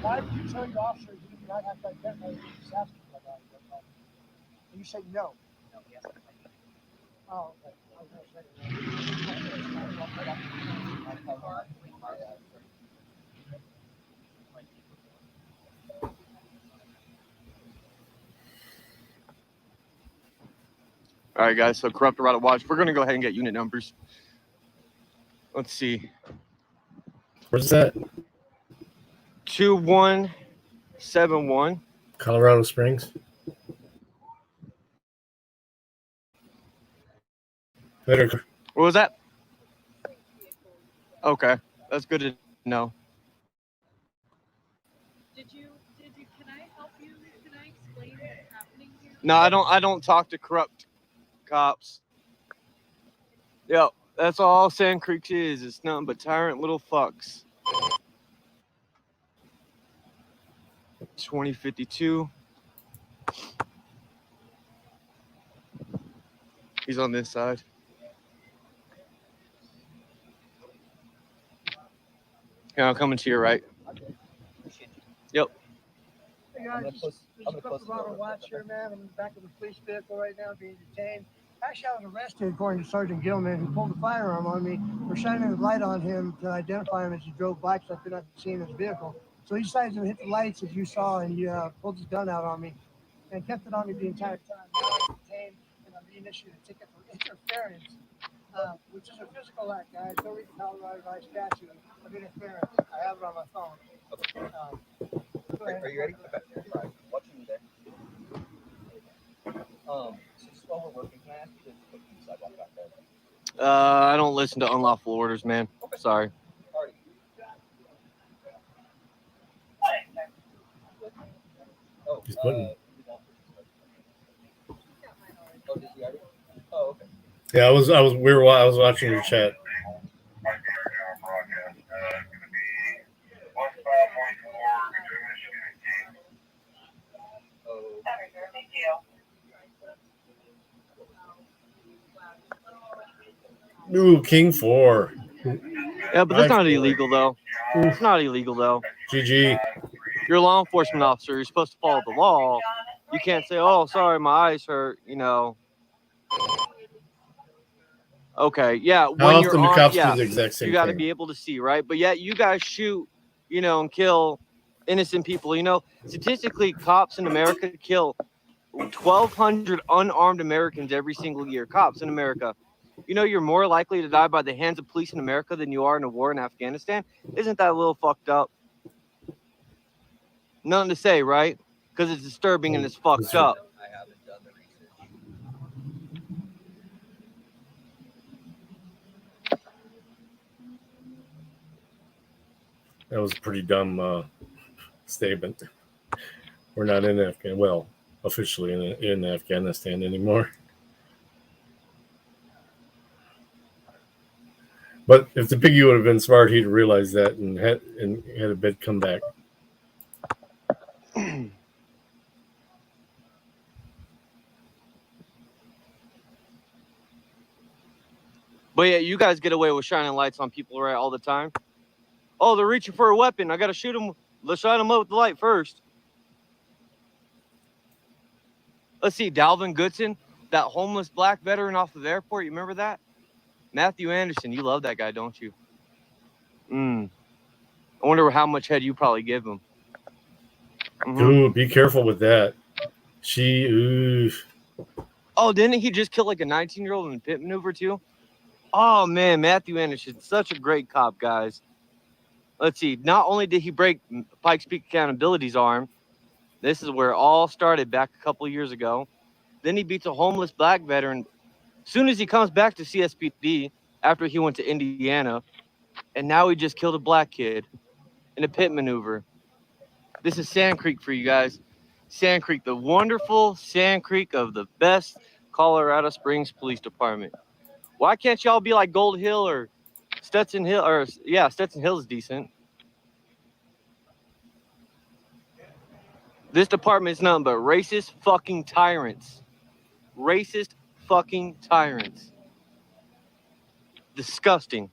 Speaker 12: Why would you tell your officer you do not have to identify you? Just ask him about that. And you said no.
Speaker 4: No, yes.
Speaker 12: Oh, okay. I was gonna say
Speaker 3: All right, guys. So corrupt around watch. We're gonna go ahead and get unit numbers. Let's see.
Speaker 1: Where's that?
Speaker 3: 2171.
Speaker 1: Colorado Springs. Better.
Speaker 3: What was that? Okay, that's good to know.
Speaker 7: Can I help you? Can I explain what's happening here?
Speaker 3: No, I don't talk to corrupt cops. Yo, that's all Sand Creek is. It's nothing but tyrant little fucks. 2052. He's on this side. Yeah, I'm coming to your right. Yep.
Speaker 12: Hey guys, there's a couple of watch here, man. I'm in the back of the police vehicle right now being detained. Actually, I was arrested according to Sergeant Gilman, who pulled a firearm on me for shining a light on him to identify him as he drove by because I could not see him in his vehicle. So he decided to hit the lights, as you saw, and he pulled his gun out on me and kept it on me the entire time. Now I'm detained and I'm being issued a ticket for interference, which is a physical act, guys. Don't read the Colorado Revised Statute of interference. I have it on my phone.
Speaker 4: Are you ready? Okay. All right. Watching you there. Since while we're working, can I ask you to put the sidewalk back there?
Speaker 3: I don't listen to unlawful orders, man. Sorry.
Speaker 4: Alrighty. Oh,
Speaker 1: He's putting.
Speaker 4: Oh, did you already? Oh, okay.
Speaker 1: Yeah, I was watching your chat. Ooh, King 4.
Speaker 3: Yeah, but that's not illegal, though. It's not illegal, though.
Speaker 1: GG.
Speaker 3: You're a law enforcement officer. You're supposed to follow the law. You can't say, oh, sorry, my eyes hurt, you know. Okay, yeah.
Speaker 1: How often do cops do the exact same
Speaker 3: you got to
Speaker 1: thing?
Speaker 3: be able to see, right? But yet you guys shoot, you know, and kill innocent people. You know, statistically, cops in America kill 1,200 unarmed Americans every single year. Cops in America. You know, you're more likely to die by the hands of police in America than you are in a war in Afghanistan. Isn't that a little fucked up? Nothing to say, right? Because it's disturbing and it's fucked up.
Speaker 4: I haven't done the research.
Speaker 1: That was a pretty dumb statement. We're not in Afghanistan. Well, officially in Afghanistan anymore. But if the piggy would have been smart, he'd realize that and had a bid come back.
Speaker 3: But yeah, you guys get away with shining lights on people, right, all the time. Oh, they're reaching for a weapon. I got to shoot them. Let's shine them up with the light first. Let's see, Dalvin Goodson, that homeless black veteran off of the airport. You remember that? Matthew Anderson. You love that guy, don't you? I wonder how much head you probably give him.
Speaker 1: Ooh, be careful with that.
Speaker 3: Oh, didn't he just kill like a 19-year-old in a pit maneuver too? Oh, man, Matthew Anderson, such a great cop, guys. Let's see. Not only did he break Pikes Peak Accountability's arm, This is where it all started back a couple years ago. Then he beats a homeless black veteran. Soon as he comes back to CSPD after he went to Indiana, and now he just killed a black kid in a pit maneuver. This is Sand Creek for you guys. Sand Creek, the wonderful Sand Creek of the best Colorado Springs Police Department. Why can't y'all be like Gold Hill or Stetson Hill? Or yeah, Stetson Hill is decent. This department is nothing but racist fucking tyrants. Racist fucking tyrants. Disgusting.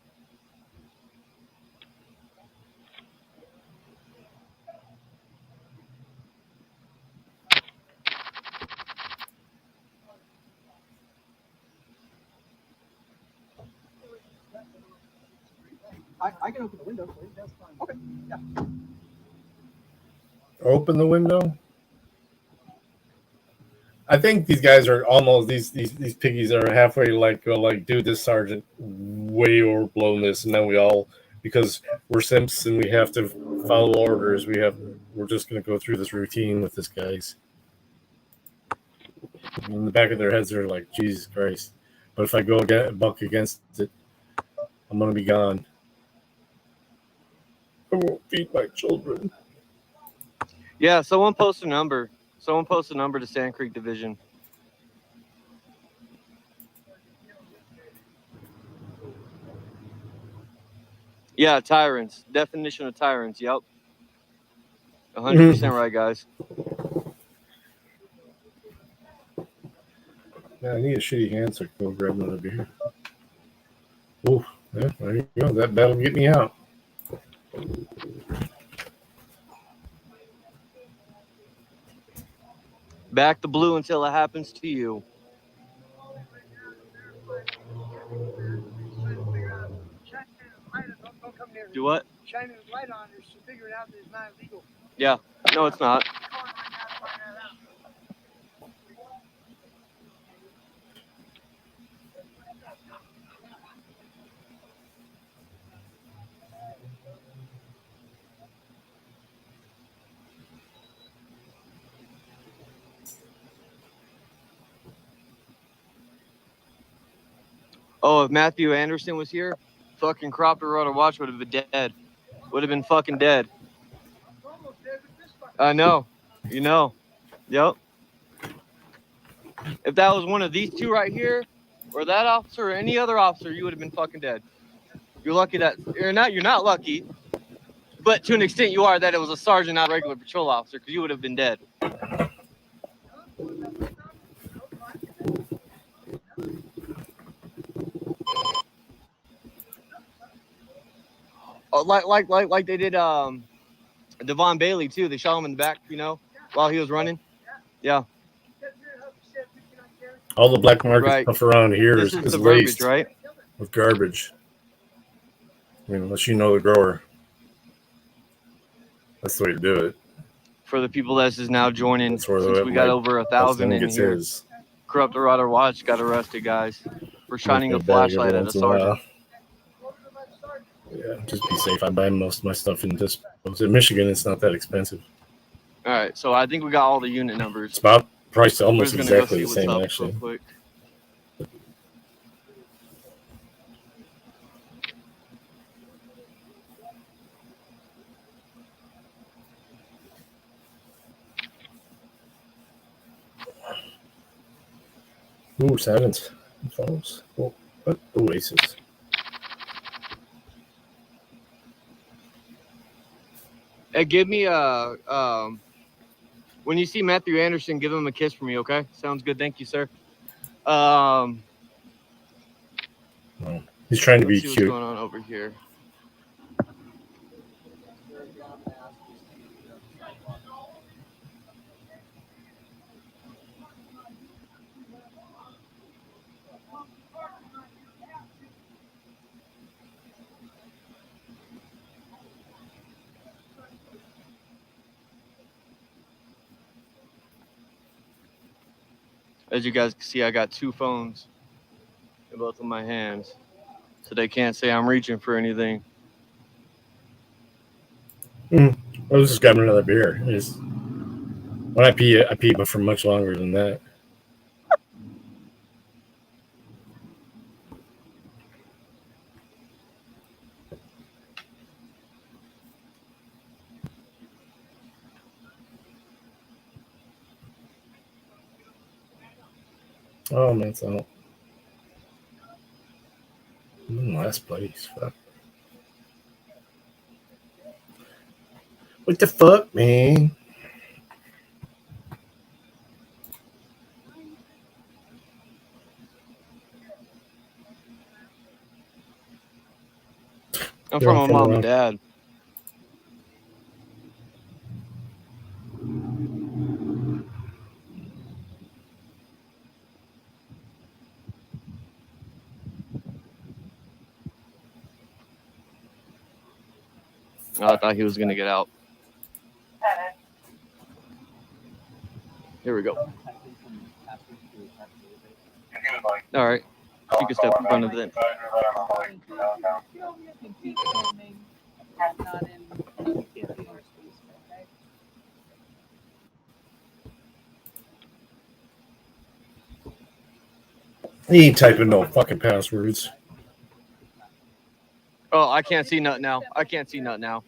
Speaker 4: I can open the window for you. That's fine. Okay. Yeah.
Speaker 1: Open the window. I think these guys are almost these piggies are halfway like dude, this sergeant way overblown this, and then we all, because we're simps and we have to follow orders, we're just gonna go through this routine with this guys. And in the back of their heads, they're like, Jesus Christ! But if I go buck against it, I'm gonna be gone. I won't feed my children.
Speaker 3: Yeah, someone post a number. Someone post a number to Sand Creek Division. Yeah, tyrants. Definition of tyrants. Yep. 100% right, guys.
Speaker 1: Yeah, I need a shitty hand, so I can go grab another beer. Oh, yeah, there you go. That'll get me out.
Speaker 3: Back the blue until it happens to you. Do what?
Speaker 12: Shining the light on this to figure it out that it's not illegal.
Speaker 3: Yeah. No, it's not. Oh, if Matthew Anderson was here, fucking Crop Rudder Watch would have been dead. Would have been fucking dead. I know. You know. Yep. If that was one of these two right here, or that officer, or any other officer, you would have been fucking dead. You're lucky that you're not lucky, but to an extent you are that it was a sergeant, not a regular patrol officer, because you would have been dead. Oh, like they did Devon Bailey too. They shot him in the back, you know, while he was running. Yeah.
Speaker 1: All the black market stuff around here
Speaker 3: is
Speaker 1: laced
Speaker 3: verbiage, right?
Speaker 1: with garbage. I mean, unless you know the grower. That's the way to do it.
Speaker 3: For the people that is now joining, since we got over 1,000 in here. Corrupt Rider Watch got arrested, guys, for shining a flashlight at a sergeant.
Speaker 1: Yeah, just be safe. I buy most of my stuff in Dispos. In Michigan, it's not that expensive.
Speaker 3: All right, so I think we got all the unit numbers.
Speaker 1: It's about priced almost exactly the same, actually.
Speaker 3: Quick.
Speaker 1: Ooh, sevens. Follows. Oh, what? Ooh, aces.
Speaker 3: Hey, give me when you see Matthew Anderson, give him a kiss for me, okay? Sounds good. Thank you, sir.
Speaker 1: He's trying to be
Speaker 3: see
Speaker 1: cute.
Speaker 3: What's going on over here? As you guys can see, I got two phones in both of my hands, so they can't say I'm reaching for anything.
Speaker 1: I was just grabbing another beer. When I pee, but for much longer than that. Oh man, it's out. I'm in last place. Fuck. What the fuck, man?
Speaker 3: I'm
Speaker 1: They're
Speaker 3: from
Speaker 1: all
Speaker 3: my mom
Speaker 1: around.
Speaker 3: and dad. Oh, I thought he was gonna get out. Here we go. All right. You can step in front of it.
Speaker 1: He ain't typing no fucking passwords.
Speaker 3: Oh, I can't see nothing now. I can't see nothing now.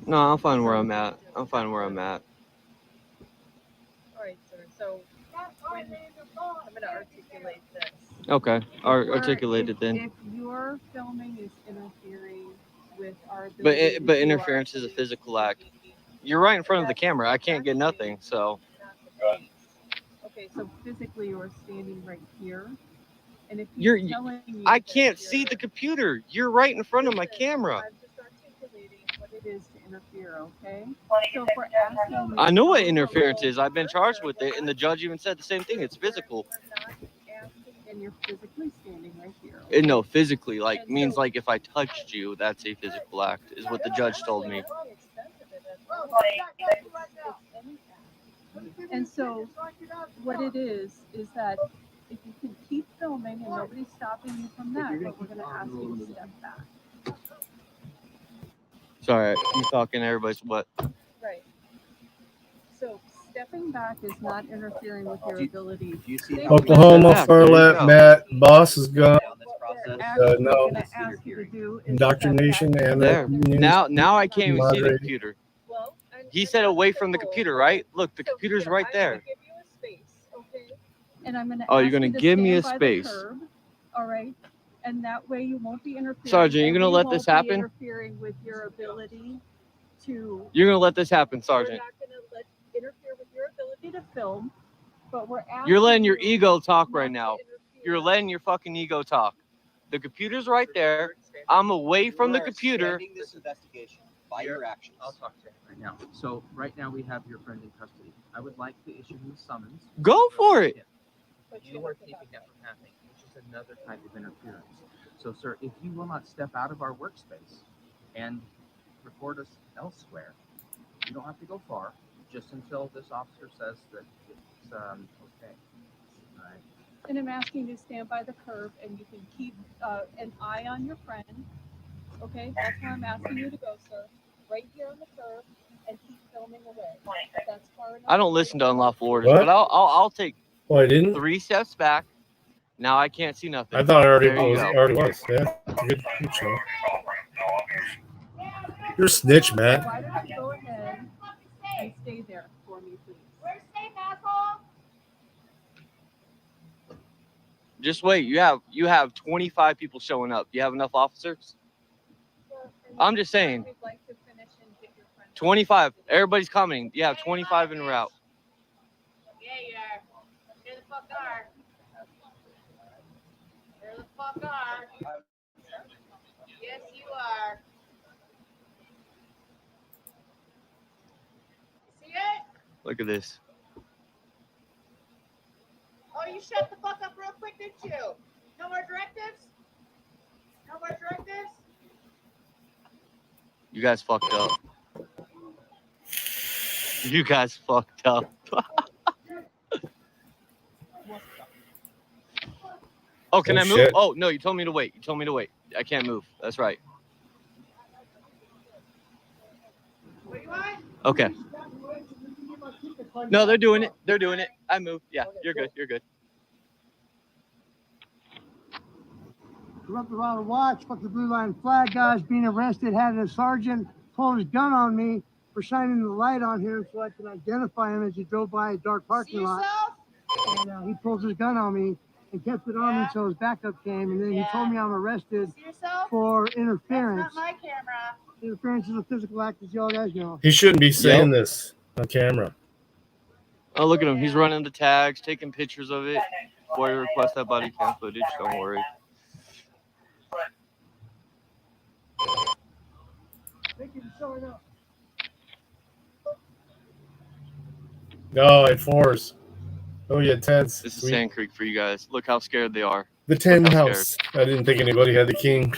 Speaker 3: No, I'm fine where I'm at. I'm fine where I'm at.
Speaker 7: All right, sir. So I'm going to articulate this.
Speaker 3: Okay. Articulate it then.
Speaker 7: If your filming is interfering with our ability
Speaker 3: But interference is a physical act. You're right in front of the camera. I can't get nothing. So.
Speaker 7: Okay, so physically you're standing right here. And if
Speaker 3: I can't see the computer. You're right in front of my camera.
Speaker 7: I'm just articulating what it is to interfere, okay? So for asking
Speaker 3: I know what interference is. I've been charged with it, and the judge even said the same thing. It's physical.
Speaker 7: and you're physically standing right here.
Speaker 3: No, physically, like means like if I touched you, that's a physical act, is what the judge told me.
Speaker 7: And so what it is that if you can keep filming and nobody's stopping you from that, but we're going to ask you to step back.
Speaker 3: Sorry, you talking, everybody's what?
Speaker 7: Right. So stepping back is not interfering with your ability.
Speaker 1: Oklahoma, Farlap, Matt, Boss is gone. No. Indoctrination and
Speaker 3: there. Now I can't even see the computer. He said away from the computer, right? Look, the computer's right there.
Speaker 7: And I'm going to
Speaker 3: you're going to give me a space.
Speaker 7: Curb, all right. And that way you won't be interfering.
Speaker 3: Sergeant, you're going to let this happen?
Speaker 7: Interfering with your ability to.
Speaker 3: You're going to let this happen, Sergeant.
Speaker 7: We're not going to interfere with your ability to film, but we're asking.
Speaker 3: You're letting your ego talk right now. You're letting your fucking ego talk. The computer's right there. I'm away from the computer.
Speaker 4: This investigation by your actions. I'll talk to him right now. So right now we have your friend in custody. I would like to issue him a summons.
Speaker 3: Go for it.
Speaker 4: You are keeping that from happening, which is another type of interference. So, sir, if you will not step out of our workspace and record us elsewhere, you don't have to go far, just until this officer says that it's okay. All right.
Speaker 7: And I'm asking you to stand by the curb, and you can keep an eye on your friend. Okay, that's where I'm asking you to go, sir. Right here on the curb, and keep filming away. That's far enough.
Speaker 3: I don't listen to unlawful orders, but I'll take.
Speaker 1: Oh, I didn't?
Speaker 3: 3 steps back. Now I can't see nothing.
Speaker 1: I thought I already
Speaker 3: There you
Speaker 1: was.
Speaker 3: go.
Speaker 1: Already was. Yeah. Good show. You're a snitch, Matt.
Speaker 7: Why don't you go ahead and stay there for me, please? Where's safe, asshole?
Speaker 3: Just wait. You have 25 people showing up. You have enough officers? I'm just saying. 25. Everybody's coming. You have 25 en route.
Speaker 2: Yeah, you are. Here the fuck are. Here the fuck are. Yes, you are. See it?
Speaker 3: Look at this.
Speaker 2: Oh, you shut the fuck up real quick, didn't you? No more directives? No more directives?
Speaker 3: You guys fucked up. You guys fucked up. Oh, can I move?
Speaker 1: Shit.
Speaker 3: Oh, no, you told me to wait. You told me to wait. I can't move. That's right.
Speaker 2: What do you want?
Speaker 3: Okay. No, they're doing it. They're doing it. I moved. Yeah, you're good. You're good.
Speaker 12: Corrupt without a watch, fuck the blue line flag guys being arrested, had a sergeant pull his gun on me for shining the light on him so I can identify him as he drove by a dark parking lot. And he pulls his gun on me and kept it on me until his backup came, and then he told me I'm arrested for interference.
Speaker 2: That's not my camera.
Speaker 12: Interference is a physical act, as y'all guys know.
Speaker 1: He shouldn't be saying this on camera.
Speaker 3: Oh, look at him. He's running the tags, taking pictures of it. Before he requests that body cam footage, don't worry.
Speaker 12: Thank you for showing up.
Speaker 1: No, it fours. Oh yeah, tens.
Speaker 3: This is Sand Creek for you guys. Look how scared they are.
Speaker 1: The 10 house. I didn't think anybody had the king.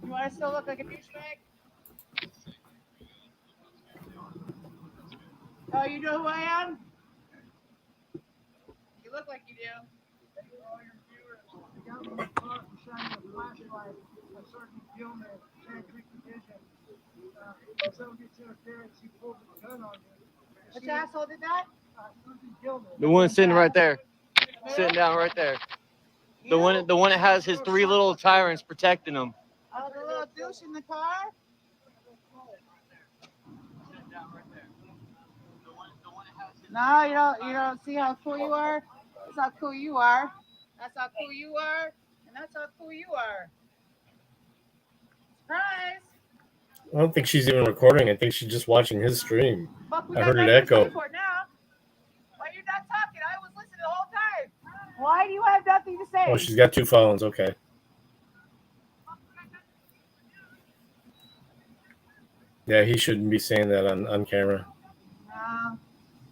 Speaker 2: You want to still look like a douchebag? Oh, you know who I am? You look like you do. Which asshole did that?
Speaker 3: The one sitting right there. Sitting down right there. The one that has his 3 little tyrants protecting him.
Speaker 2: Oh, the little douche in the car? No, you don't see how cool you are? That's how cool you are. That's how cool you are. And that's how cool you are. Surprise!
Speaker 1: I don't think she's even recording. I think she's just watching his stream.
Speaker 2: Fuck, we
Speaker 1: I
Speaker 2: got
Speaker 1: heard it
Speaker 2: nothing to say
Speaker 1: echo.
Speaker 2: for it now. Why you're not talking? I was listening the whole time. Why do you have nothing to say?
Speaker 1: Oh, she's got 2 phones. Okay. Yeah, he shouldn't be saying that on camera.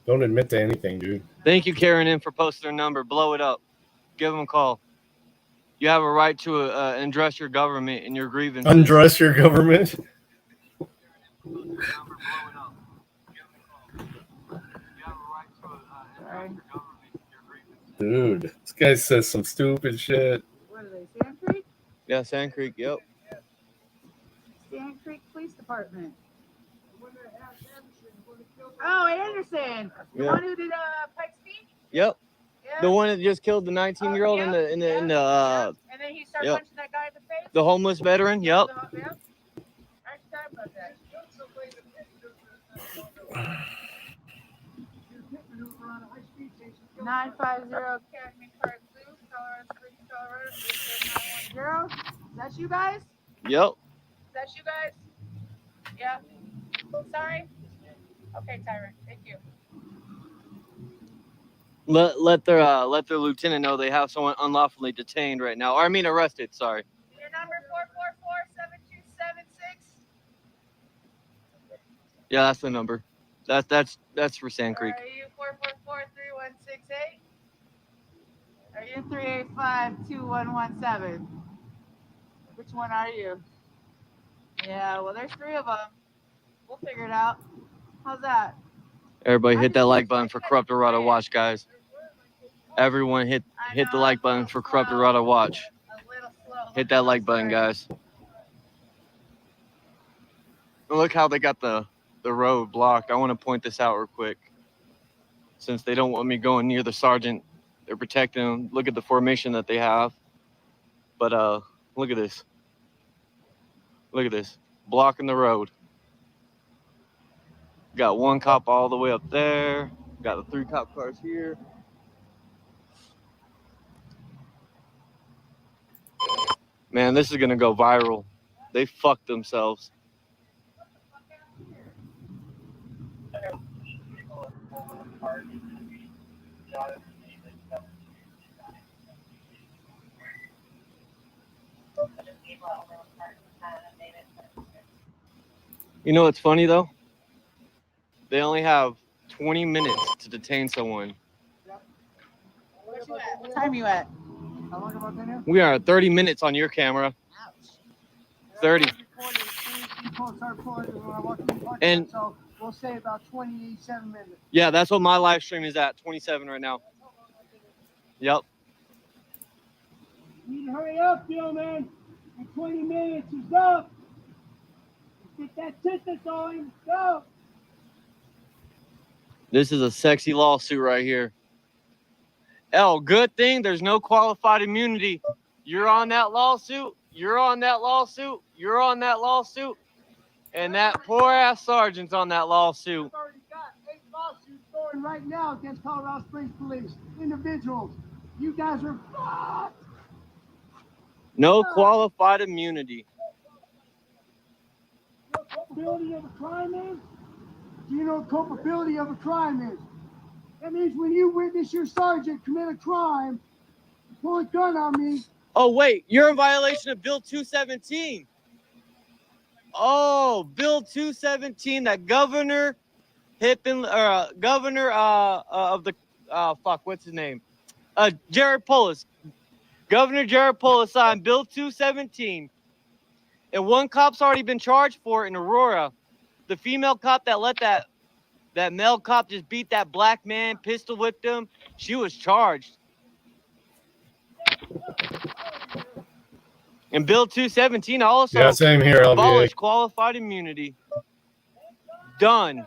Speaker 1: Don't admit to anything, dude.
Speaker 3: Thank you, Karen, in for posting their number. Blow it up. Give them a call. You have a right to undress your government and your grievances.
Speaker 1: Undress your government? Dude, this guy says some stupid shit.
Speaker 2: What are they, Sand Creek?
Speaker 3: Yeah, Sand Creek, yep.
Speaker 2: Sand Creek Police Department. Oh, Anderson. The
Speaker 3: Yeah.
Speaker 2: one who did Pike's Peak?
Speaker 3: Yep.
Speaker 2: Yeah.
Speaker 3: The one that just killed the 19-year-old in the
Speaker 2: And then he started
Speaker 3: yep.
Speaker 2: punching that guy in the face?
Speaker 3: The homeless veteran, yep.
Speaker 2: Yep. I forgot about that. 950 Academy Park Blue, Colorado Springs, Colorado, 37910. Is that you guys?
Speaker 3: Yep.
Speaker 2: Is that you guys? Yeah. Sorry. Okay, Tyrant. Thank you.
Speaker 3: Let their lieutenant know they have someone unlawfully detained right now. Or I mean arrested, sorry.
Speaker 2: Your number 444-7276.
Speaker 3: Yeah, that's the number. That's for Sand Creek.
Speaker 2: Are you 444-3168? Are you 385-2117? Which one are you? Yeah, well, there's 3 of them. We'll figure it out. How's that?
Speaker 3: Everybody hit that like button for Corrupt Dorado Watch, guys. Everyone hit the like button for Corrupt Dorado Watch. Hit that like button, guys. Look how they got the road blocked. I want to point this out real quick. Since they don't want me going near the sergeant, they're protecting them. Look at the formation that they have. But look at this. Look at this. Blocking the road. Got 1 cop all the way up there. Got the 3 cop cars here. Man, this is going to go viral. They fucked themselves. You know what's funny, though? They only have 20 minutes to detain someone.
Speaker 2: What time you at?
Speaker 12: How long have I been here?
Speaker 3: We are at 30 minutes on your camera. 30. And
Speaker 12: So we'll say about 27 minutes.
Speaker 3: yeah, that's what my live stream is at, 27 right now. Yep.
Speaker 12: You need to hurry up, Bill, man. In 20 minutes is up. Get that ticket going. Go.
Speaker 3: This is a sexy lawsuit right here. Oh, good thing there's no qualified immunity. You're on that lawsuit. You're on that lawsuit. You're on that lawsuit. And that poor ass sergeant's on that lawsuit.
Speaker 12: I've already got 8 lawsuits going right now against Colorado Springs Police. Individuals. You guys are fucked.
Speaker 3: No qualified immunity.
Speaker 12: Culpability of a crime is? Do you know what culpability of a crime is? That means when you witness your sergeant commit a crime, pull a gun on me.
Speaker 3: Oh, wait, you're in violation of Bill 217. Oh, Bill 217, that Governor Governor of the, what's his name? Jared Polis. Governor Jared Polis signed Bill 217. And one cop's already been charged for it in Aurora. The female cop that let that male cop just beat that black man, pistol whipped him, she was charged. And Bill 217 also
Speaker 1: Yeah, same here, LBA.
Speaker 3: abolished qualified immunity. Done.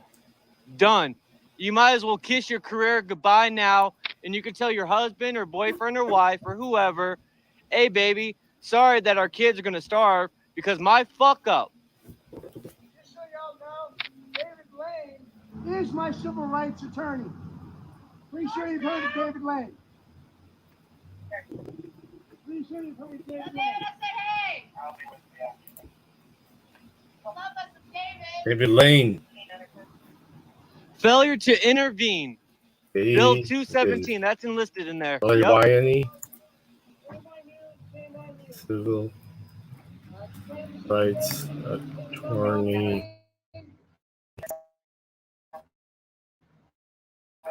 Speaker 3: Done. You might as well kiss your career goodbye now, and you can tell your husband or boyfriend or wife or whoever, hey, baby, sorry that our kids are going to starve because my fuck up.
Speaker 12: Just so y'all know, David Lane is my civil rights attorney. Pretty sure you've heard of David Lane. Pretty sure you've heard of David Lane.
Speaker 1: David Lane.
Speaker 3: Failure to intervene. Bill
Speaker 1: He
Speaker 3: 217, that's enlisted in there.
Speaker 1: LYNE. Civil rights attorney.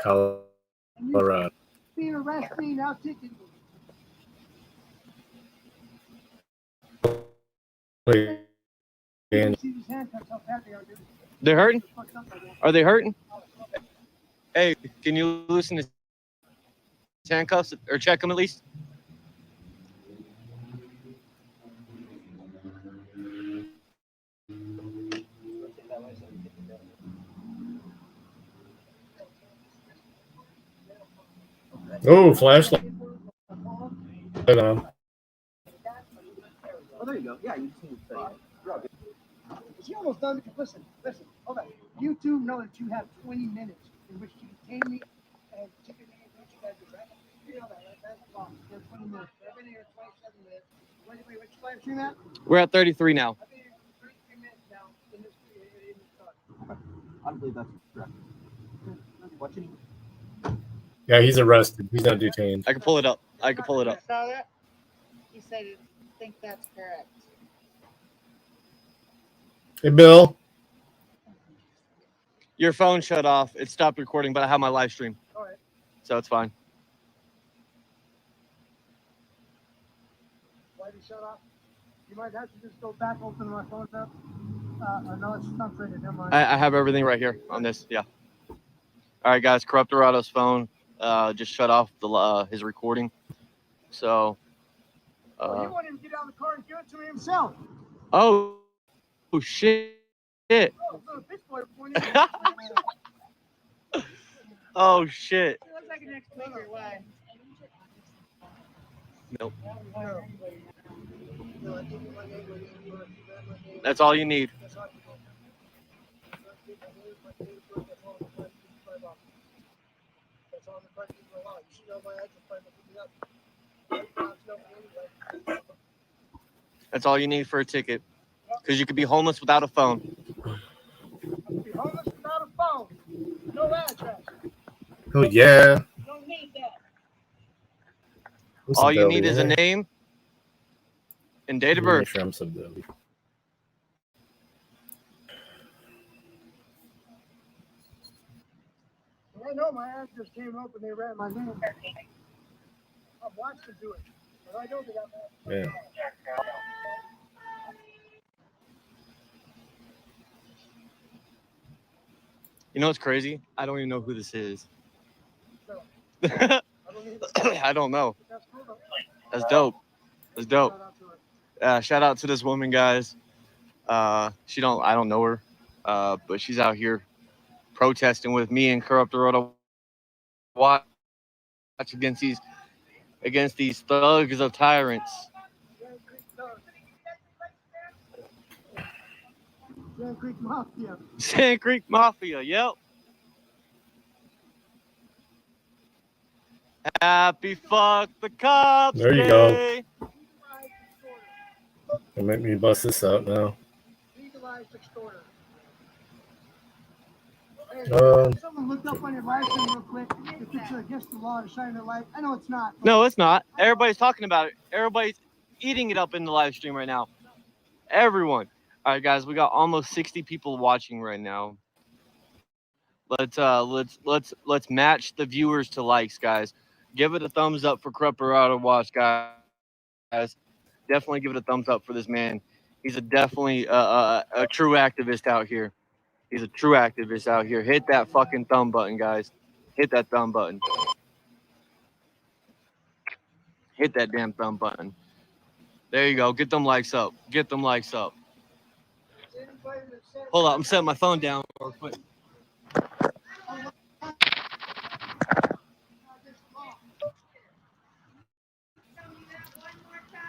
Speaker 1: Colorado.
Speaker 12: Being arrested me, now ticketing me.
Speaker 1: And
Speaker 12: See these handcuffs, how fat they are, dude.
Speaker 3: They're hurting? Are they hurting? Hey, can you loosen his handcuffs or check them at least?
Speaker 1: oh, flashlight.
Speaker 12: Oh, there you go. Yeah, you can see. She almost done because listen, hold on. You two know that you have 20 minutes in which to detain me and ticket me and what you guys do, right? You know that, right? That's long. You have 20 minutes. I've been here 27 minutes. Wait, which live stream at?
Speaker 3: We're at 33 now.
Speaker 12: I've been here 33 minutes now in this car. I don't believe that's correct. Watching.
Speaker 1: Yeah, he's arrested. He's not detained.
Speaker 3: I can pull it up. I can pull it up.
Speaker 2: Saw that? He said, I think that's correct.
Speaker 1: Hey, Bill.
Speaker 3: Your phone shut off. It stopped recording, but I have my live stream.
Speaker 12: All right.
Speaker 3: So it's fine.
Speaker 12: Why did you shut off? You might have to just go back, open my phone up. No, it's not traded. Never mind.
Speaker 3: I have everything right here on this. Yeah. All right, guys. Corrupt Dorado's phone just shut off his recording. So.
Speaker 12: He won't even get out of the car and give it to me himself.
Speaker 3: Oh shit. Oh shit.
Speaker 2: It looks like an ex-player. Why?
Speaker 3: Nope. That's all you need. That's all you need for a ticket. Because you could be homeless without a phone.
Speaker 12: Be homeless without a phone. No address.
Speaker 1: Oh, yeah.
Speaker 12: Don't need that.
Speaker 3: All you need is a name and date of birth.
Speaker 1: Sure I'm some Billy.
Speaker 12: I know my address came up and they ran my name. I've watched them do it. But I know they got that.
Speaker 1: Yeah.
Speaker 3: You know what's crazy? I don't even know who this is. I don't know. That's dope. That's dope. Shout out to this woman, guys. I don't know her, but she's out here protesting with me and Corrupt Roto Watch against these thugs of tyrants.
Speaker 12: Sand Creek Mafia.
Speaker 3: Sand Creek Mafia, yep. Happy fuck the cops.
Speaker 1: There you
Speaker 3: day.
Speaker 1: go. Don't make me bust this out now.
Speaker 12: Legalized extorter.
Speaker 2: Someone looked up on your live stream real quick if it's against the law to shine a light. I know it's not.
Speaker 3: No, it's not. Everybody's talking about it. Everybody's eating it up in the live stream right now. Everyone. All right, guys, we got almost 60 people watching right now. Let's match the viewers to likes, guys. Give it a thumbs up for Corrupt Roto Watch, guys. Definitely give it a thumbs up for this man. He's definitely a true activist out here. He's a true activist out here. Hit that fucking thumb button, guys. Hit that thumb button. Hit that damn thumb button. There you go. Get them likes up. Get them likes up. Hold up. I'm setting my phone down real quick.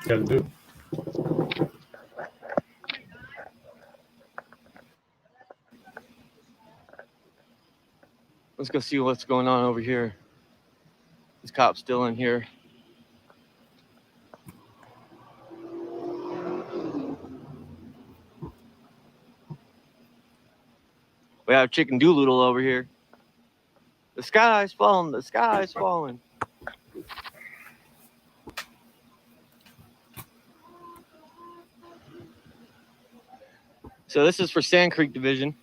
Speaker 1: Gotta do.
Speaker 3: Let's go see what's going on over here. This cop's still in here. We have Chicken Doolittle over here. The sky's falling. The sky's falling. So this is for Sand Creek Division.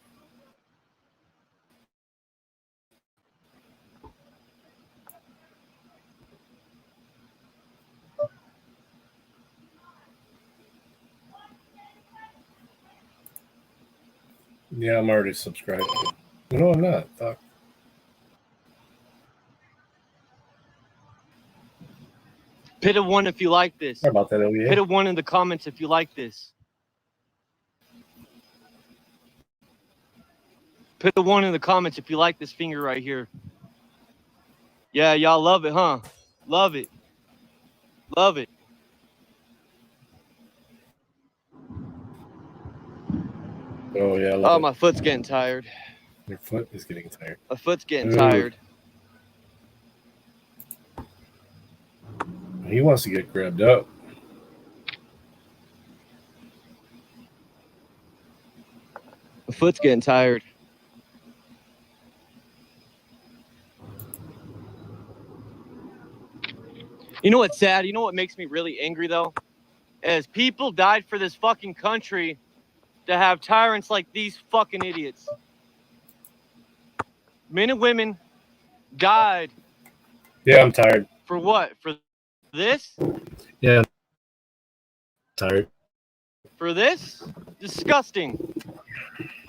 Speaker 1: Yeah, I'm already subscribed. No, I'm not. Fuck.
Speaker 3: Hit a 1 if you like this.
Speaker 1: Sorry about that, OEA.
Speaker 3: Hit a 1 in the comments if you like this. Put a 1 in the comments if you like this finger right here. Yeah, y'all love it, huh? Love it. Love it.
Speaker 1: Oh, yeah.
Speaker 3: Oh, my foot's getting tired.
Speaker 1: Your foot is getting tired.
Speaker 3: My foot's getting
Speaker 1: Ooh.
Speaker 3: tired.
Speaker 1: He wants to get grabbed up.
Speaker 3: My foot's getting tired. You know what's sad? You know what makes me really angry, though? Is people died for this fucking country to have tyrants like these fucking idiots. Men and women died.
Speaker 1: Yeah, I'm tired.
Speaker 3: For what? For this?
Speaker 1: Yeah, I'm tired.
Speaker 3: For this? Disgusting.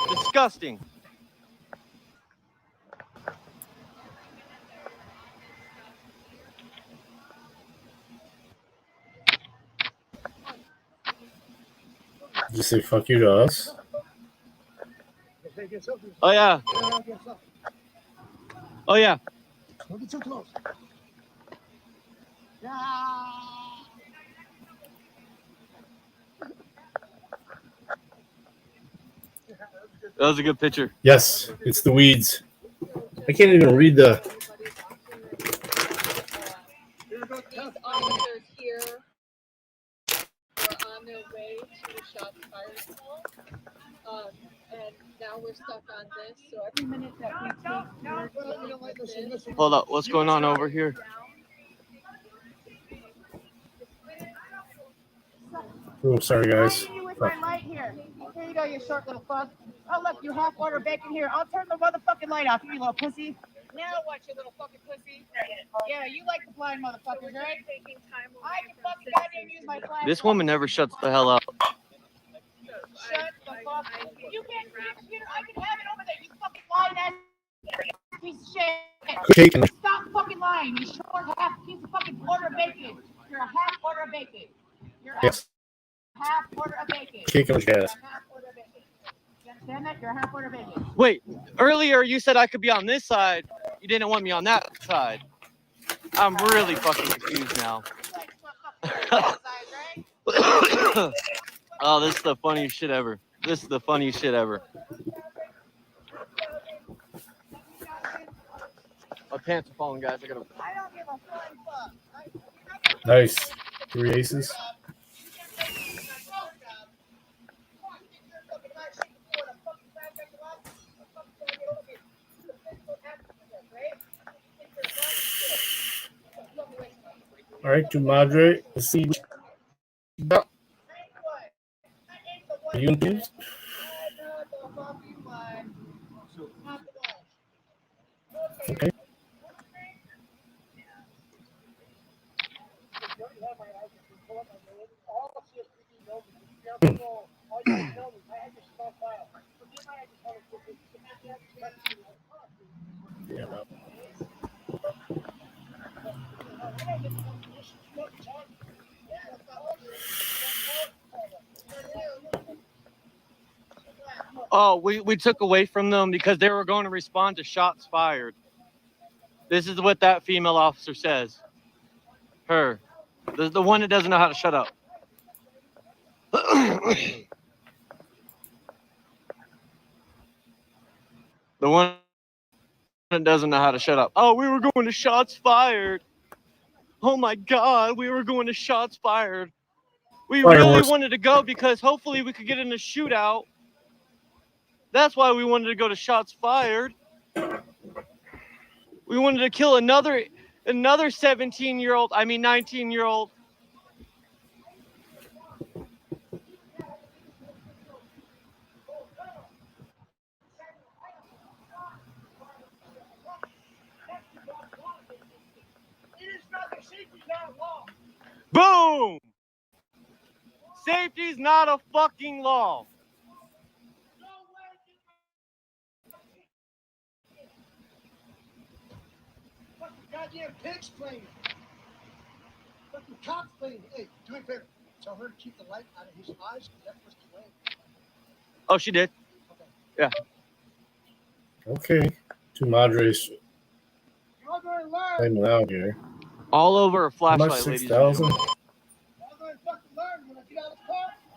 Speaker 3: Disgusting.
Speaker 1: Did you say fuck you to us?
Speaker 3: Oh, yeah. Oh, yeah.
Speaker 12: Don't get too close.
Speaker 3: That was a good picture.
Speaker 1: Yes, it's the weeds. I can't even read the.
Speaker 7: These officers here were on their way to the shots fired school. And now we're stuck on this. So every minute that we take this,
Speaker 3: Hold up. What's going on over here?
Speaker 1: Oh, sorry, guys.
Speaker 2: You with my light here. Here you go, you short little fuck. Oh, look, you half order bacon here. I'll turn the motherfucking light off, you little pussy. Now what, you little fucking pussy? Yeah, you like the blind motherfuckers, right? I can fucking goddamn use my flashlight.
Speaker 3: This woman never shuts the hell up.
Speaker 2: Shut the fuck up. You can't see the computer. I can have it over there. You fucking lying ass piece of
Speaker 1: Shaking.
Speaker 2: shit. Stop fucking lying. You short half piece of fucking order of bacon. You're a half order of bacon. You're a
Speaker 1: Yes.
Speaker 2: half order of bacon.
Speaker 1: Kicking with gas.
Speaker 2: Half order of bacon. Understand that? You're a half order bacon.
Speaker 3: Wait, earlier you said I could be on this side. You didn't want me on that side. I'm really fucking confused now. Oh, this is the funniest shit ever. This is the funniest shit ever. My pants are falling, guys. I don't give a fuck.
Speaker 1: Nice. 3 aces. All right, to Madre. Let's see. Are you confused? Okay.
Speaker 3: Oh, we took away from them because they were going to respond to shots fired. This is what that female officer says. Her. The one that doesn't know how to shut up. The one that doesn't know how to shut up. Oh, we were going to shots fired. Oh my God, we were going to shots fired. We really wanted to go because hopefully we could get in a shootout. That's why we wanted to go to shots fired. We wanted to kill another 17-year-old, 19-year-old. Boom! Safety's not a fucking law.
Speaker 12: Fucking goddamn pigs playing. Fucking cops playing. Hey, do me a favor. Tell her to keep the light out of his eyes because that's what's playing.
Speaker 3: Oh, she did. Yeah.
Speaker 1: Okay. To Madre's playing loud here.
Speaker 3: All over a
Speaker 1: How much?
Speaker 3: flashlight, ladies and
Speaker 1: 6,000?
Speaker 3: gentlemen.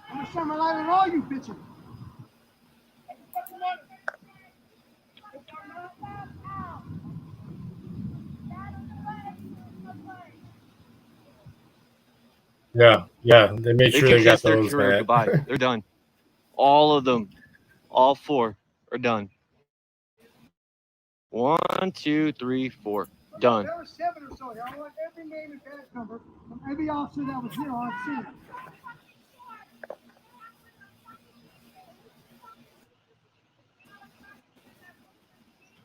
Speaker 12: I'm gonna shine my light on all you bitches.
Speaker 1: Yeah. They made sure
Speaker 3: can
Speaker 1: they got
Speaker 3: kiss their
Speaker 1: those,
Speaker 3: career
Speaker 1: man.
Speaker 3: goodbye. They're done. All of them. All 4 are done. 1, 2, 3, 4. Done.
Speaker 12: There were 7 or so. I want every name and badge number from every officer that was here on scene.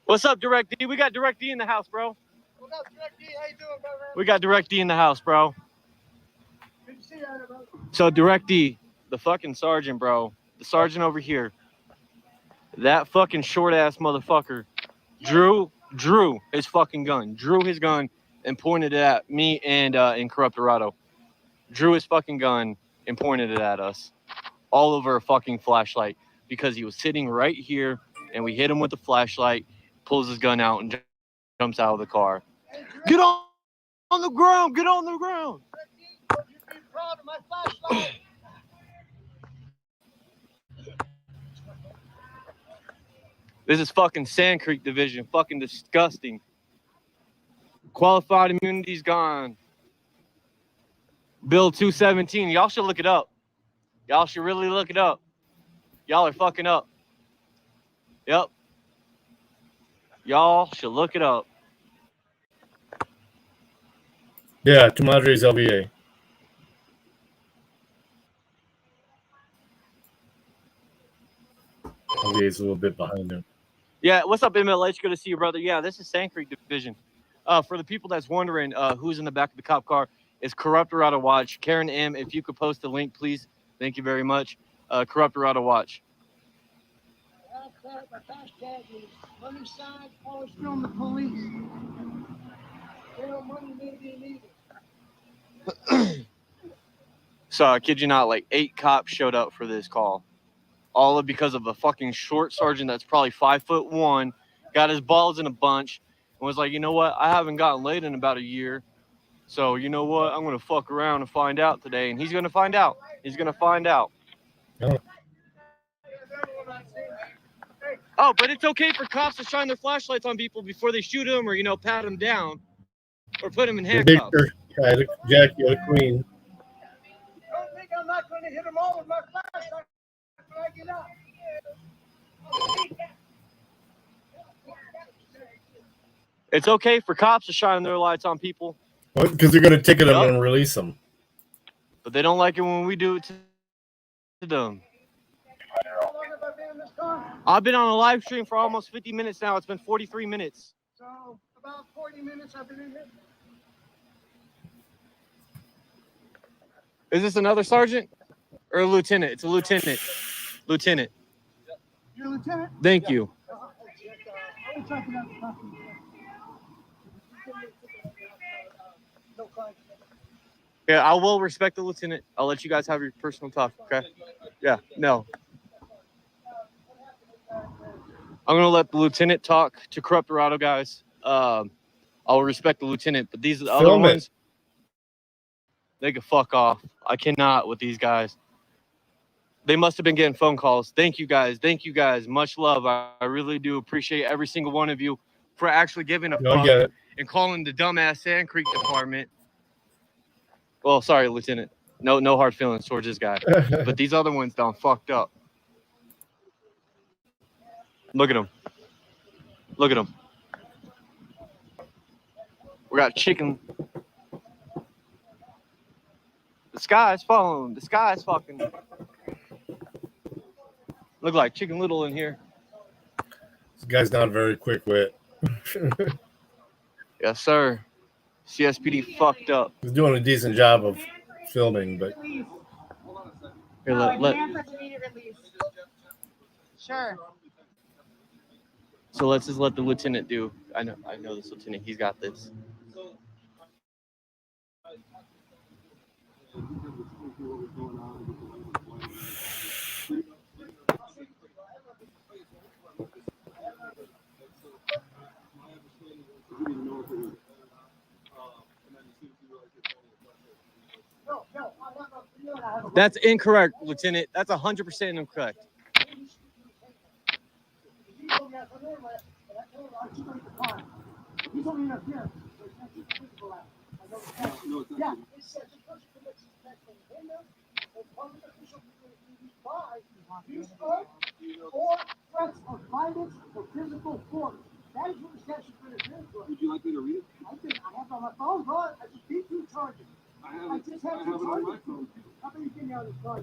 Speaker 3: What's up, Direct D? We got Direct D in the house, bro.
Speaker 12: What up, Direct D? How you doing, brother?
Speaker 3: We got Direct D in the house, bro.
Speaker 12: Good to see you, brother.
Speaker 3: So Direct D, the fucking sergeant, bro. The sergeant over here. That fucking short ass motherfucker drew his fucking gun. Drew his gun and pointed it at me and in Corruptorado. Drew his fucking gun and pointed it at us. All over a fucking flashlight. Because he was sitting right here and we hit him with the flashlight, pulls his gun out and jumps out of the car. Get on the ground! Get on the ground!
Speaker 12: You'd be proud of my flashlight.
Speaker 3: This is fucking Sand Creek Division. Fucking disgusting. Qualified immunity's gone. Bill 217. Y'all should look it up. Y'all should really look it up. Y'all are fucking up. Yep. Y'all should look it up.
Speaker 1: Yeah, to Madre's LBA. LBA's a little bit behind him.
Speaker 3: Yeah, what's up, MLH? Good to see you, brother. Yeah, this is Sand Creek Division. For the people that's wondering who's in the back of the cop car, it's Corruptorado Watch. Karen M., if you could post the link, please. Thank you very much. Corruptorado Watch.
Speaker 12: My hashtag is money signs always film the police. Money may be needed.
Speaker 3: So I kid you not, like 8 cops showed up for this call. All because of a fucking short sergeant that's probably 5'1", got his balls in a bunch, and was like, you know what? I haven't gotten laid in about a year. So you know what? I'm gonna fuck around and find out today, and he's gonna find out. He's gonna find out. Oh, but it's okay for cops to shine their flashlights on people before they shoot them, or pat them down, or put them in handcuffs.
Speaker 1: Jack, you're the queen.
Speaker 12: Don't think I'm not going to hit them all with my flashlight when I get out.
Speaker 3: It's okay for cops to shine their lights on people.
Speaker 1: Because they're going to ticket them and release them.
Speaker 3: But they don't like it when we do it to them.
Speaker 12: How long have I been in this car?
Speaker 3: I've been on a live stream for almost 50 minutes now. It's been 43 minutes.
Speaker 12: So about 40 minutes I've been in here.
Speaker 3: Is this another sergeant or a lieutenant? It's a lieutenant. Lieutenant.
Speaker 12: You're a lieutenant?
Speaker 3: Thank you.
Speaker 12: I'm talking about the company.
Speaker 3: Yeah, I will respect the lieutenant. I'll let you guys have your personal talk, okay? Yeah, no. I'm going to let the lieutenant talk to Corrupt Dorado guys. I'll respect the lieutenant, but these other ones, they can fuck off. I cannot with these guys. They must have been getting phone calls. Thank you guys. Thank you guys. Much love. I really do appreciate every single one of you for actually giving a fuck and calling the dumbass Sand Creek department. Well, sorry, Lieutenant. No hard feelings towards this guy. But these other ones done fucked up. Look at them. Look at them. We got chicken. The sky is falling. The sky is fucking. Look like Chicken Little in here.
Speaker 1: This guy's not very quick wit.
Speaker 3: Yes, sir. CSPD fucked up.
Speaker 1: He's doing a decent job of filming, but
Speaker 3: here,
Speaker 2: Sure.
Speaker 3: So let's just let the lieutenant do. I know this lieutenant. He's got this. That's incorrect, Lieutenant. That's 100% incorrect.
Speaker 12: Or threats of violence or physical force. That is what the statute is for. Would you like me to read it? I have it on my phone, bro. I just beat two charges. I just have two charges. How many get me on this car?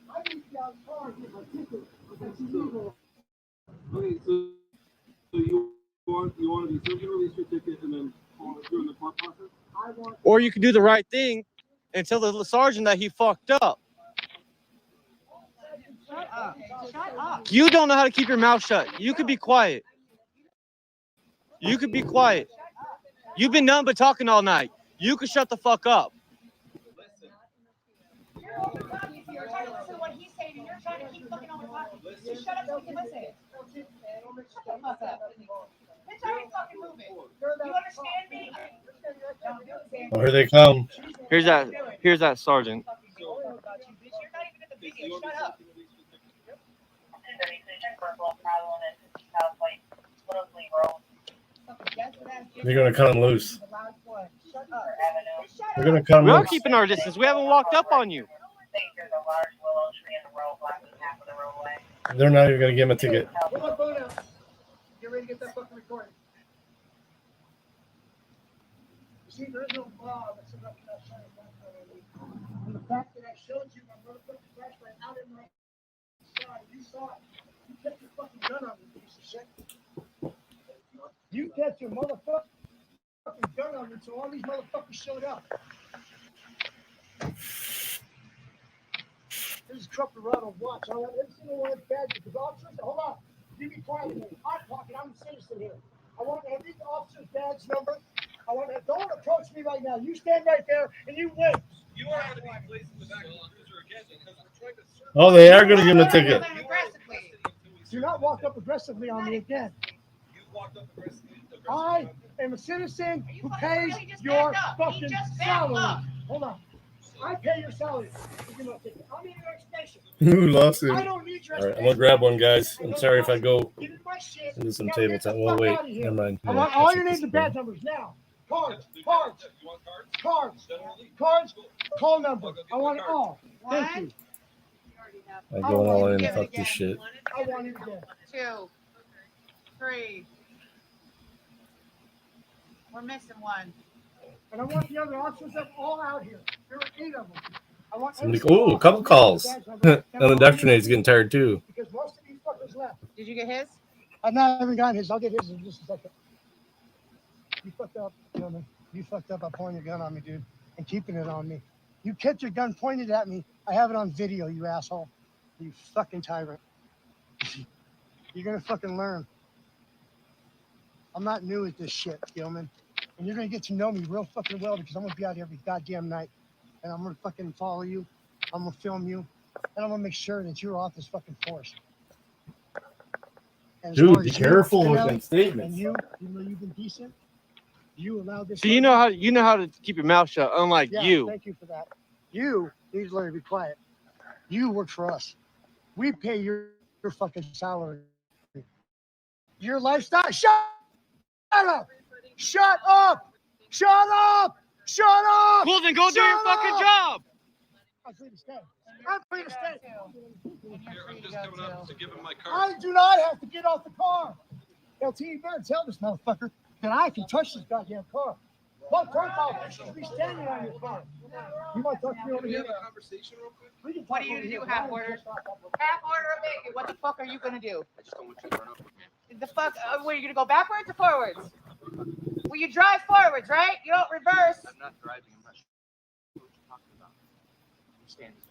Speaker 12: I need to get out of the car and get my ticket. That's illegal.
Speaker 9: Okay, so you want to be so you release your ticket and then during the court process?
Speaker 3: Or you can do the right thing and tell the sergeant that he fucked up.
Speaker 2: Shut up. Shut up.
Speaker 3: You don't know how to keep your mouth shut. You could be quiet. You could be quiet. You've been nothing but talking all night. You could shut the fuck up.
Speaker 2: You're trying to listen to what he's saying, and you're trying to keep looking on the clock. Just shut up so we can listen. Shut the fuck up. Bitch, I ain't fucking moving. You understand me?
Speaker 1: oh, here they come.
Speaker 3: Here's that sergeant.
Speaker 2: You're not even in the video. Shut up.
Speaker 1: They're going to cut him loose.
Speaker 2: Shut up.
Speaker 1: They're going to cut him
Speaker 3: We are
Speaker 1: loose.
Speaker 3: keeping our distance. We haven't walked up on you.
Speaker 1: They're not even going to give him a ticket.
Speaker 12: Put my phone out. Get ready to get that fucking recording. You see, there is no law that says I cannot shine a flashlight. And the fact that I showed you my motherfucking flashlight out in my side, you saw it. You kept your fucking gun on me, piece of shit. You kept your motherfucking gun on me until all these motherfuckers showed up. This is Corrupt Dorado. Watch. All right, every single one of the badges. Because officers, hold on. You be quiet a minute. I'm talking. I'm a citizen here. I want every officer's badge number Don't approach me right now. You stand right there and you wait.
Speaker 9: You are going to be placed in the back of the cruiser again because we're trying to.
Speaker 1: Oh, they are going to give him a ticket.
Speaker 12: Do not walk up aggressively on me again. I am a citizen who pays your fucking salary. Hold on. I pay your salary. Give me my ticket. I'll need your explanation.
Speaker 1: Who lost him?
Speaker 12: I don't need your
Speaker 1: All right, I'm going to grab one, guys. I'm sorry if I go into some tabletop. Well, wait. Never mind.
Speaker 12: I want all your names and badge numbers now. Cards. Call number. I want it all. Thank you.
Speaker 1: I'm going all in. Fuck this shit.
Speaker 12: I want it again.
Speaker 2: 2, 3. We're missing one.
Speaker 12: And I want the other officers up all out here. There are 8 of them. I want
Speaker 1: Somebody, oh, a couple calls. inDOCtriNATION's getting tired too.
Speaker 12: because most of these fuckers left.
Speaker 2: Did you get his?
Speaker 12: I've not even gotten his. I'll get his in just a second. You fucked up, gentlemen. You fucked up by pointing your gun on me, dude, and keeping it on me. You kept your gun pointed at me. I have it on video, you asshole. You fucking tyrant. You're gonna fucking learn. I'm not new at this shit, Gilman. And you're gonna get to know me real fucking well because I'm gonna be out here every goddamn night. And I'm gonna fucking follow you. I'm gonna film you. And I'm gonna make sure that you're off this fucking force. And as
Speaker 1: Dude,
Speaker 12: far
Speaker 1: be
Speaker 12: as you,
Speaker 1: careful with
Speaker 12: Finelli,
Speaker 1: them statements.
Speaker 12: And you, even though you've been decent, you allowed this.
Speaker 3: So you know how to keep your mouth shut, unlike
Speaker 12: Yeah,
Speaker 3: you.
Speaker 12: thank you for that. You need to learn to be quiet. You work for us. We pay your fucking salary. Your lifestyle. Shut up! Shut up! Shut up! Shut up!
Speaker 3: Well, then go do your fucking job.
Speaker 12: I'm free to stay. I'm free to stay.
Speaker 9: I'm just coming up to give him my card.
Speaker 12: I do not have to get off the car. LT, you better tell this motherfucker that I can touch this goddamn car. What drunk officer should be standing on your car? You want to talk to me over here?
Speaker 2: What are you gonna do, half order? Half order of bacon. What the fuck are you gonna do?
Speaker 10: I just don't want you to run over me.
Speaker 2: The fuck? What, are you gonna go backwards or forwards? Well, you drive forwards, right? You don't reverse.
Speaker 10: I'm not driving. I'm not sure what you're talking about. I'm standing.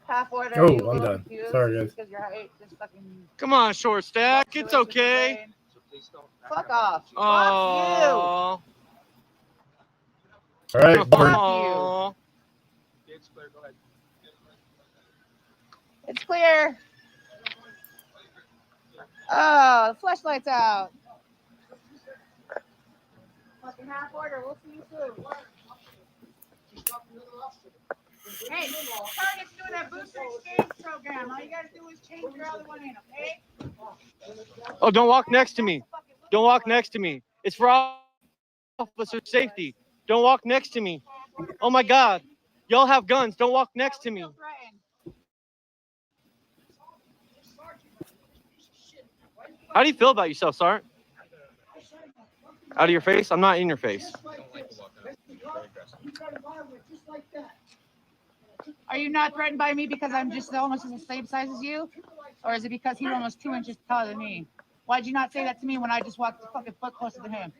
Speaker 2: Half order.
Speaker 1: Oh,
Speaker 2: you
Speaker 1: I'm
Speaker 2: go
Speaker 1: done.
Speaker 2: confused
Speaker 1: Sorry, guys.
Speaker 2: Because you're just fucking.
Speaker 3: Come on, short stack. It's okay.
Speaker 10: So please don't.
Speaker 2: Fuck off. Fuck
Speaker 3: Oh.
Speaker 1: All right,
Speaker 2: you.
Speaker 1: Bart.
Speaker 3: Oh.
Speaker 10: It's clear. Go ahead.
Speaker 2: It's clear. Oh, the flashlight's out. Fucking half order. We'll see you soon. Hey, Target's doing that booster exchange program. All you gotta do is change your other one in, okay?
Speaker 3: Oh, don't walk next to me. Don't walk next to me. It's for officer safety. Don't walk next to me. Oh my God. Y'all have guns. Don't walk next to me. How do you feel about yourself, Sergeant? Out of your face? I'm not in your face.
Speaker 2: Are you not threatened by me because I'm just almost the same size as you? Or is it because he's almost 2 inches taller than me? Why'd you not say that to me when I just walked a fucking foot closer to him?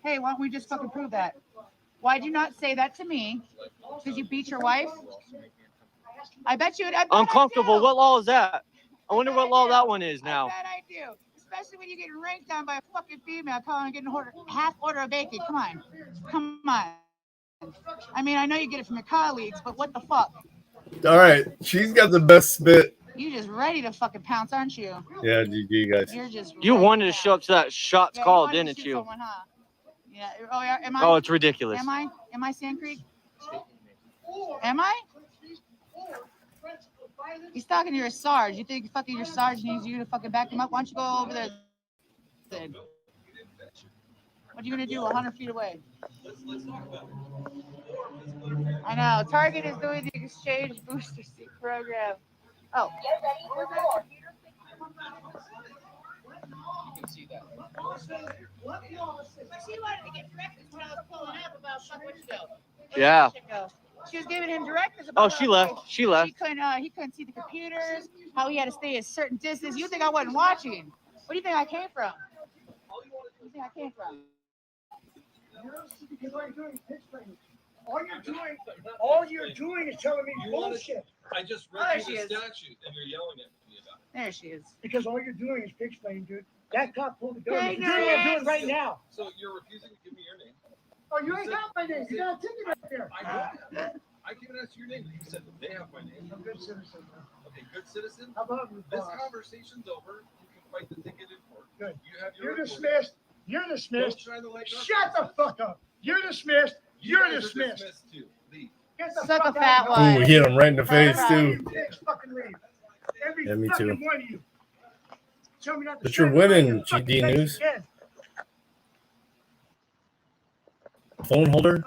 Speaker 2: Hey, why don't we just fucking prove that? Why'd you not say that to me? Because you beat your wife? I bet you would.
Speaker 3: Uncomfortable. What law is that? I wonder what law that one is now.
Speaker 2: I bet I do. Especially when you get ranked on by a fucking female calling and getting half order of bacon. Come on. Come on. I mean, I know you get it from your colleagues, but what the fuck?
Speaker 1: All right, she's got the best spit.
Speaker 2: You just ready to fucking pounce, aren't you?
Speaker 1: Yeah, GG, guys.
Speaker 2: You're just.
Speaker 3: You wanted to show up to that shots
Speaker 2: Yeah,
Speaker 3: call,
Speaker 2: wanted to
Speaker 3: didn't
Speaker 2: shoot
Speaker 3: you?
Speaker 2: someone, huh? Yeah. Oh, yeah. Am I?
Speaker 3: Oh, it's ridiculous.
Speaker 2: Am I Sand Creek? Am I? He's talking to your Sarge. You think fucking your Sarge needs you to fucking back him up? Why don't you go over there? Then? What are you gonna do 100 feet away? I know. Target is doing the exchange booster seat program. Oh.
Speaker 10: You can see that.
Speaker 2: She wanted to get directives when I was pulling up about fuck what you do.
Speaker 3: Yeah.
Speaker 2: She was giving him directives about.
Speaker 3: Oh, she left. She left.
Speaker 2: He couldn't see the computers. How he had to stay a certain distance. You think I wasn't watching? Where do you think I came from? Where do you think I came from?
Speaker 12: All you're doing is telling me bullshit.
Speaker 9: I just
Speaker 2: Oh,
Speaker 9: read
Speaker 2: there
Speaker 9: you
Speaker 2: she
Speaker 9: the
Speaker 2: is.
Speaker 9: statute and you're yelling at me about it.
Speaker 2: There she is.
Speaker 12: Because all you're doing is pig explaining, dude. That cop pulled the gun.
Speaker 2: Hey,
Speaker 12: You're doing what I'm doing right now.
Speaker 9: So you're refusing to give me your name?
Speaker 12: Oh, you ain't got my name. You got a ticket right there.
Speaker 9: I know that. I can't ask your name. You said that they have my name.
Speaker 12: I'm a good citizen.
Speaker 9: Okay, good citizen.
Speaker 12: How about you,
Speaker 9: This
Speaker 12: boss?
Speaker 9: conversation's over. You can fight the ticket in court.
Speaker 12: Good.
Speaker 9: You have
Speaker 12: You're
Speaker 9: your
Speaker 12: dismissed. You're dismissed.
Speaker 9: Don't shine the light in our
Speaker 12: Shut the fuck up. You're dismissed.
Speaker 9: You
Speaker 12: You're
Speaker 9: guys are
Speaker 12: dismissed.
Speaker 9: dismissed too. Leave.
Speaker 12: Get the
Speaker 2: Suck
Speaker 12: fuck
Speaker 2: a fat
Speaker 12: out.
Speaker 2: one.
Speaker 1: Ooh, hit him right in the face
Speaker 12: You
Speaker 1: too.
Speaker 12: pigs fucking leave. Every
Speaker 1: Yeah, me
Speaker 12: fucking
Speaker 1: too.
Speaker 12: one of you. Tell me not to
Speaker 1: But
Speaker 12: shine
Speaker 1: you're
Speaker 12: the light in
Speaker 1: winning,
Speaker 12: your fucking
Speaker 1: GD
Speaker 12: face
Speaker 1: News.
Speaker 12: again.
Speaker 1: Phone holder.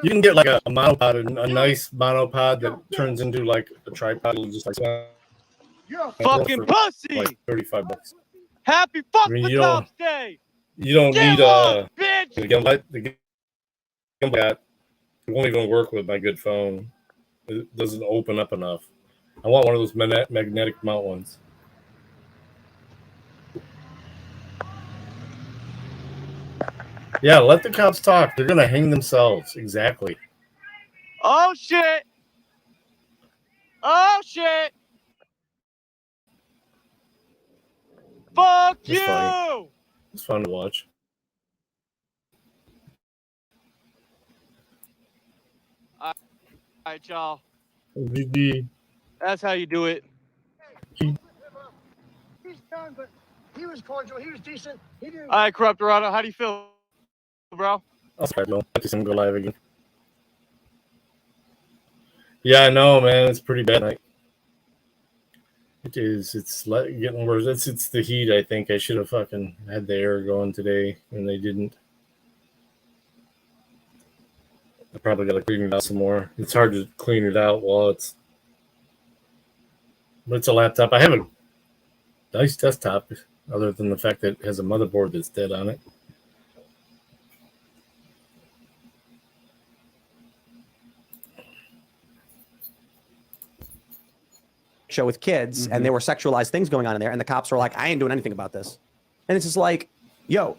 Speaker 1: You can get like a monopod, a nice monopod that turns into like a tripod. Just like
Speaker 12: You're
Speaker 3: Fucking pussy!
Speaker 1: like $35.
Speaker 3: Happy fuck
Speaker 1: I mean,
Speaker 3: the
Speaker 1: you don't-
Speaker 3: cops day!
Speaker 1: You don't
Speaker 3: Get
Speaker 1: need
Speaker 3: lost, bitch!
Speaker 1: the gimbal that it won't even work with my good phone. It doesn't open up enough. I want one of those magnetic mount ones. Yeah, let the cops talk. They're gonna hang themselves. Exactly.
Speaker 3: Oh shit! Oh shit! Fuck
Speaker 1: It's
Speaker 3: you!
Speaker 1: funny. It's fun to watch.
Speaker 3: All right, y'all.
Speaker 1: GG.
Speaker 3: That's how you do it.
Speaker 12: He's done, but he was cordial. He was decent. He didn't.
Speaker 3: All right, Corruptorado, how do you feel, bro?
Speaker 1: I'll start though. I just go live again. Yeah, I know, man. It's pretty bad. Like, it is. It's getting worse. It's the heat. I think I should have fucking had the air going today, and they didn't. I probably got to clean it out some more. It's hard to clean it out while it's. But it's a laptop. I have a nice desktop, other than the fact that it has a motherboard that's dead on it.
Speaker 17: Show with kids and there were sexualized things going on in there, and the cops were like, I ain't doing anything about this. And it's just like, yo,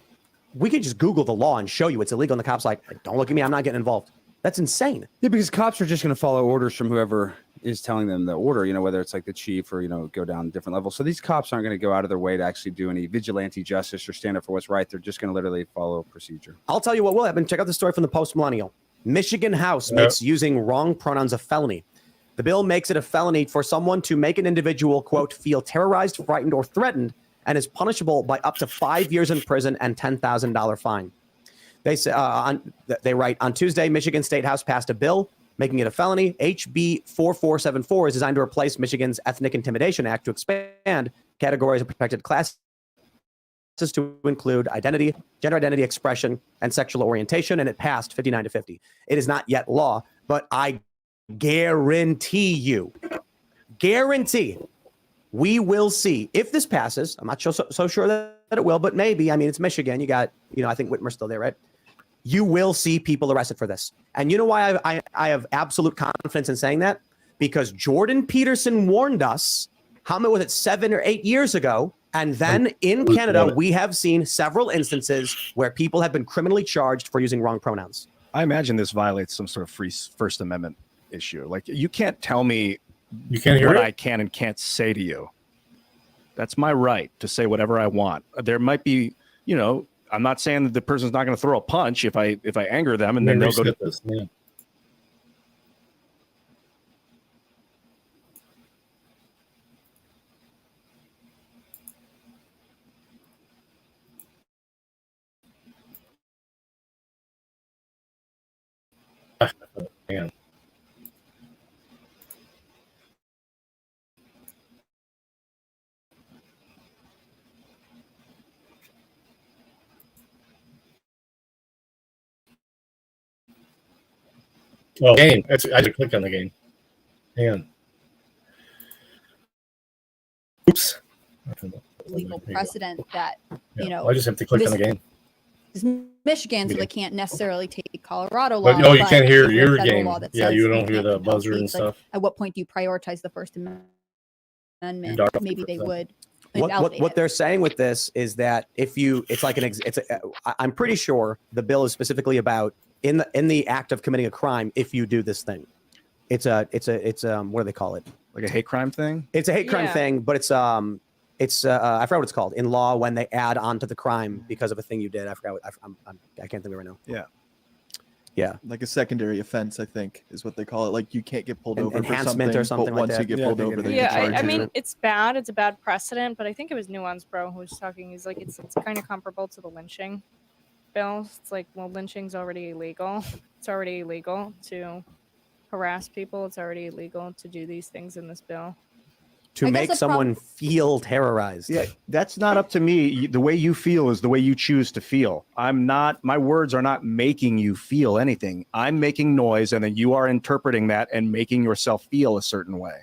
Speaker 17: we could just Google the law and show you it's illegal, and the cops like, don't look at me, I'm not getting involved. That's insane.
Speaker 8: Yeah, because cops are just going to follow orders from whoever is telling them the order, you know, whether it's like the chief or, you know, go down different levels. So these cops aren't going to go out of their way to actually do any vigilante justice or stand up for what's right. They're just going to literally follow procedure.
Speaker 17: I'll tell you what will happen. Check out the story from the Post Millennial. Michigan House makes using wrong pronouns a felony. The bill makes it a felony for someone to make an individual, quote, feel terrorized, frightened, or threatened, and is punishable by up to 5 years in prison and $10,000 fine. They say they write on Tuesday, Michigan State House passed a bill making it a felony. HB 4474 is designed to replace Michigan's Ethnic Intimidation Act to expand categories of protected classes to include identity, gender identity expression, and sexual orientation, and it passed 59-50. It is not yet law, but I guarantee we will see if this passes. I'm not so sure that it will, but maybe. I mean, it's Michigan. You got, you know, I think Whitmer's still there, right? You will see people arrested for this. And you know why I have absolute confidence in saying that? Because Jordan Peterson warned us, how many was it, 7 or 8 years ago? And then in Canada, we have seen several instances where people have been criminally charged for using wrong pronouns.
Speaker 19: I imagine this violates some sort of free First Amendment issue. Like, you can't tell me
Speaker 1: you can't hear
Speaker 19: what
Speaker 1: it?
Speaker 19: I can and can't say to you. That's my right to say whatever I want. There might be, you know, I'm not saying that the person's not going to throw a punch if I anger them, and then they'll go to
Speaker 1: this. Yeah. Man. Oh, game. I had to click on the game. Hang on. Oops.
Speaker 6: Legal precedent that, you know,
Speaker 1: I just have to click on the game.
Speaker 6: This is Michigan, so they can't necessarily take Colorado law.
Speaker 1: But no, you can't hear
Speaker 6: there's a
Speaker 1: your
Speaker 6: federal
Speaker 1: game.
Speaker 6: law that
Speaker 1: Yeah,
Speaker 6: says
Speaker 1: you don't hear
Speaker 6: can't
Speaker 1: the
Speaker 6: compel
Speaker 1: buzzer and
Speaker 6: speech. Like,
Speaker 1: stuff.
Speaker 6: at what point do you prioritize the First Amendment? Maybe they would.
Speaker 17: What they're saying with this is that if you, it's like I'm pretty sure the bill is specifically about in the act of committing a crime. If you do this thing, it's what do they call it?
Speaker 19: Like a hate crime thing?
Speaker 17: It's a hate crime thing, but It's I forgot what it's called in law when they add on to the crime because of a thing you did. I forgot. I can't think of it right now.
Speaker 20: Yeah.
Speaker 17: Yeah.
Speaker 20: Like a secondary offense, I think, is what they call it. Like you can't get pulled over for
Speaker 17: Enhancement
Speaker 20: something,
Speaker 17: or something
Speaker 20: but
Speaker 17: like
Speaker 20: once
Speaker 17: that.
Speaker 20: you get
Speaker 17: Yeah,
Speaker 20: pulled
Speaker 17: I think
Speaker 20: over,
Speaker 17: it
Speaker 20: they
Speaker 17: is.
Speaker 20: can
Speaker 18: Yeah,
Speaker 20: charge
Speaker 18: I
Speaker 20: you.
Speaker 18: mean, it's bad. It's a bad precedent, but I think it was Nuance Bro who was talking. He's like, it's kind of comparable to the lynching bill. It's like, well, lynching's already illegal. It's already illegal to harass people. It's already illegal to do these things in this bill.
Speaker 17: To
Speaker 18: I guess
Speaker 17: make
Speaker 18: the
Speaker 17: someone feel terrorized.
Speaker 19: Yeah, that's not up to me. The way you feel is the way you choose to feel. My words are not making you feel anything. I'm making noise, and then you are interpreting that and making yourself feel a certain way.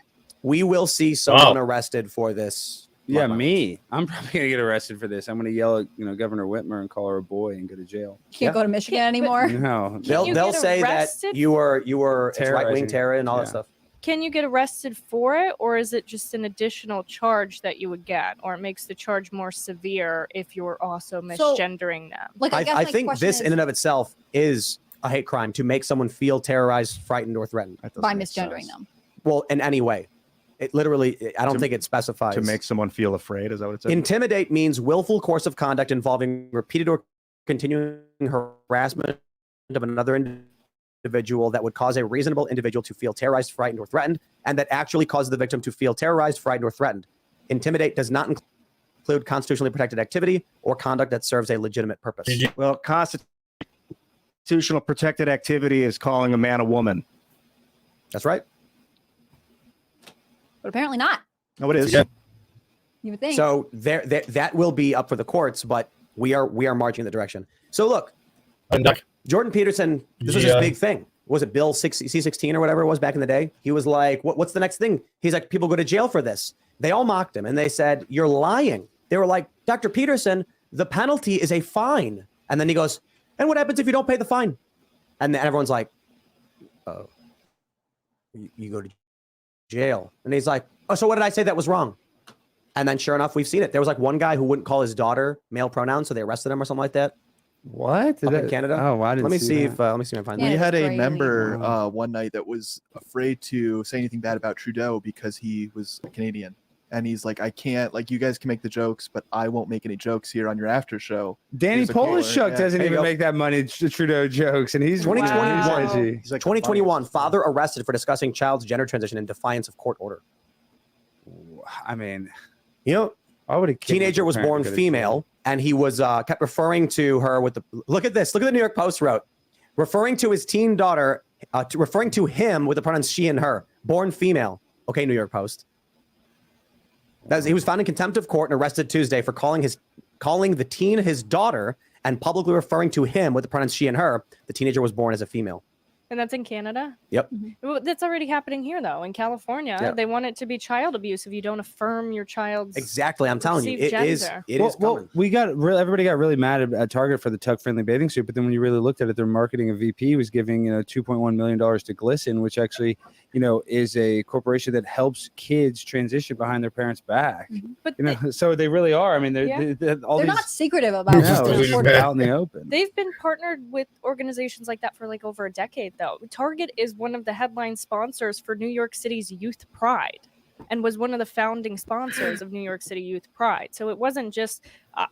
Speaker 17: We will see someone arrested for this.
Speaker 8: Yeah, me. I'm probably gonna get arrested for this. I'm gonna yell at Governor Whitmer and call her a boy and go to jail.
Speaker 6: Can't go to Michigan anymore.
Speaker 8: No,
Speaker 17: They'll say that you were it's right wing
Speaker 8: Terrorizing.
Speaker 17: terror and all that
Speaker 8: Yeah.
Speaker 17: stuff.
Speaker 18: Can you get arrested for it, or is it just an additional charge that you would get, or it makes the charge more severe if you're also misgendering them?
Speaker 6: Like,
Speaker 17: I think this in and of itself is a hate crime to make someone feel terrorized, frightened, or threatened
Speaker 6: by misgendering them.
Speaker 17: Well, in any way. It literally, I don't think it specifies.
Speaker 19: To make someone feel afraid, is that what it says?
Speaker 17: Intimidate means willful course of conduct involving repeated or continuing harassment of another individual that would cause a reasonable individual to feel terrorized, frightened, or threatened, and that actually causes the victim to feel terrorized, frightened, or threatened. Intimidate does not include constitutionally protected activity or conduct that serves a legitimate purpose.
Speaker 19: Well, constitutional protected activity is calling a man a woman.
Speaker 17: That's right.
Speaker 6: But apparently not.
Speaker 19: No, it is.
Speaker 6: You would think.
Speaker 17: So that will be up for the courts, but we are marching in the direction. So look, Jordan Peterson, this was his big thing. Was it Bill C-16 or whatever it was back in the day? He was like, what's the next thing? He's like, people go to jail for this. They all mocked him and they said, you're lying. They were like, Dr. Peterson, the penalty is a fine. And then he goes, and what happens if you don't pay the fine? And then everyone's like, oh, you go to jail. And he's like, oh, so what did I say that was wrong? And then sure enough, we've seen it. There was like one guy who wouldn't call his daughter male pronouns, so they arrested him or something like that.
Speaker 8: What?
Speaker 17: Up in Canada?
Speaker 8: Oh, I didn't
Speaker 17: Let me see
Speaker 8: that.
Speaker 17: if let me see if I find
Speaker 20: We
Speaker 17: that.
Speaker 20: had a member one night that was afraid to say anything bad about Trudeau because he was a Canadian. And he's like, I can't, like, you guys can make the jokes, but I won't make any jokes here on your after show.
Speaker 8: Danny
Speaker 20: He's a caller.
Speaker 8: Polishuk
Speaker 20: Yeah.
Speaker 8: doesn't
Speaker 20: There you
Speaker 8: even
Speaker 20: go.
Speaker 8: make that money Trudeau jokes, and he's
Speaker 17: 2021.
Speaker 8: he's edgy.
Speaker 17: 2021. Father arrested for discussing child's gender transition in defiance of court order.
Speaker 8: I mean,
Speaker 17: I would. Teenager was born female, and he was kept referring to her with the. Look at this. Look at the New York Post wrote, referring to his teen daughter, referring to him with the pronouns she and her. Born female. Okay, New York Post. He was found in contempt of court and arrested Tuesday for calling the teen his daughter and publicly referring to him with the pronouns she and her. The teenager was born as a female.
Speaker 18: And that's in Canada?
Speaker 17: Yep.
Speaker 18: Well, that's already happening here, though. In California,
Speaker 17: Yeah.
Speaker 18: they want it to be child abuse if you don't affirm your child's
Speaker 17: Exactly. I'm telling you,
Speaker 18: perceived
Speaker 17: it is.
Speaker 18: gender.
Speaker 17: It is coming.
Speaker 8: Well, everybody got really mad at Target for the tuck-friendly bathing suit, but then when you really looked at it, their marketing of VP was giving $2.1 million to Glisten, which actually is a corporation that helps kids transition behind their parents' back.
Speaker 18: But
Speaker 8: so they really are. I mean,
Speaker 18: Yeah.
Speaker 8: they're all
Speaker 6: They're
Speaker 8: these
Speaker 6: not secretive about
Speaker 8: No,
Speaker 6: what's
Speaker 8: they're just
Speaker 6: important.
Speaker 8: out in the open.
Speaker 18: They've been partnered with organizations like that for like over a decade, though. Target is one of the headline sponsors for New York City's Youth Pride and was one of the founding sponsors of New York City Youth Pride. So it wasn't just,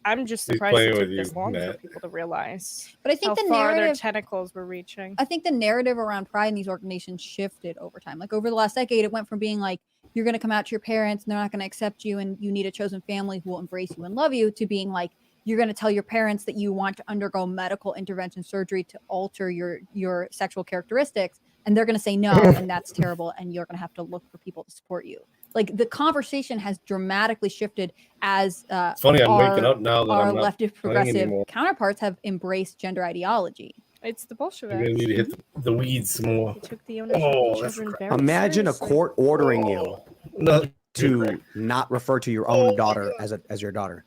Speaker 18: I'm just
Speaker 1: He's
Speaker 18: surprised
Speaker 1: playing
Speaker 18: it took
Speaker 1: with
Speaker 18: this
Speaker 1: you,
Speaker 18: long for
Speaker 1: Matt.
Speaker 18: people to realize
Speaker 6: But I think
Speaker 18: how
Speaker 6: the
Speaker 18: far their
Speaker 6: narrative-
Speaker 18: tentacles were reaching.
Speaker 6: I think the narrative around pride in these organizations shifted over time. Like over the last decade, it went from being like, you're going to come out to your parents and they're not going to accept you and you need a chosen family who will embrace you and love you, to being like, you're going to tell your parents that you want to undergo medical intervention surgery to alter your sexual characteristics. And they're going to say no, and that's terrible. And you're going to have to look for people to support you. Like the conversation has dramatically shifted as
Speaker 1: It's funny, I'm waking up now that
Speaker 6: our
Speaker 1: I'm not
Speaker 6: left
Speaker 1: playing
Speaker 6: progressive
Speaker 1: anymore.
Speaker 6: counterparts have embraced gender ideology.
Speaker 18: It's the
Speaker 1: You're
Speaker 18: Bolsheviks.
Speaker 1: gonna need to hit the weeds more.
Speaker 18: They took the ownership
Speaker 1: Oh,
Speaker 18: of
Speaker 1: that's
Speaker 18: children
Speaker 1: crap.
Speaker 18: very
Speaker 17: Imagine a
Speaker 18: seriously.
Speaker 17: court ordering you
Speaker 1: No.
Speaker 17: to not refer to your own daughter as your daughter.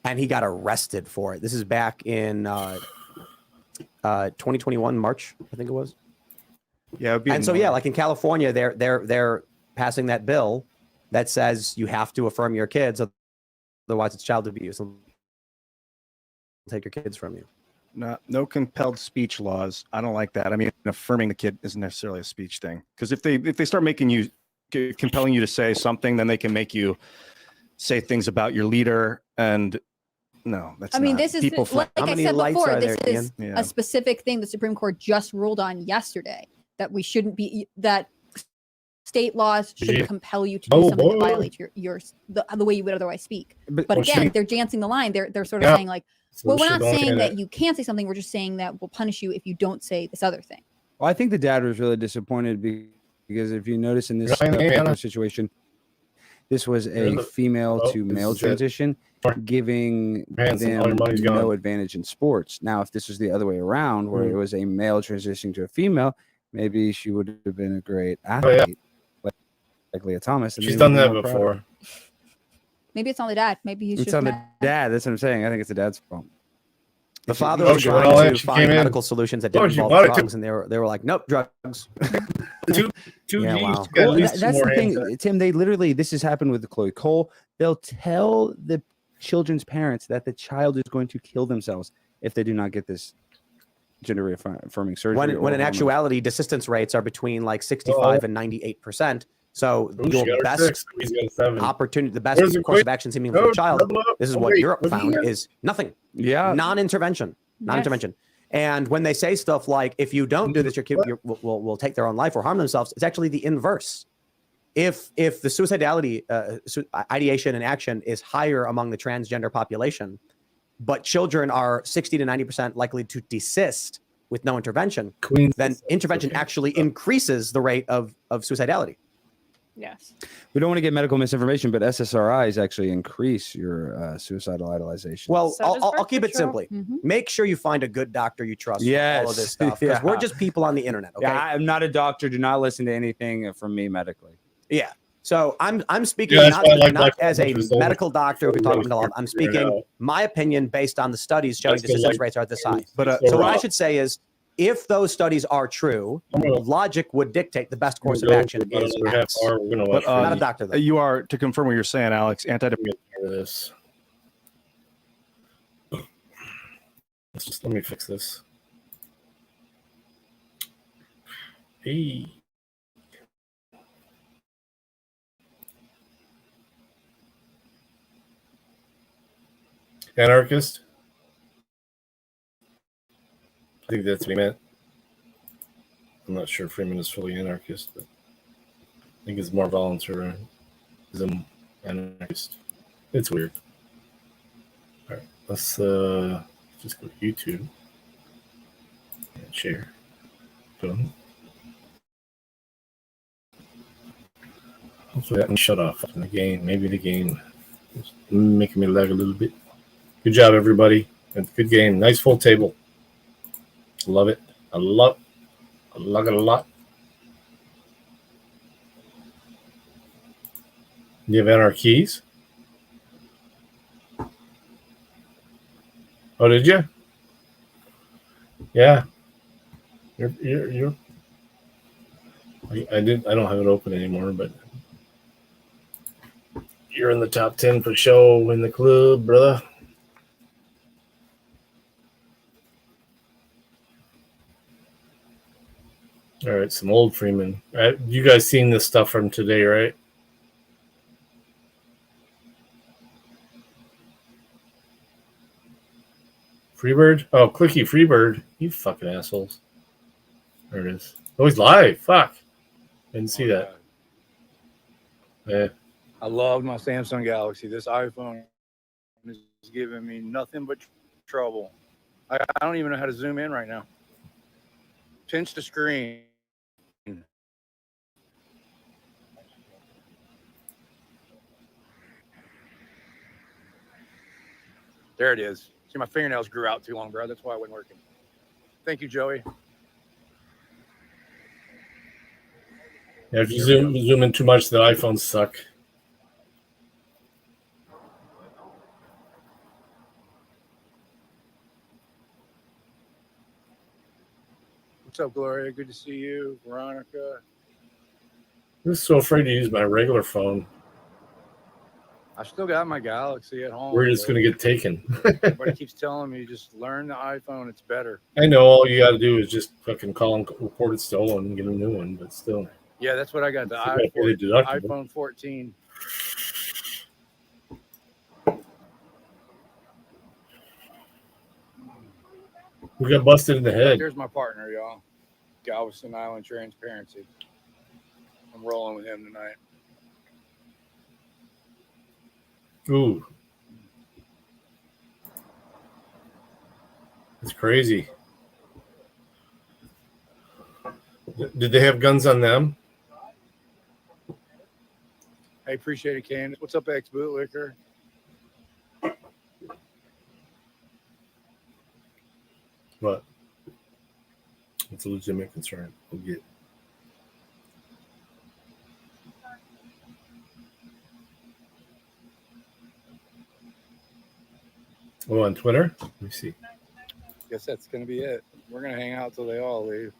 Speaker 17: And he got arrested for it. This is back in 2021 March, I think it was.
Speaker 19: Yeah, it'd be
Speaker 17: And so like in California, they're passing that bill that says you have to affirm your kids, otherwise it's child abuse. They'll take your kids from you.
Speaker 19: No compelled speech laws. I don't like that. I mean, affirming the kid isn't necessarily a speech thing, because if they start making you compelling you to say something, then they can make you say things about your leader. And no, that's
Speaker 6: I mean,
Speaker 19: not.
Speaker 6: this is
Speaker 19: People
Speaker 6: like I said before. This is
Speaker 19: Ian?
Speaker 6: a specific thing the Supreme Court just ruled on yesterday that we shouldn't be that state laws shouldn't compel you to do something that violates the way you would otherwise speak. But again, they're dancing the line. They're sort of saying like, well, we're not saying that you can't say something. We're just saying that we'll punish you if you don't say this other thing.
Speaker 8: Well, I think the dad was really disappointed because if you notice in this situation, this was a female to male transition, giving them no advantage in sports. Now, if this was the other way around, where it was a male transitioning to a female, maybe she would have been a great athlete, like Leah Thomas. And
Speaker 1: She's done that before.
Speaker 6: Maybe it's on the dad. Maybe he's
Speaker 8: it's
Speaker 6: just
Speaker 8: on
Speaker 6: mad.
Speaker 8: the dad. That's what I'm saying. I think it's the dad's fault.
Speaker 17: The father was trying to find medical solutions that didn't involve drugs, and they were like, nope, drugs.
Speaker 8: Yeah, wow. Well, that's the thing, Tim. They literally, this has happened with Chloe Cole. They'll tell the children's parents that the child is going to kill themselves if they do not get this gender affirming surgery.
Speaker 17: When in actuality, desistance rates are between like 65 and 98%. So your best opportunity, the best course of action seeming for the child, this is what Europe found, is nothing.
Speaker 8: Yeah.
Speaker 17: Non-intervention. Non-intervention. And when they say stuff like, if you don't do this, your kid will take their own life or harm themselves, it's actually the inverse. If the suicidality, ideation and action is higher among the transgender population, but children are 60 to 90% likely to desist with no intervention, then intervention actually increases the rate of suicidality.
Speaker 18: Yes.
Speaker 8: We don't want to get medical misinformation, but SSRIs actually increase your suicidal idolization.
Speaker 17: Well, I'll keep it simply. Make sure you find a good doctor you trust for all of this stuff, because we're just people on the internet. Okay?
Speaker 8: Yeah, I'm not a doctor. Do not listen to anything from me medically.
Speaker 17: Yeah. So I'm speaking not as a medical doctor. We're talking about. I'm speaking my opinion based on the studies showing desistance rates are this high. So what I should say is, if those studies are true, logic would dictate the best course of action is X.
Speaker 19: But,
Speaker 17: not a doctor, though.
Speaker 19: You are, to confirm what you're saying, Alex,
Speaker 1: this. Let me fix this. Hey. Anarchist? I think that's what he meant. I'm not sure Freeman is fully anarchist, but I think it's more voluntarism anarchist. It's weird. All right, let's just go to YouTube and share. Boom. Hopefully that can shut off in the game. Maybe the game is making me lag a little bit. Good job, everybody. Good game. Nice full table. Love it. I love it a lot. You have anarchies? Oh, did you? Yeah. You're I don't have it open anymore, but you're in the top 10 for show in the club, brother. All right, some old Freeman. You guys seen this stuff from today, right? Freebird? Oh, Clicky Freebird. You fucking assholes. There it is. Oh, he's live. Fuck. Didn't see that. Yeah.
Speaker 5: I love my Samsung Galaxy. This iPhone is giving me nothing but trouble. I don't even know how to zoom in right now. Pinch the screen. There it is. See, my fingernails grew out too long, bro. That's why it wasn't working. Thank you, Joey.
Speaker 1: Yeah, if you zoom in too much, the iPhones suck.
Speaker 5: What's up, Gloria? Good to see you. Veronica.
Speaker 1: I'm just so afraid to use my regular phone.
Speaker 5: I still got my Galaxy at home.
Speaker 1: We're just going to get taken.
Speaker 5: Everybody keeps telling me just learn the iPhone. It's better.
Speaker 1: I know all you got to do is just fucking call and report it stolen and get a new one, but still.
Speaker 5: Yeah, that's what I got. The
Speaker 1: You gotta pay the deductible.
Speaker 5: iPhone 14.
Speaker 1: We got busted in the head.
Speaker 5: There's my partner, y'all. Galveston Island Transparency. I'm rolling with him tonight.
Speaker 1: Ooh. It's crazy. Did they have guns on them?
Speaker 5: Hey, appreciate it, Candace. What's up, ex-bootlicker?
Speaker 1: But it's a legitimate concern. We'll get. Oh, on Twitter? Let me see.
Speaker 5: Guess that's going to be it. We're going to hang out till they all leave.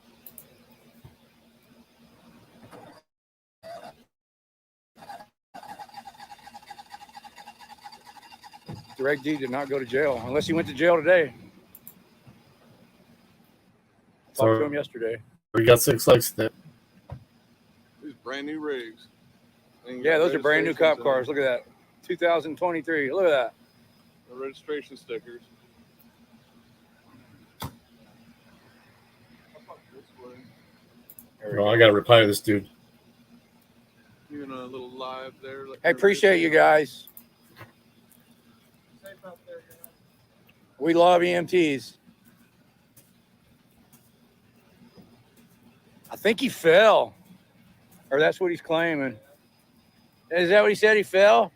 Speaker 5: Direct D did not go to jail unless he went to jail today. Talked to him yesterday.
Speaker 1: We got 6 likes there.
Speaker 9: These brand new rigs.
Speaker 5: Yeah, those are brand new cop cars. Look at that. 2023. Look at that.
Speaker 9: The registration stickers.
Speaker 1: Oh, I got to reply to this dude.
Speaker 9: Doing a little live there.
Speaker 5: I appreciate you guys. We love EMTs. I think he fell, or that's what he's claiming. Is that what he said? He fell?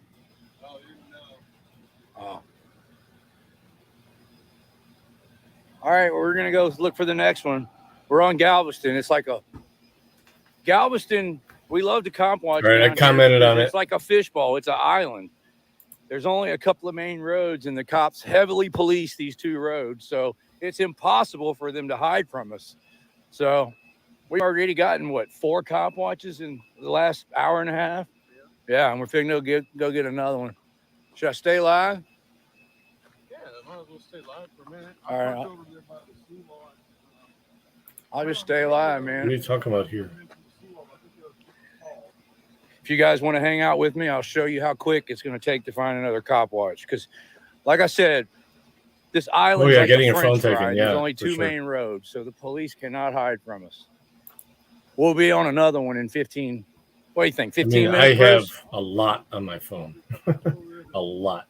Speaker 5: Oh. All right, well, we're going to go look for the next one. We're on Galveston. It's like a Galveston. We love to comp watch.
Speaker 1: All right, I commented on it.
Speaker 5: It's like a fishbowl. It's an island. There's only a couple of main roads, and the cops heavily police these 2 roads. So it's impossible for them to hide from us. So we've already gotten, 4 cop watches in the last hour and a half? Yeah, and we're figuring to go get another one. Should I stay live?
Speaker 9: Yeah, might as well stay live for a minute.
Speaker 5: All right. I'll just stay live, man.
Speaker 1: What are you talking about here?
Speaker 5: If you guys want to hang out with me, I'll show you how quick it's going to take to find another cop watch. Because, like I said, this island is like
Speaker 1: getting
Speaker 5: a
Speaker 1: your phone
Speaker 5: French
Speaker 1: taken.
Speaker 5: fry.
Speaker 1: Yeah,
Speaker 5: There's only 2 main roads, so the police cannot hide from us. We'll be on another one in 15. What do you think? 15 minutes?
Speaker 1: I have a lot on my phone. A lot.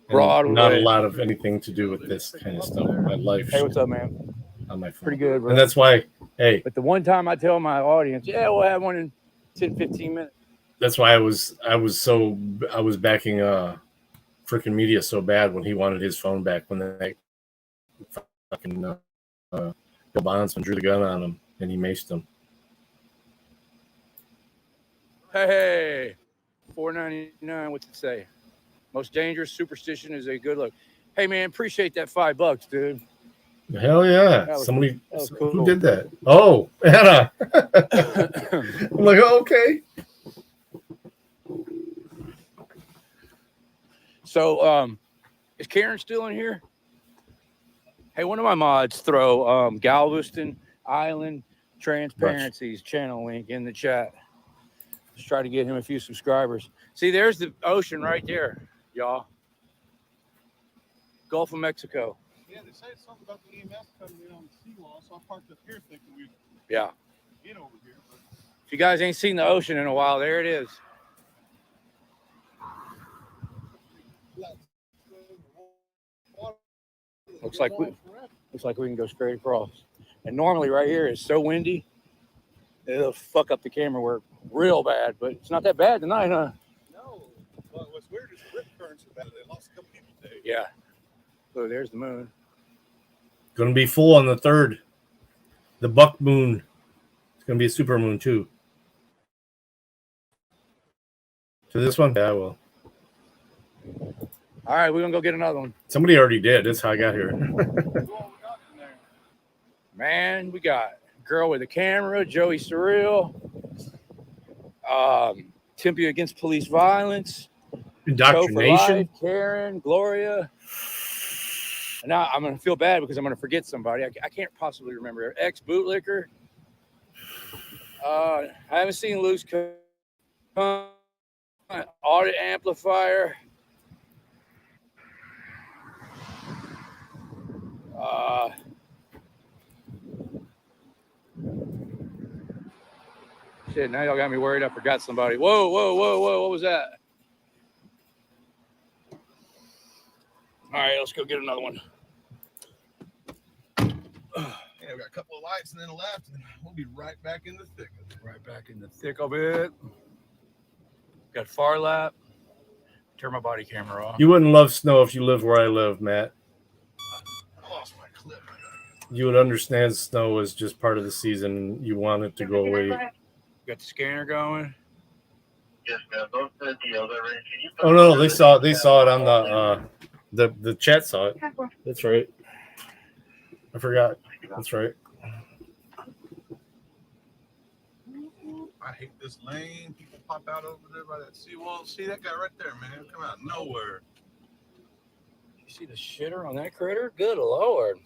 Speaker 5: Broadway.
Speaker 1: Not a lot of anything to do with this kind of stuff. My life.
Speaker 5: Hey, what's up, man?
Speaker 1: On my phone.
Speaker 5: Pretty good, bro.
Speaker 1: And that's why, hey.
Speaker 5: But the one time I tell my audience, yeah, we'll have one in 10, 15 minutes.
Speaker 1: That's why I was backing freaking media so bad when he wanted his phone back when they fucking Bill Bondsman drew the gun on him and he maced him.
Speaker 5: Hey, $4.99. What's it say? Most dangerous superstition is a good look. Hey, man, appreciate that $5, dude.
Speaker 1: Hell yeah!
Speaker 5: That was
Speaker 1: Who
Speaker 5: cool.
Speaker 1: did that? Oh, Anna. I'm like, oh, okay.
Speaker 5: So, is Karen still in here? Hey, one of my mods throw Galveston Island Transparency's channel link in the chat. Let's try to get him a few subscribers. See, there's the ocean right there, y'all. Gulf of Mexico.
Speaker 9: Yeah, they say something about the EMS coming in on the seawall, so I parked up here thinking we'd
Speaker 5: Yeah.
Speaker 9: get over here. But
Speaker 5: If you guys ain't seen the ocean in a while, there it is. Looks like we can go straight across. And normally right here it's so windy, it'll fuck up the camera work real bad. But it's not that bad tonight, huh?
Speaker 9: no, well, what's weird is the rip currents are bad. They lost a couple people today.
Speaker 5: Yeah. So there's the moon.
Speaker 1: Going to be full on the 3rd. The buck moon. It's going to be a super moon too. To this one? Yeah, well.
Speaker 5: All right, we're going to go get another one.
Speaker 1: Somebody already did. That's how I got here.
Speaker 5: Man, we got Girl with a Camera, Joey Surreal, Tempe Against Police Violence,
Speaker 1: inDOCtriNATION,
Speaker 5: Karen, Gloria. And now I'm going to feel bad because I'm going to forget somebody. I can't possibly remember. Ex-bootlicker. I haven't seen loose audit amplifier. Shit, now y'all got me worried I forgot somebody. Whoa, whoa, whoa, whoa, what was that? All right, let's go get another one.
Speaker 11: Yeah, we got a couple of lights and then a left, and we'll be right back in the thick of it.
Speaker 5: Right back in the thick of it. Got far lap. Turn my body camera off.
Speaker 1: You wouldn't love snow if you lived where I live, Matt.
Speaker 11: I lost my clip.
Speaker 1: You would understand snow is just part of the season. And you want it to go away.
Speaker 5: Got the scanner going.
Speaker 11: Yes, ma'am. Don't the other range.
Speaker 1: Oh no, they saw it on the chat saw it. That's right. I forgot. That's right.
Speaker 11: I hate this lane. People pop out over there by that seawall. See that guy right there, man? Come out of nowhere.
Speaker 5: You see the shitter on that critter? Good Lord.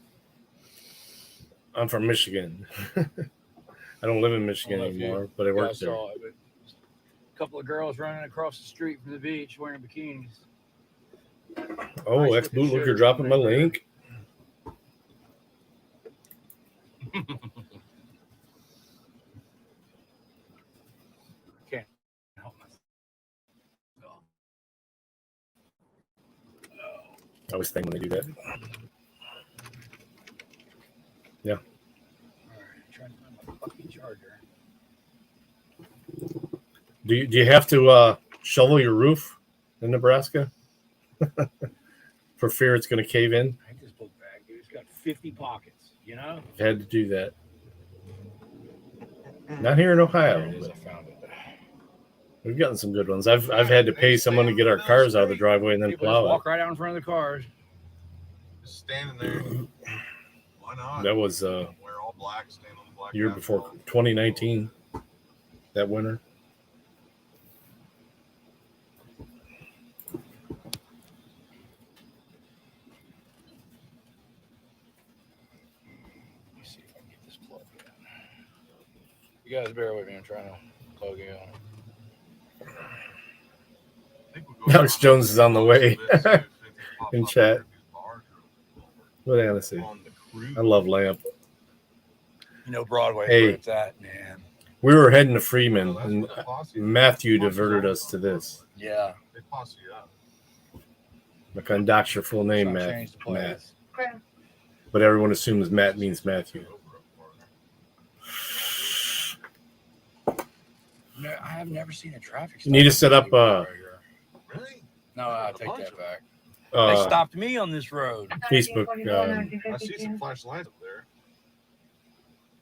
Speaker 1: I'm from Michigan. I don't live in Michigan anymore, but I work there.
Speaker 5: Saw it, but a couple of girls running across the street from the beach wearing bikinis.
Speaker 1: Oh, nice ex-bootlicker dropping my link.
Speaker 5: Can't help myself.
Speaker 1: I always think when they do that. Yeah.
Speaker 5: All right, trying to find my fucking charger.
Speaker 1: Do you have to shovel your roof in Nebraska for fear it's going to cave in?
Speaker 5: I just look back, dude. It's got 50 pockets, you know?
Speaker 1: I've had to do that. Not here in Ohio. But we've gotten some good ones. I've had to pay someone to get our cars out of the driveway and then
Speaker 5: People
Speaker 1: plow
Speaker 5: just walk
Speaker 1: it.
Speaker 5: right out in front of the cars.
Speaker 11: Just standing there. Why not?
Speaker 1: That was
Speaker 11: Wear all black, stand on the black.
Speaker 1: year before 2019. That winter.
Speaker 5: You guys bear with me. I'm trying to plug in.
Speaker 1: Alex Jones is on the way in chat. What did I say? I love Lamp.
Speaker 5: You know Broadway.
Speaker 1: Hey,
Speaker 5: Where it's at, man.
Speaker 1: we were heading to Freeman, and Matthew diverted us to this.
Speaker 5: Yeah.
Speaker 11: They posse up.
Speaker 1: Like on Doc's your full name, Matt. But everyone assumes Matt means Matthew.
Speaker 5: No, I have never seen a traffic stop.
Speaker 1: You need to set up
Speaker 11: Really?
Speaker 5: No, I take that back.
Speaker 1: They
Speaker 5: They stopped me on this road.
Speaker 1: Facebook
Speaker 11: I see some flashlights up there.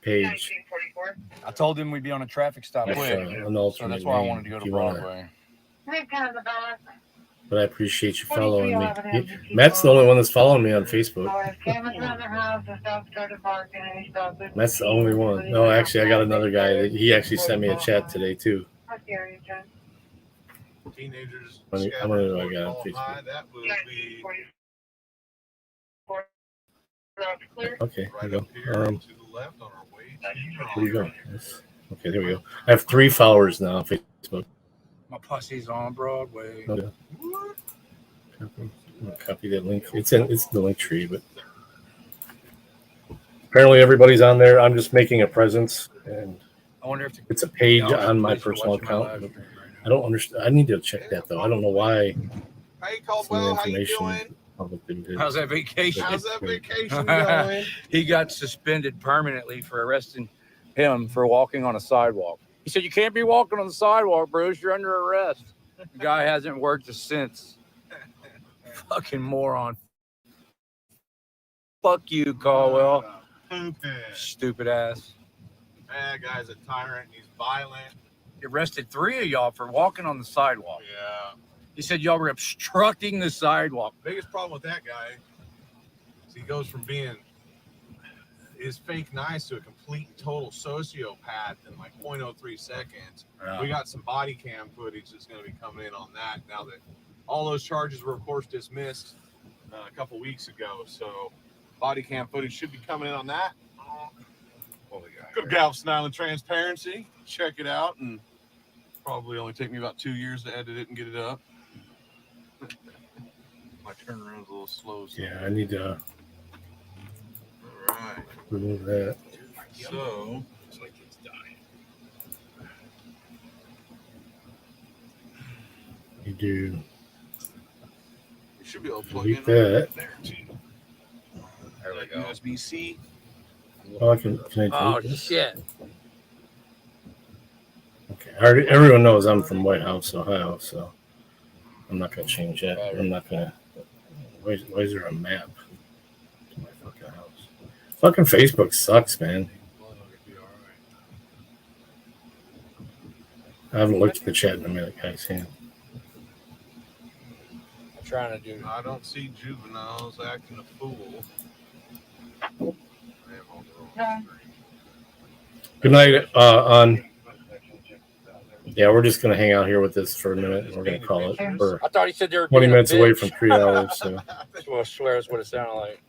Speaker 1: page.
Speaker 5: I told them we'd be on a traffic stop
Speaker 1: That's,
Speaker 5: quick.
Speaker 1: an
Speaker 5: So
Speaker 1: alternate
Speaker 5: that's why I
Speaker 1: name
Speaker 5: wanted to go
Speaker 1: if
Speaker 5: to
Speaker 1: you wanna-
Speaker 5: Broadway.
Speaker 1: But I appreciate you following me. Matt's the only one that's following me on Facebook. That's the only one. No, actually, I got another guy that he actually sent me a chat today too.
Speaker 11: Teenagers.
Speaker 1: How many do I got on Facebook?
Speaker 11: That would be
Speaker 1: Okay,
Speaker 11: right
Speaker 1: there
Speaker 11: up
Speaker 1: you
Speaker 11: here
Speaker 1: go.
Speaker 11: to the left on our way to
Speaker 1: Where you going? Okay, there we go. I have 3 followers now on Facebook.
Speaker 5: My pussy's on Broadway.
Speaker 1: Okay. Copy that link. It's the link tree, but apparently everybody's on there. I'm just making a presence, and
Speaker 5: I wonder if
Speaker 1: it's a page on my personal account. But I don't understand. I need to check that though. I don't know why.
Speaker 11: Hey,
Speaker 1: Some of the
Speaker 11: Caldwell, how you
Speaker 1: information
Speaker 11: doing?
Speaker 1: public didn't do.
Speaker 5: How's that vacation?
Speaker 11: How's that vacation going?
Speaker 5: He got suspended permanently for arresting him for walking on a sidewalk. He said, "You can't be walking on the sidewalk, Bruce. You're under arrest." The guy hasn't worked since. Fucking moron. Fuck you, Caldwell. Stupid ass.
Speaker 11: That guy's a tyrant. He's violent.
Speaker 5: He arrested 3 of y'all for walking on the sidewalk.
Speaker 11: Yeah.
Speaker 5: He said y'all were obstructing the sidewalk.
Speaker 11: Biggest problem with that guy is he goes from being is fake nice to a complete and total sociopath in like 0.03 seconds.
Speaker 5: Yeah.
Speaker 11: We got some body cam footage that's going to be coming in on that now that all those charges were of course dismissed a couple weeks ago. So body cam footage should be coming in on that. Go to Galveston Island Transparency. Check it out, and probably only take me about 2 years to edit it and get it up. My turnaround's a little slow. So.
Speaker 1: Yeah, I need to
Speaker 11: All right.
Speaker 1: remove that.
Speaker 11: So.
Speaker 1: You do.
Speaker 11: You should be able to plug
Speaker 1: Delete
Speaker 11: in
Speaker 1: that.
Speaker 11: there too. There we go. USB-C.
Speaker 1: Oh, can I
Speaker 5: Oh
Speaker 1: delete this?
Speaker 5: shit!
Speaker 1: Okay. Everyone knows I'm from White House, Ohio, so I'm not gonna change that. I'm not gonna. Why is there a map to my fucking house? Fucking Facebook sucks, man. I haven't looked at the chat in a minute, guys. Yeah.
Speaker 5: I'm trying to do.
Speaker 11: I don't see juveniles acting a fool.
Speaker 1: Good night, on. Yeah, we're just gonna hang out here with this for a minute, and we're gonna call it. We're
Speaker 5: I thought he said they were
Speaker 1: 20
Speaker 5: being a
Speaker 1: minutes away
Speaker 5: bitch.
Speaker 1: from 3 hours, so
Speaker 5: Well, I swear that's what it sounded like.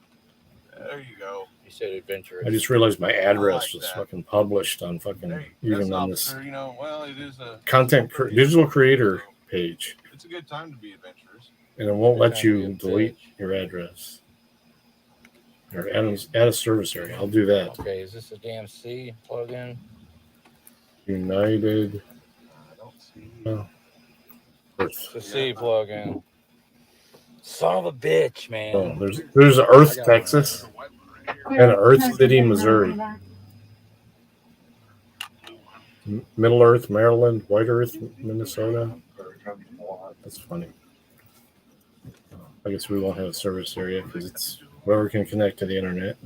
Speaker 11: There you go.
Speaker 5: He said adventurous.
Speaker 1: I just realized my address was fucking published on fucking even on this
Speaker 11: You know, well, it is a
Speaker 1: digital creator page,
Speaker 11: It's a good time to be adventurous.
Speaker 1: and it won't let you delete your address or add a service area. I'll do that.
Speaker 5: Okay, is this a damn C plug-in?
Speaker 1: United. Oh.
Speaker 5: It's a C plug-in. Son of a bitch, man.
Speaker 1: Oh, there's Earth, Texas, and Earth City, Missouri. Middle Earth, Maryland, White Earth, Minnesota. That's funny. I guess we won't have a service area because it's whoever can connect to the internet.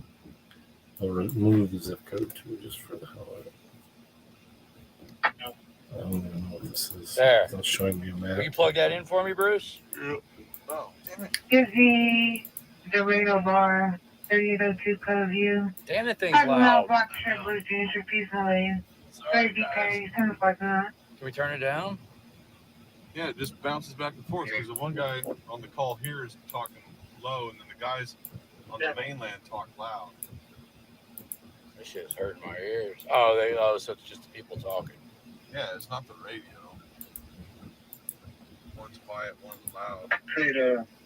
Speaker 1: I'll remove the zip code too, just for the hell of it. I don't even know what this is.
Speaker 5: There.
Speaker 1: It's not showing me a map.
Speaker 5: Will you plug that in for me, Bruce?
Speaker 11: Oh, damn it.
Speaker 13: Izzy, Dorado Bar, 3802 Coveview.
Speaker 5: Damn, that thing's
Speaker 13: I
Speaker 5: loud.
Speaker 13: love black shirt, blue jeans, your piece of lace. Baby K, something like that.
Speaker 5: Can we turn it down?
Speaker 11: Yeah, it just bounces back and forth because the one guy on the call here is talking low, and then the guys on the mainland talk loud.
Speaker 5: This shit's hurting my ears. Oh, so it's just the people talking.
Speaker 11: Yeah, it's not the radio. One's quiet, one's loud.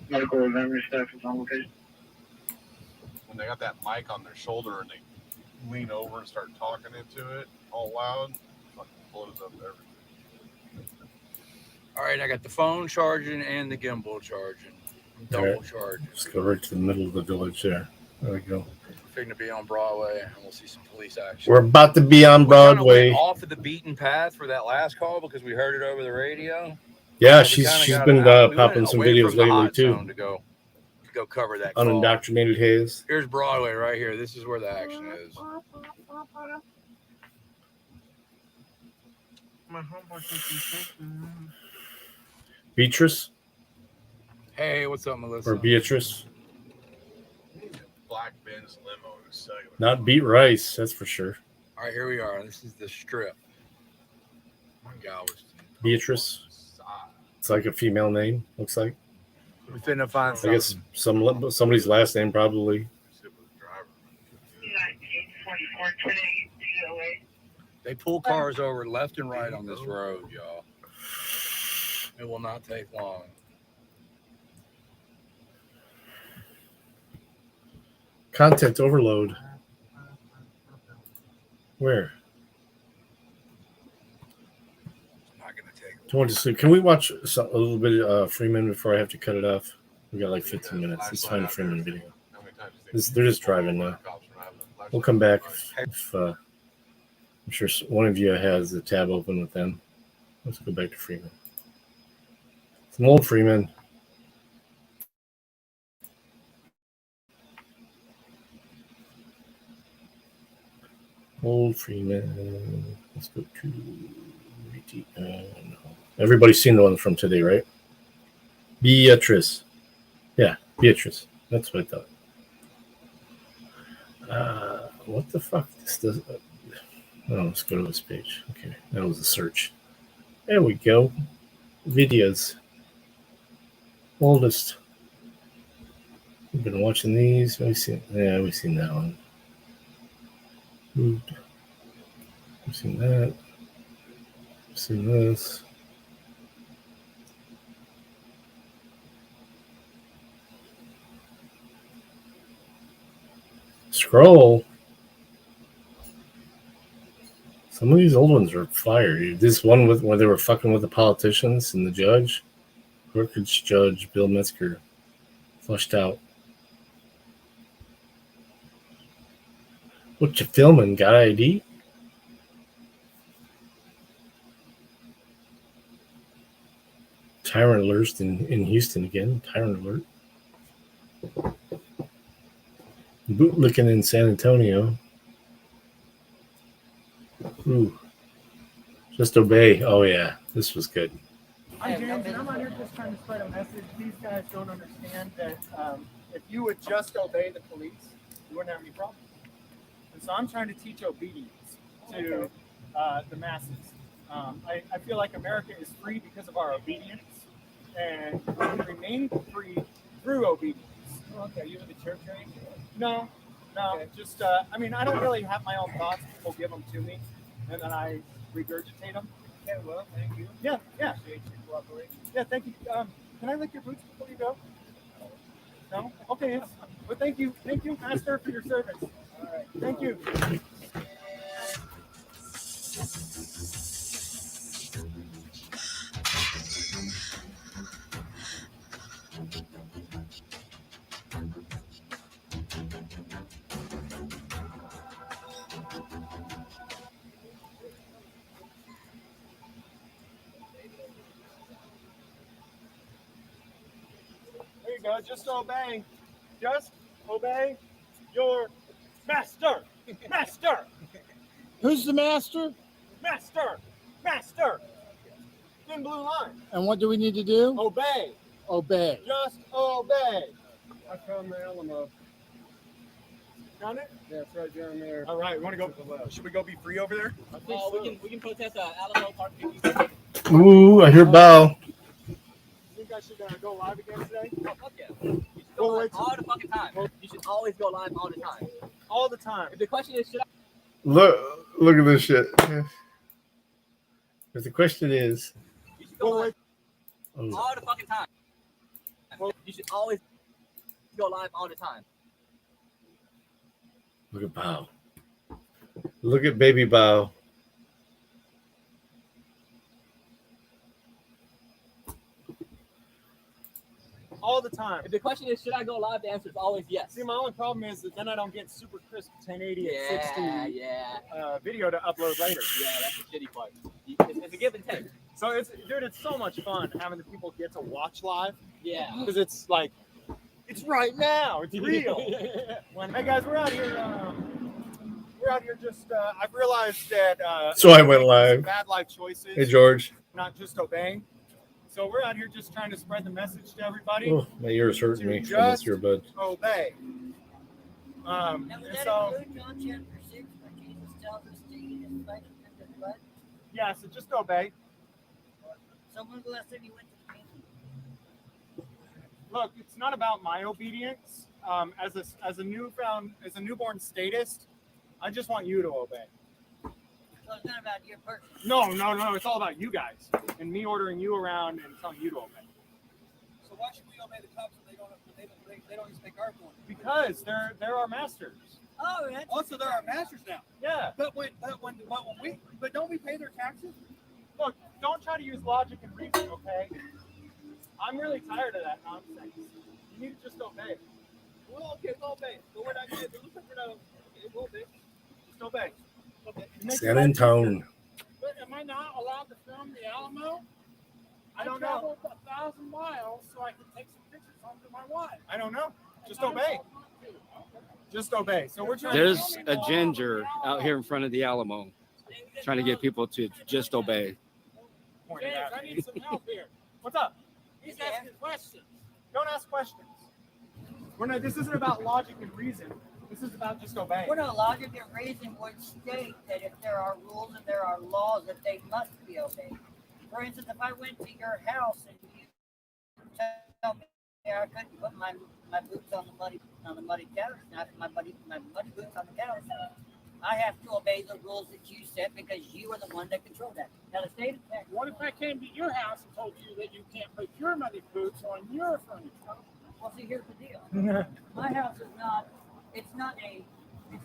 Speaker 13: Medical examiner staff is on location.
Speaker 11: When they got that mic on their shoulder and they lean over and start talking into it all loud, it fucking blows up everything.
Speaker 5: All right, I got the phone charging and the gimbal charging. I'm double charging.
Speaker 1: Just go right to the middle of the village there. There we go.
Speaker 5: We're figuring to be on Broadway, and we'll see some police action.
Speaker 1: We're about to be on
Speaker 5: We kinda
Speaker 1: Broadway.
Speaker 5: went off of the beaten path for that last call because we heard it over the radio.
Speaker 1: Yeah,
Speaker 5: We
Speaker 1: she's
Speaker 5: kinda got
Speaker 1: been
Speaker 5: out. We
Speaker 1: popping
Speaker 5: went
Speaker 1: some
Speaker 5: away
Speaker 1: videos
Speaker 5: from the
Speaker 1: lately
Speaker 5: hot
Speaker 1: too.
Speaker 5: zone to go cover that call.
Speaker 1: Unindoctrinated Haze.
Speaker 5: Here's Broadway right here. This is where the action is.
Speaker 11: My homeboy thinks
Speaker 1: Beatrice
Speaker 5: Hey, what's up, Melissa?
Speaker 1: or Beatrice.
Speaker 11: Black Benz limo in a second.
Speaker 1: Not Beat Rice, that's for sure.
Speaker 5: All right, here we are. This is the strip. Galveston.
Speaker 1: Beatrice. It's like a female name, looks like.
Speaker 5: We finna find
Speaker 1: I
Speaker 5: something.
Speaker 1: guess somebody's last name probably.
Speaker 5: They pull cars over left and right on this road, y'all. It will not take long.
Speaker 1: Content overload. Where? Don't want to sleep. Can we watch a little bit of Freeman before I have to cut it off? We got like 15 minutes. Let's find a Freeman video. They're just driving now. We'll come back if I'm sure one of you has the tab open with them. Let's go back to Freeman. It's an old Freeman. Old Freeman. Let's go to no. Everybody's seen the one from today, right? Beatrice. Yeah, Beatrice. That's what I thought. What the fuck? This does. Oh, let's go to this page. Okay, that was a search. There we go. Videos. Oldest. We've been watching these. We've seen that one. Food. I've seen that. I've seen this. Scroll. Some of these old ones are fire. This one with where they were fucking with the politicians and the judge, Rutgers Judge Bill Metzger, flushed out. What you filming? Got ID? Tyrant alerts in Houston again. Tyrant alert. Bootlicking in San Antonio. Ooh. Just obey. Oh yeah, this was good.
Speaker 14: I'm James, and I'm out here just trying to spread a message. These guys don't understand that if you would just obey the police, you wouldn't have any problems. And so I'm trying to teach obedience to the masses. I feel like America is free because of our obedience, and we can remain free through obedience. Okay, you in the church range? No. Okay. Just, I mean, I don't really have my own thoughts. People give them to me, and then I regurgitate them. Okay, well, thank you. Yeah. Appreciate your cooperation. Yeah, thank you. Can I lick your boots before you go? No? Okay. Well, thank you, Master, for your service. All right. Thank you. There you go. Just obey. Just obey your master. Master.
Speaker 12: Who's the master?
Speaker 14: Master. Thin blue line.
Speaker 12: And what do we need to do?
Speaker 14: Obey.
Speaker 12: Obey.
Speaker 14: Just obey.
Speaker 12: I found the Alamo.
Speaker 14: Found it?
Speaker 12: Yeah, it's right down there.
Speaker 14: All right. Want to go? Should we go be free over there?
Speaker 12: I think
Speaker 14: so.
Speaker 12: we can
Speaker 14: protest Alamo Park. You
Speaker 1: Ooh, I hear bow.
Speaker 14: think I should go live again today?
Speaker 15: Oh, fuck yeah. You should go live all the fucking time. You should always go live all the time.
Speaker 14: All the time.
Speaker 15: If the question is, should I?
Speaker 1: Look at this shit. If the question is,
Speaker 15: You should go live
Speaker 1: oh,
Speaker 15: all the fucking time. You should always go live all the time.
Speaker 1: look at bow. Look at baby bow.
Speaker 14: All the time.
Speaker 15: If the question is, should I go live? The answer is always yes.
Speaker 14: See, my only problem is that then I don't get super crisp 1080 and 60
Speaker 15: Yeah.
Speaker 14: video to upload later.
Speaker 15: Yeah, that's the shitty part. It's a give and take.
Speaker 14: So it's so much fun having the people get to watch live.
Speaker 15: Yeah.
Speaker 14: Because it's like, it's right now. It's real. Hey guys, we're out here. Just. I've realized that.
Speaker 1: So I went live.
Speaker 14: Bad life choices.
Speaker 1: Hey George.
Speaker 14: Not just obeying. So we're out here just trying to spread the message to everybody.
Speaker 1: Oh, my ears hurting me from this earbud.
Speaker 14: Obey. And so.
Speaker 16: John chapter 6, where Jesus tells us to eat his flesh and his blood?
Speaker 14: Yeah, so just obey.
Speaker 16: So when's the last time you went to the meeting?
Speaker 14: Look, it's not about my obedience. As a newborn statist, I just want you to obey.
Speaker 16: So it's not about your person.
Speaker 14: No. It's all about you guys and me ordering you around and telling you to obey.
Speaker 15: So why should we obey the cops if they don't even make our point?
Speaker 14: Because they're our masters.
Speaker 16: Oh, that's
Speaker 15: Also, they're our masters now.
Speaker 14: Yeah.
Speaker 15: But don't we pay their taxes?
Speaker 14: Look, don't try to use logic and reason, okay? I'm really tired of that nonsense. You need to just obey.
Speaker 15: Well, okay, we'll obey. But we're not going to. It looks like we're not. Okay, we'll obey.
Speaker 14: Just obey. Okay.
Speaker 1: San Antonio.
Speaker 12: But am I not allowed to film the Alamo?
Speaker 14: I don't know.
Speaker 12: traveled 1,000 miles so I can take some pictures home to my wife.
Speaker 14: I don't know. Just obey. Just obey. So we're trying.
Speaker 21: There's a ginger out here in front of the Alamo trying to get people to just obey.
Speaker 14: James,
Speaker 12: I need some help here.
Speaker 14: What's up?
Speaker 12: He's asking questions.
Speaker 14: Don't ask questions. This isn't about logic and reason. This is about just obeying.
Speaker 16: What a logic and reason would state that if there are rules and there are laws that they must be obeyed. For instance, if I went to your house and you tell me I couldn't put my boots on the muddy couch, not my muddy boots on the couch, I have to obey the rules that you set because you are the one that control that. Now the state of Texas.
Speaker 14: What if I came to your house and told you that you can't put your muddy boots on your furniture?
Speaker 16: Well, see, here's the deal. My house is not. It's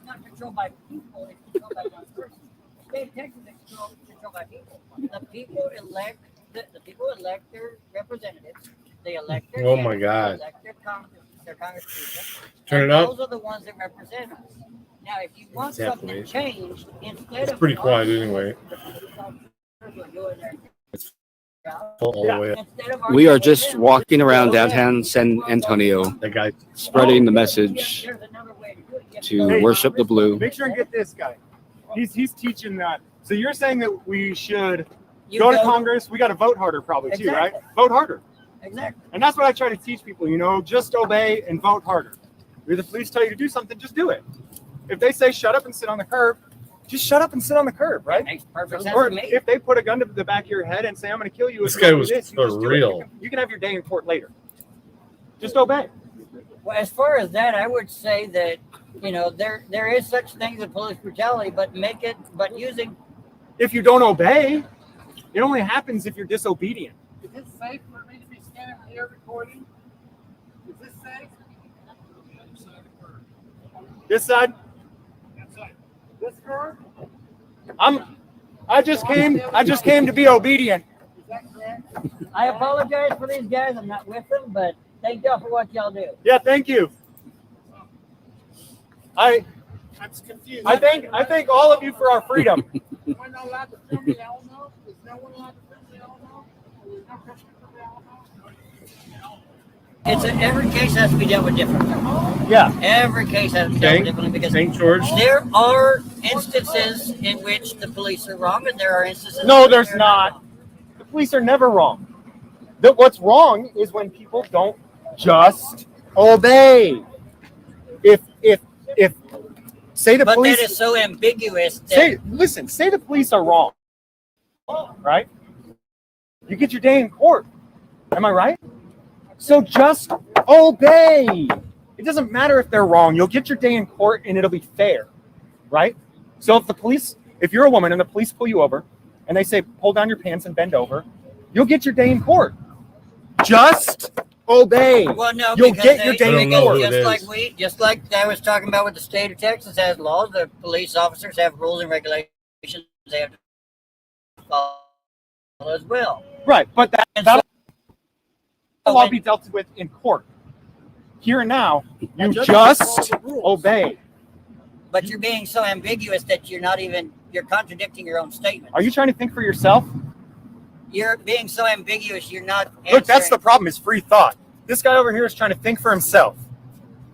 Speaker 16: not controlled by people. It's controlled by one person. The state of Texas is controlled by people. The people elect. The people elect their representatives. They elect their.
Speaker 1: Oh my God.
Speaker 16: They elect their congresspeople.
Speaker 1: Turn
Speaker 16: and
Speaker 1: it up.
Speaker 16: Those are the ones that represent us. Now, if you want
Speaker 1: Exactly.
Speaker 16: something changed, instead
Speaker 1: It's
Speaker 16: of
Speaker 1: pretty quiet anyway. It's full all the way up.
Speaker 21: We are just walking around downtown San Antonio,
Speaker 1: That guy
Speaker 21: spreading the message to worship the blue.
Speaker 14: Make sure and get this guy. He's teaching that. So you're saying that we should
Speaker 16: You
Speaker 14: go to
Speaker 16: go-
Speaker 14: Congress. We got to vote harder, probably too, right?
Speaker 16: Exactly.
Speaker 14: Vote harder.
Speaker 16: Exactly.
Speaker 14: And that's what I try to teach people. Just obey and vote harder. If the police tell you to do something, just do it. If they say shut up and sit on the curb, just shut up and sit on the curb, right?
Speaker 16: Makes perfect sense
Speaker 14: Or
Speaker 16: to me.
Speaker 14: if they put a gun to the back of your head and say, I'm going to kill you.
Speaker 1: This
Speaker 14: if you
Speaker 1: guy
Speaker 14: don't
Speaker 1: was
Speaker 14: do this, you
Speaker 1: for
Speaker 14: just do it.
Speaker 1: real.
Speaker 14: You can have your day in court later. Just obey.
Speaker 16: Well, as far as that, I would say that there is such thing as police brutality, but using.
Speaker 14: If you don't obey, it only happens if you're disobedient.
Speaker 12: Is it safe for me to be standing here recording? Is this safe?
Speaker 14: This side.
Speaker 12: This curve?
Speaker 14: I just came to be obedient.
Speaker 12: Is that correct?
Speaker 16: I apologize for these guys. I'm not with them, but thank y'all for what y'all do.
Speaker 14: Yeah, thank you.
Speaker 12: I'm confused.
Speaker 14: I thank all of you for our freedom.
Speaker 12: Am I not allowed to film the Alamo? Is no one allowed to film the Alamo? There's no picture of the Alamo?
Speaker 16: Every case has to be dealt with differently.
Speaker 14: Yeah.
Speaker 16: Every case has to be dealt with differently because
Speaker 1: St. George.
Speaker 16: there are instances in which the police are wrong, and there are instances.
Speaker 14: No,
Speaker 16: in which
Speaker 14: there's
Speaker 16: they're
Speaker 14: not. The police are never wrong. What's wrong is when people don't just obey. If say the
Speaker 16: But
Speaker 14: police
Speaker 16: that is so ambiguous. That
Speaker 14: say the police are wrong, right? You get your day in court. Am I right? So just obey. It doesn't matter if they're wrong. You'll get your day in court and it'll be fair, right? So if you're a woman and the police pull you over and they say, pull down your pants and bend over, you'll get your day in court. Just obey.
Speaker 16: Well, no,
Speaker 14: You'll
Speaker 16: because
Speaker 14: get your day in court.
Speaker 16: just like I was talking about with the state of Texas has laws, the police officers have rules and regulations they have to follow as well.
Speaker 14: Right, but
Speaker 16: And
Speaker 14: that'll
Speaker 16: so
Speaker 14: all
Speaker 16: when-
Speaker 14: be dealt with in court. Here and now, you just obey.
Speaker 16: But you're being so ambiguous that you're contradicting your own statement.
Speaker 14: Are you trying to think for yourself?
Speaker 16: You're being so ambiguous, you're not
Speaker 14: Look, that's the
Speaker 16: answering.
Speaker 14: problem, is free thought. This guy over here is trying to think for himself.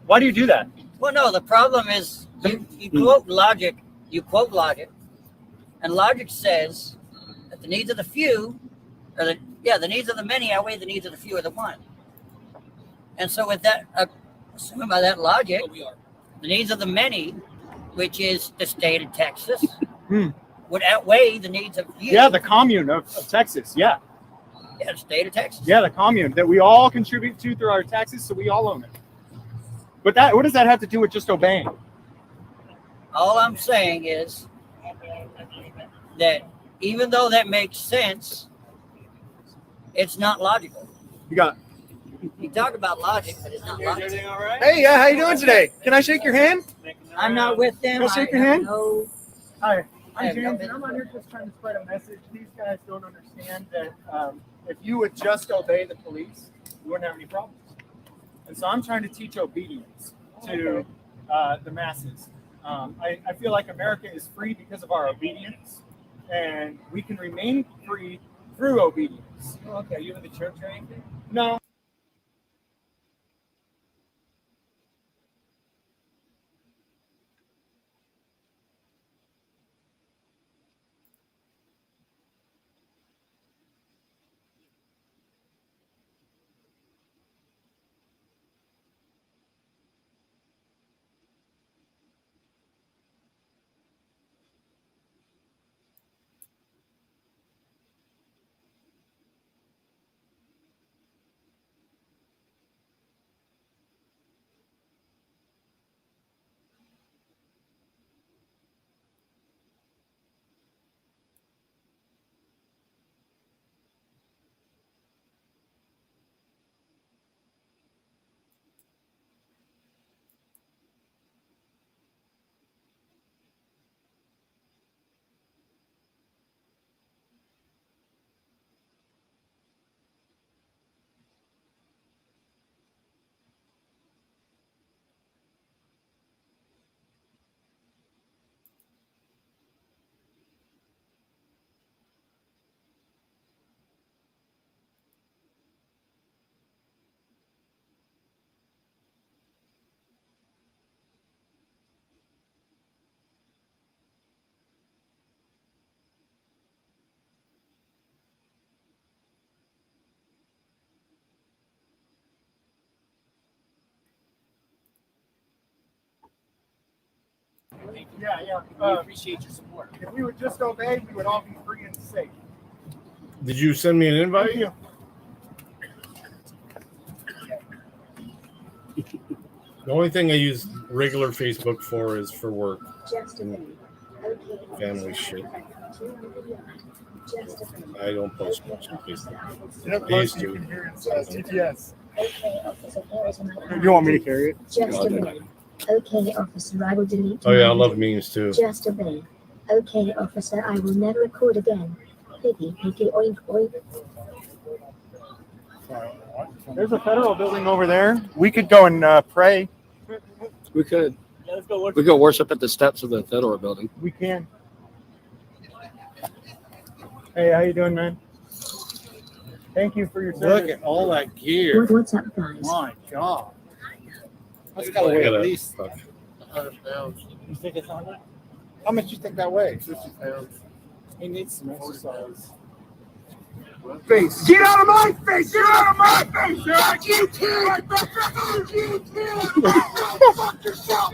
Speaker 14: Why do you do that?
Speaker 16: Well, no, the problem is you quote logic, and logic says that the needs of the few, the needs of the many outweigh the needs of the few of the one. And so with that, assuming by that logic, the needs of the many, which is the state of Texas, would outweigh the needs of you.
Speaker 14: Yeah, the commune of Texas. Yeah.
Speaker 16: Yeah, the state of Texas.
Speaker 14: Yeah, the commune that we all contribute to through our taxes, so we all own it. But what does that have to do with just obeying?
Speaker 16: All I'm saying is that even though that makes sense, it's not logical. You talk about logic, but it's not logical.
Speaker 14: Hey, how you doing today? Can I shake your hand?
Speaker 16: I'm not with them.
Speaker 14: Can I shake your
Speaker 16: have
Speaker 14: hand?
Speaker 16: no-
Speaker 14: Hi,
Speaker 16: I have
Speaker 14: I'm
Speaker 16: no
Speaker 14: James, and I'm out here just trying to spread a message. These guys don't understand that if you would just obey the police, you wouldn't have any problems. And so I'm trying to teach obedience to the masses. I feel like America is free because of our obedience, and we can remain free through obedience.
Speaker 16: Okay, you in the church or anything?
Speaker 14: No. Thank you. Yeah. We appreciate your support.
Speaker 4: If we would just obey, we would all be free and safe.
Speaker 1: Did you send me an invite?
Speaker 4: Thank you.
Speaker 1: The only thing I use regular Facebook for is for work and family shit. I don't post much on Facebook. I used to.
Speaker 4: TTS. You want me to carry it?
Speaker 22: Just obey. Okay, officer, I will delete.
Speaker 1: Oh yeah, I love memes too.
Speaker 22: Just obey. Okay, officer, I will never record again. Piggy, piggy, oink, oink.
Speaker 4: There's a federal building over there. We could go and pray.
Speaker 21: We could.
Speaker 14: Yeah, let's go work.
Speaker 21: We go worship at the steps of the federal building.
Speaker 4: We can. Hey, how you doing, man? Thank you for your service.
Speaker 21: Look at all that gear.
Speaker 22: What's up, guys?
Speaker 4: My God.
Speaker 21: That's gotta weigh at least
Speaker 4: 100 pounds. You think it's 100? How much do you think that weighs? 50 pounds. He needs some exercise. Face. Get out of my face! Get out of my face! You too! You too! Fuck yourself!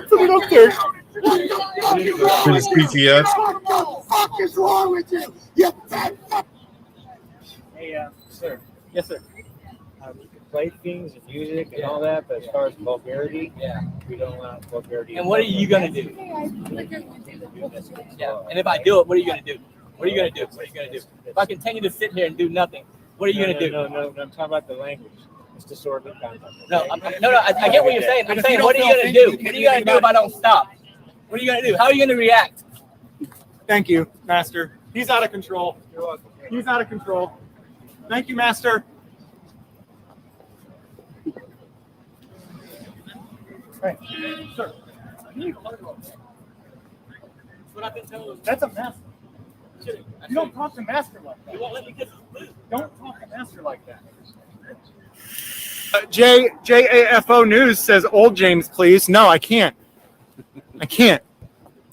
Speaker 4: Put it up there.
Speaker 1: For this PTS.
Speaker 4: What the fuck is wrong with you? You fat fuck!
Speaker 14: Hey, sir. Yes, sir. We can play things and music and all that, but as far as vulgarity, we don't allow vulgarity.
Speaker 15: And what are you gonna do? Yeah. And if I do it, what are you gonna do? What are you gonna do? What are you gonna do? If I continue to sit here and do nothing, what are you gonna do?
Speaker 14: No, I'm talking about the language. It's disorderly conduct.
Speaker 15: No, I get what you're saying. I'm saying, what are you gonna do? What are you gonna do if I don't stop? What are you gonna do? How are you gonna react?
Speaker 4: Thank you, Master. He's out of control. You're welcome. He's out of control. Thank you, Master. Hey, sir. That's a master. You don't talk to master like that.
Speaker 15: You won't let me get
Speaker 4: Don't talk to master like that. JAFO News says old James, please. No, I can't. I can't.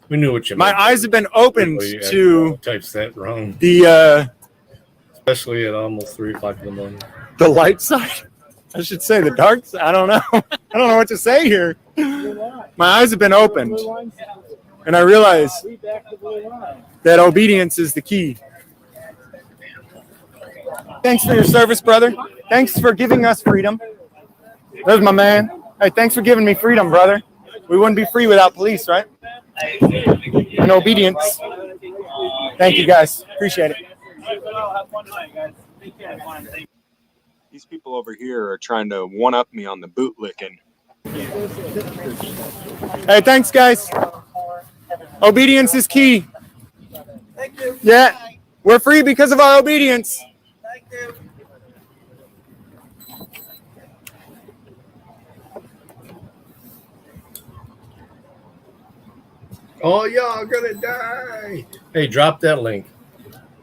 Speaker 1: We knew what you
Speaker 4: My
Speaker 1: meant.
Speaker 4: eyes have been opened to
Speaker 1: types that wrong.
Speaker 4: the
Speaker 1: Especially at almost 3 o'clock in the morning.
Speaker 4: the light side. I should say the dark side. I don't know. I don't know what to say here. My eyes have been opened, and I realize that obedience is the key. Thanks for your service, brother. Thanks for giving us freedom. There's my man. Hey, thanks for giving me freedom, brother. We wouldn't be free without police, right? And obedience. Thank you, guys. Appreciate it.
Speaker 19: These people over here are trying to one-up me on the bootlicking.
Speaker 4: Hey, thanks, guys. Obedience is key.
Speaker 16: Thank you.
Speaker 4: Yeah, we're free because of our obedience.
Speaker 16: Thank you.
Speaker 1: Oh, y'all gonna die. Hey, drop that link.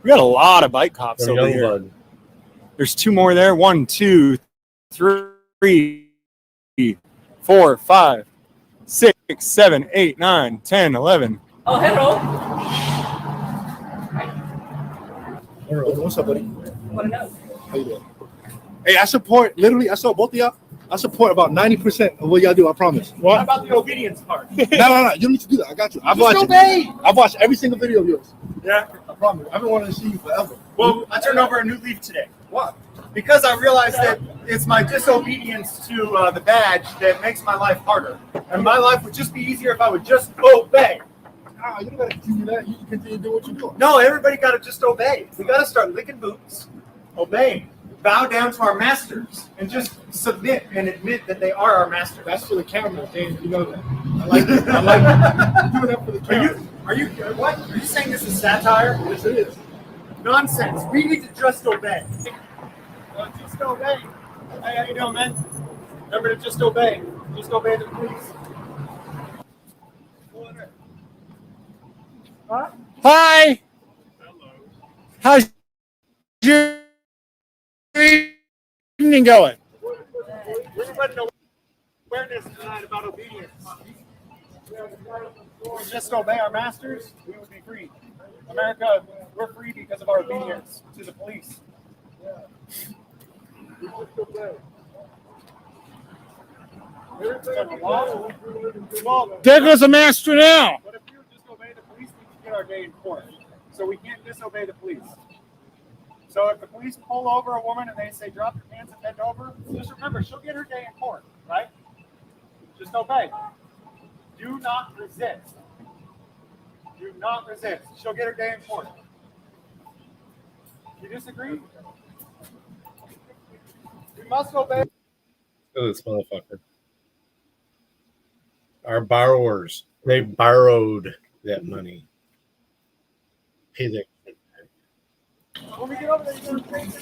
Speaker 4: We got a lot of bike cops
Speaker 1: For
Speaker 4: over
Speaker 1: young
Speaker 4: here.
Speaker 1: blood.
Speaker 4: There's 2 more there. 1, 2, 3, 4, 5, 6, 7, 8, 9, 10, 11.
Speaker 15: Oh, hello.
Speaker 9: What's up, buddy?
Speaker 15: What else?
Speaker 9: How you doing? Hey, I support, literally, I saw both of y'all. I support about 90% of what y'all do, I promise.
Speaker 4: What about the obedience part?
Speaker 9: No, you don't need to do that. I got you. I've watched every single video of yours.
Speaker 4: Yeah.
Speaker 9: I promise. I've been wanting to see you forever.
Speaker 4: Well, I turned over a new leaf today.
Speaker 9: What?
Speaker 4: Because I realized that it's my disobedience to the badge that makes my life harder. And my life would just be easier if I would just obey.
Speaker 9: Nah, you don't got to continue that. You can continue to do what you're doing.
Speaker 4: No, everybody got to just obey. We got to start licking boots, obeying, bow down to our masters, and just submit and admit that they are our masters.
Speaker 9: That's for the camera, James. You know that. I like it. I like it. Doing that for the camera.
Speaker 4: Are you what? Are you saying this is satire?
Speaker 9: Yes, it is.
Speaker 4: Nonsense. We need to just obey. Just obey. Hey, how you doing, man? Remember to just obey. Just obey the police. Hi. How's your evening going? We're spreading awareness tonight about obedience. If we just obey our masters, we would be free. America, we're free because of our obedience to the police. Well, there goes a master now. But if you disobey the police, we can get our day in court. So we can't disobey the police. So if the police pull over a woman and they say, drop your pants and bend over, just remember, she'll get her day in court, right? Just obey. Do not resist. Do not resist. She'll get her day in court. You disagree? You must obey.
Speaker 1: Look at this motherfucker. Our borrowers, they borrowed that money. Pay that.
Speaker 4: When we get over there, you're going to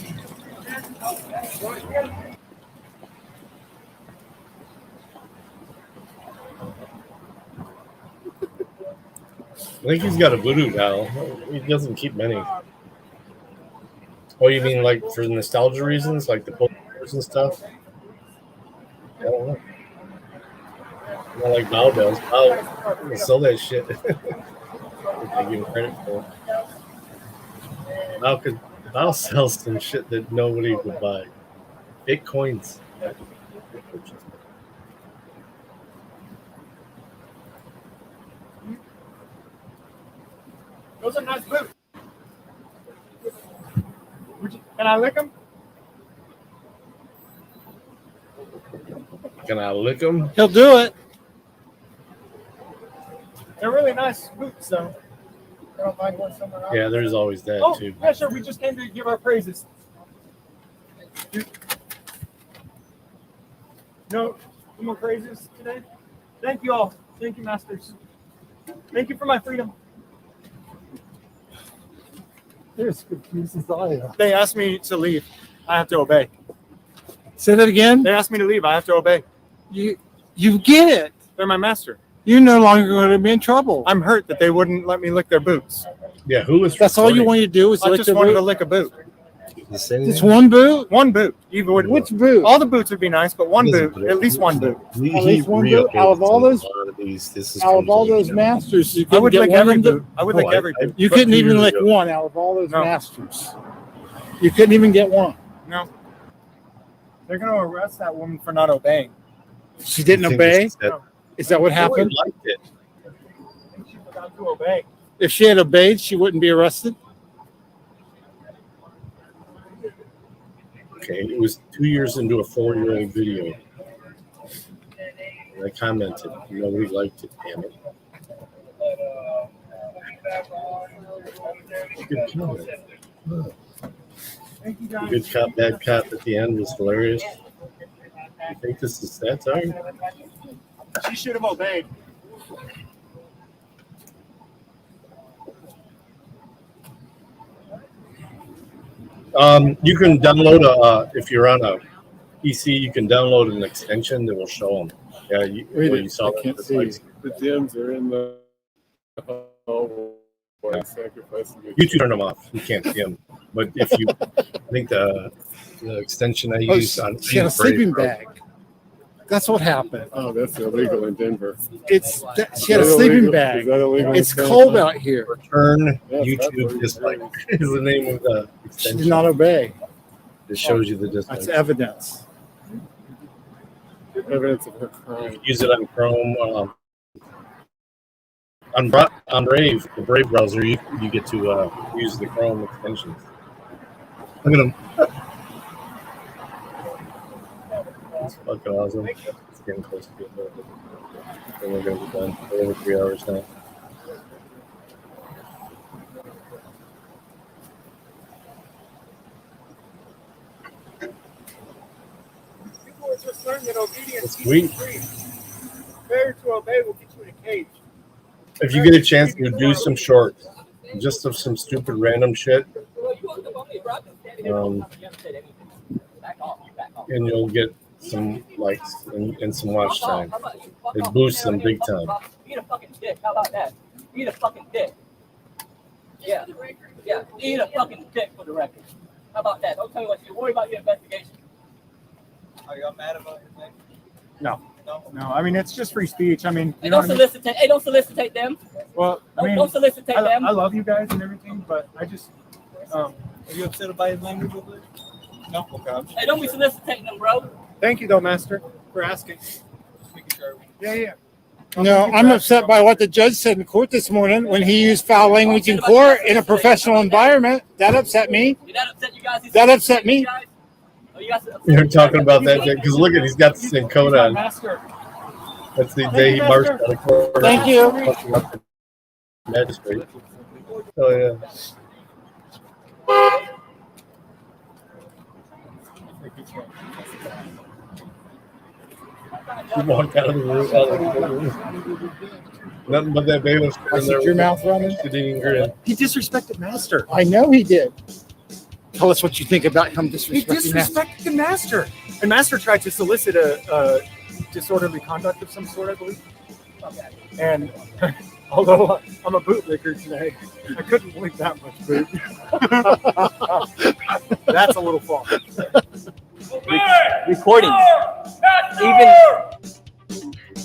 Speaker 1: I think he's got a voodoo doll. He doesn't keep many. Oh, you mean like for nostalgia reasons, like the posters and stuff? I don't know. Not like Bao does. Bao will sell that shit. If they give him credit for it. Bao sells some shit that nobody would buy. Bitcoins.
Speaker 4: Those are nice boots. Can I lick them?
Speaker 1: Can I lick him?
Speaker 4: He'll do it. They're really nice boots, though. I don't mind one somewhere else.
Speaker 1: Yeah, there's always that
Speaker 4: Oh,
Speaker 1: too.
Speaker 4: yeah, sure. We just came to give our praises. No more praises today? Thank you all. Thank you, masters. Thank you for my freedom.
Speaker 7: They're as confused as I am.
Speaker 4: They asked me to leave. I have to obey.
Speaker 7: Say that again?
Speaker 4: They asked me to leave. I have to obey.
Speaker 7: You get it.
Speaker 4: They're my master.
Speaker 7: You're no longer going to be in trouble.
Speaker 4: I'm hurt that they wouldn't let me lick their boots.
Speaker 1: Yeah, who was
Speaker 7: That's all you want to do is
Speaker 4: I
Speaker 7: lick
Speaker 4: just
Speaker 7: the
Speaker 4: wanted
Speaker 7: boot?
Speaker 4: to lick a boot.
Speaker 7: Just one boot?
Speaker 4: One boot.
Speaker 7: Which boot?
Speaker 4: All the boots would be nice, but one boot, at least one boot.
Speaker 7: At least one boot out of all those. Out of all those masters, you
Speaker 4: I
Speaker 7: couldn't
Speaker 4: would
Speaker 7: get
Speaker 4: lick
Speaker 7: one
Speaker 4: every
Speaker 7: of the-
Speaker 4: boot. I would lick every boot.
Speaker 7: You couldn't even lick one out of all those masters. You couldn't even get one.
Speaker 4: No. They're going to arrest that woman for not obeying.
Speaker 7: She didn't obey? Is that what happened?
Speaker 1: liked it.
Speaker 4: She forgot to obey.
Speaker 7: If she had obeyed, she wouldn't be arrested?
Speaker 1: Okay, it was 2 years into a 4-year-old video. And I commented. Nobody liked it, damn it. Good comment. Good cop, bad cop at the end was hilarious. You think this is satire?
Speaker 4: She should have obeyed.
Speaker 1: You can download if you're on a PC, you can download an extension that will show them. Yeah, you saw
Speaker 7: I can't
Speaker 1: that.
Speaker 7: see. The dims are in the sacrificing.
Speaker 1: You turn them off. You can't see them. But if you, I think the extension I use on
Speaker 7: she had a sleeping
Speaker 1: Brave,
Speaker 7: bag. That's what happened.
Speaker 10: Oh, that's illegal in Denver.
Speaker 7: She had a sleeping bag.
Speaker 10: Is that illegal?
Speaker 7: It's cold out here.
Speaker 1: Return
Speaker 10: Yes,
Speaker 1: YouTube dislike is the name of the
Speaker 7: She
Speaker 1: extension.
Speaker 7: did not obey.
Speaker 1: It shows you the dislike.
Speaker 7: That's evidence.
Speaker 10: Evidence of her crime.
Speaker 1: Use it on Chrome. On Brave, the Brave browser, you get to use the Chrome extensions. Look at them. It's fucking awesome. It's getting close to being done. Then we're going to be done. We're over 3 hours now.
Speaker 4: People are just learning that obedience
Speaker 1: That's sweet.
Speaker 4: is free. Failure to obey will get you in a cage.
Speaker 1: If you get a chance to do some shorts, just of some stupid random shit, and you'll get some likes and some watch time. It boosts them big time.
Speaker 15: Eat a fucking dick. How about that? Eat a fucking dick. Yeah. Yeah. Eat a fucking dick for the record. How about that? Don't tell me what you worry about your investigation. Are you mad about your thing?
Speaker 4: No. No. I mean, it's just free speech. I mean,
Speaker 15: Hey,
Speaker 4: you know
Speaker 15: don't
Speaker 4: what I mean?
Speaker 15: solicitate. Hey, don't solicitate them.
Speaker 4: Well, I mean,
Speaker 15: Don't solicitate them.
Speaker 4: I love you guys and everything, but I just. Are
Speaker 15: you upset about his language a bit? No. Okay. Hey, don't be soliciting them, bro.
Speaker 4: Thank you, though, Master, for asking.
Speaker 14: Yeah.
Speaker 7: No, I'm upset by what the judge said in court this morning when he used foul language in court in a professional environment. That upset me. That upset me.
Speaker 1: You're talking about that because look at, he's got the same coat on. That's the day he marched out of court.
Speaker 7: Thank you.
Speaker 1: Magistrate. Oh yeah. She walked out of the room. Nothing but that bailiff.
Speaker 7: I see your mouth running.
Speaker 1: She didn't even grin.
Speaker 14: He disrespected Master.
Speaker 7: I know he did. Tell us what you think about him
Speaker 14: He
Speaker 7: disrespecting Master.
Speaker 14: disrespected the Master. And Master tried to solicit a disorderly conduct of some sort, I believe. And although I'm a bootlicker today, I couldn't blink that much boot. That's a little far.
Speaker 15: Recording.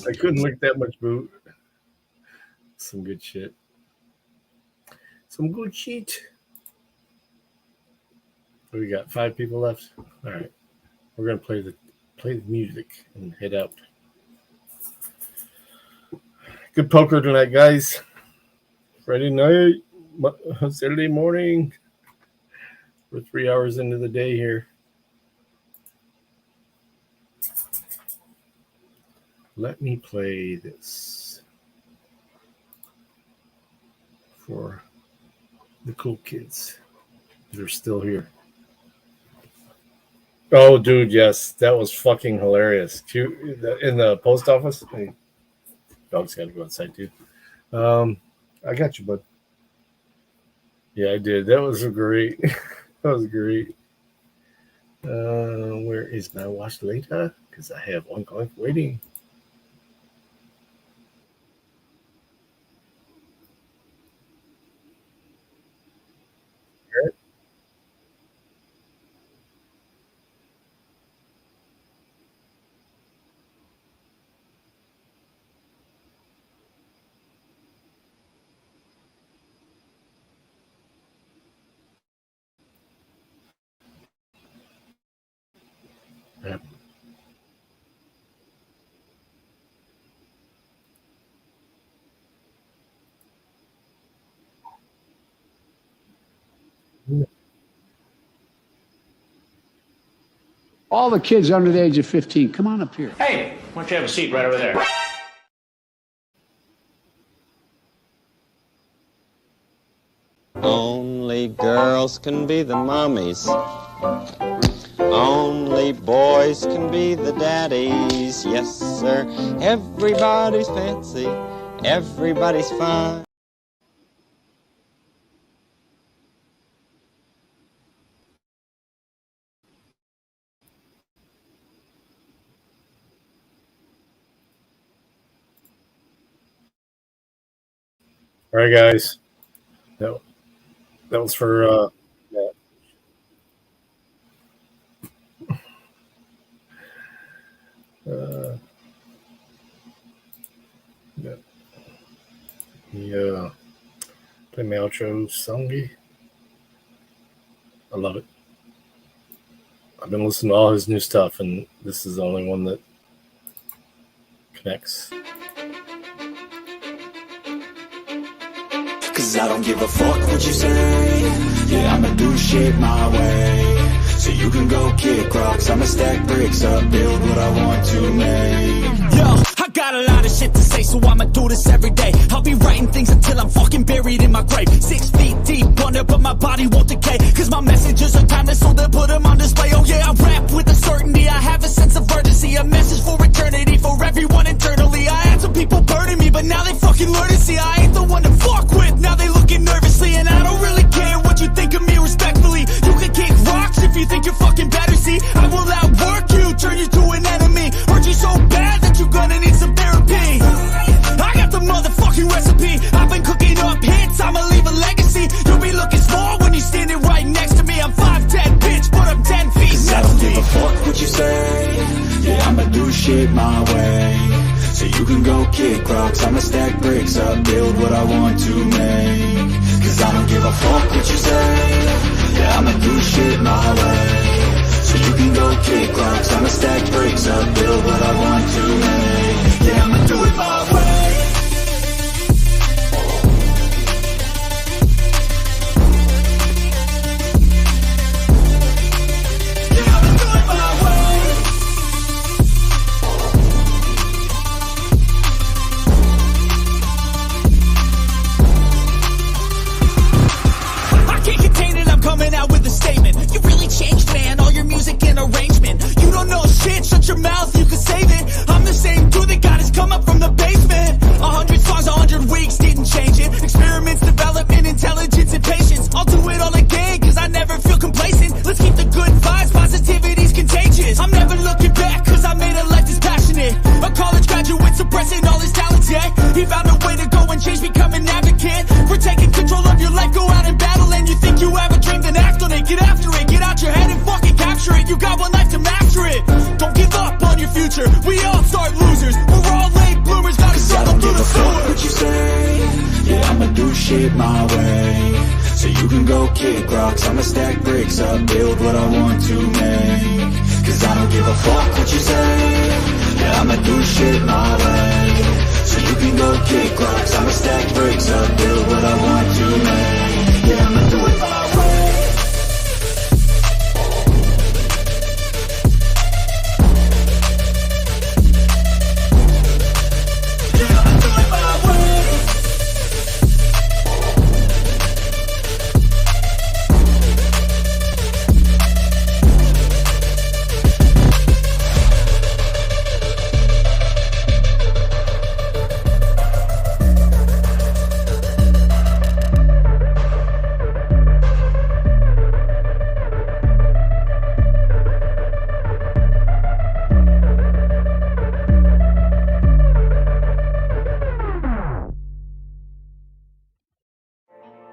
Speaker 1: I couldn't lick that much boot. Some good shit. Some good shit. We got 5 people left. All right, we're gonna play the music and head out. Good poker tonight, guys. Friday night, Saturday morning. We're 3 hours into the day here. Let me play this for the cool kids that are still here. Oh, dude, yes. That was fucking hilarious. In the post office. Hey, dog's got to go outside, dude. I got you, bud. Yeah, I did. That was great. That was great. Where is my watch later? Because I have one going waiting. Yep.
Speaker 2: All the kids under the age of 15, come on up here.
Speaker 3: Hey, why don't you have a seat right over there?
Speaker 23: Only girls can be the mommies. Only boys can be the daddies. Yes, sir. Everybody's fancy. Everybody's fine.
Speaker 1: All right, guys. That was for yeah. Yeah. Play my outro songy. I love it. I've been listening to all his new stuff, and this is the only one that connects.
Speaker 24: Cause I don't give a fuck what you say. Yeah, I'ma do shit my way. So you can go kick rocks, I'ma stack bricks up, build what I want to make.
Speaker 25: Yo, I got a lot of shit to say, so I'ma do this every day. I'll be writing things until I'm fucking buried in my grave. 6 feet deep under, but my body won't decay. Cause my messages are timeless, so they'll put them on display. Oh yeah, I rap with a certainty, I have a sense of urgency. A message for eternity, for everyone internally. I had some people burning me, but now they fucking learn to see I ain't the one to fuck with. Now they looking nervously, and I don't really care what you think of me respectfully. You can kick rocks if you think you're fucking better, see. I will outwork you, turn you to an enemy. Hurt you so bad that you're gonna need some therapy. I got the motherfucking recipe. I've been cooking up hits, I'ma leave a legacy. You'll be looking small when you're standing right next to me. I'm 5'10", bitch, but I'm 10 feet.
Speaker 24: Cause I don't give a fuck what you say. Yeah, I'ma do shit my way. So you can go kick rocks, I'ma stack bricks up, build what I want to make. Cause I don't give a fuck what you say. Yeah, I'ma do shit my way. So you can go kick rocks, I'ma stack bricks up, build what I want to make. Yeah, I'ma do it my way. Yeah, I'ma do it my way.
Speaker 25: I can't contain it, I'm coming out with a statement. You really changed, man, all your music and arrangement. You don't know shit, shut your mouth, you can save it. I'm the same dude that got his come up from the basement. 100 songs, 100 weeks, didn't change it. Experiments, development, intelligence, and patience. I'll do it all again, cause I never feel complacent. Let's keep the good vibes, positivity's contagious. I'm never looking back, cause I made a life that's passionate. A college graduate suppressing all his talents, yeah. He found a way to go and change, become an advocate. For taking control of your life, go out and battle. And you think you have a dream, then act on it. Get after it, get out your head and fucking capture it. You got one life to master it. Don't give up on your future, we all start losers. We're all late bloomers, gotta struggle through the sewer.
Speaker 24: What you say? Yeah, I'ma do shit my way. So you can go kick rocks, I'ma stack bricks up, build what I want to make. Cause I don't give a fuck what you say. Yeah, I'ma do shit my way. So you can go kick rocks, I'ma stack bricks up, build what I want to make. Yeah, I'ma do it my way.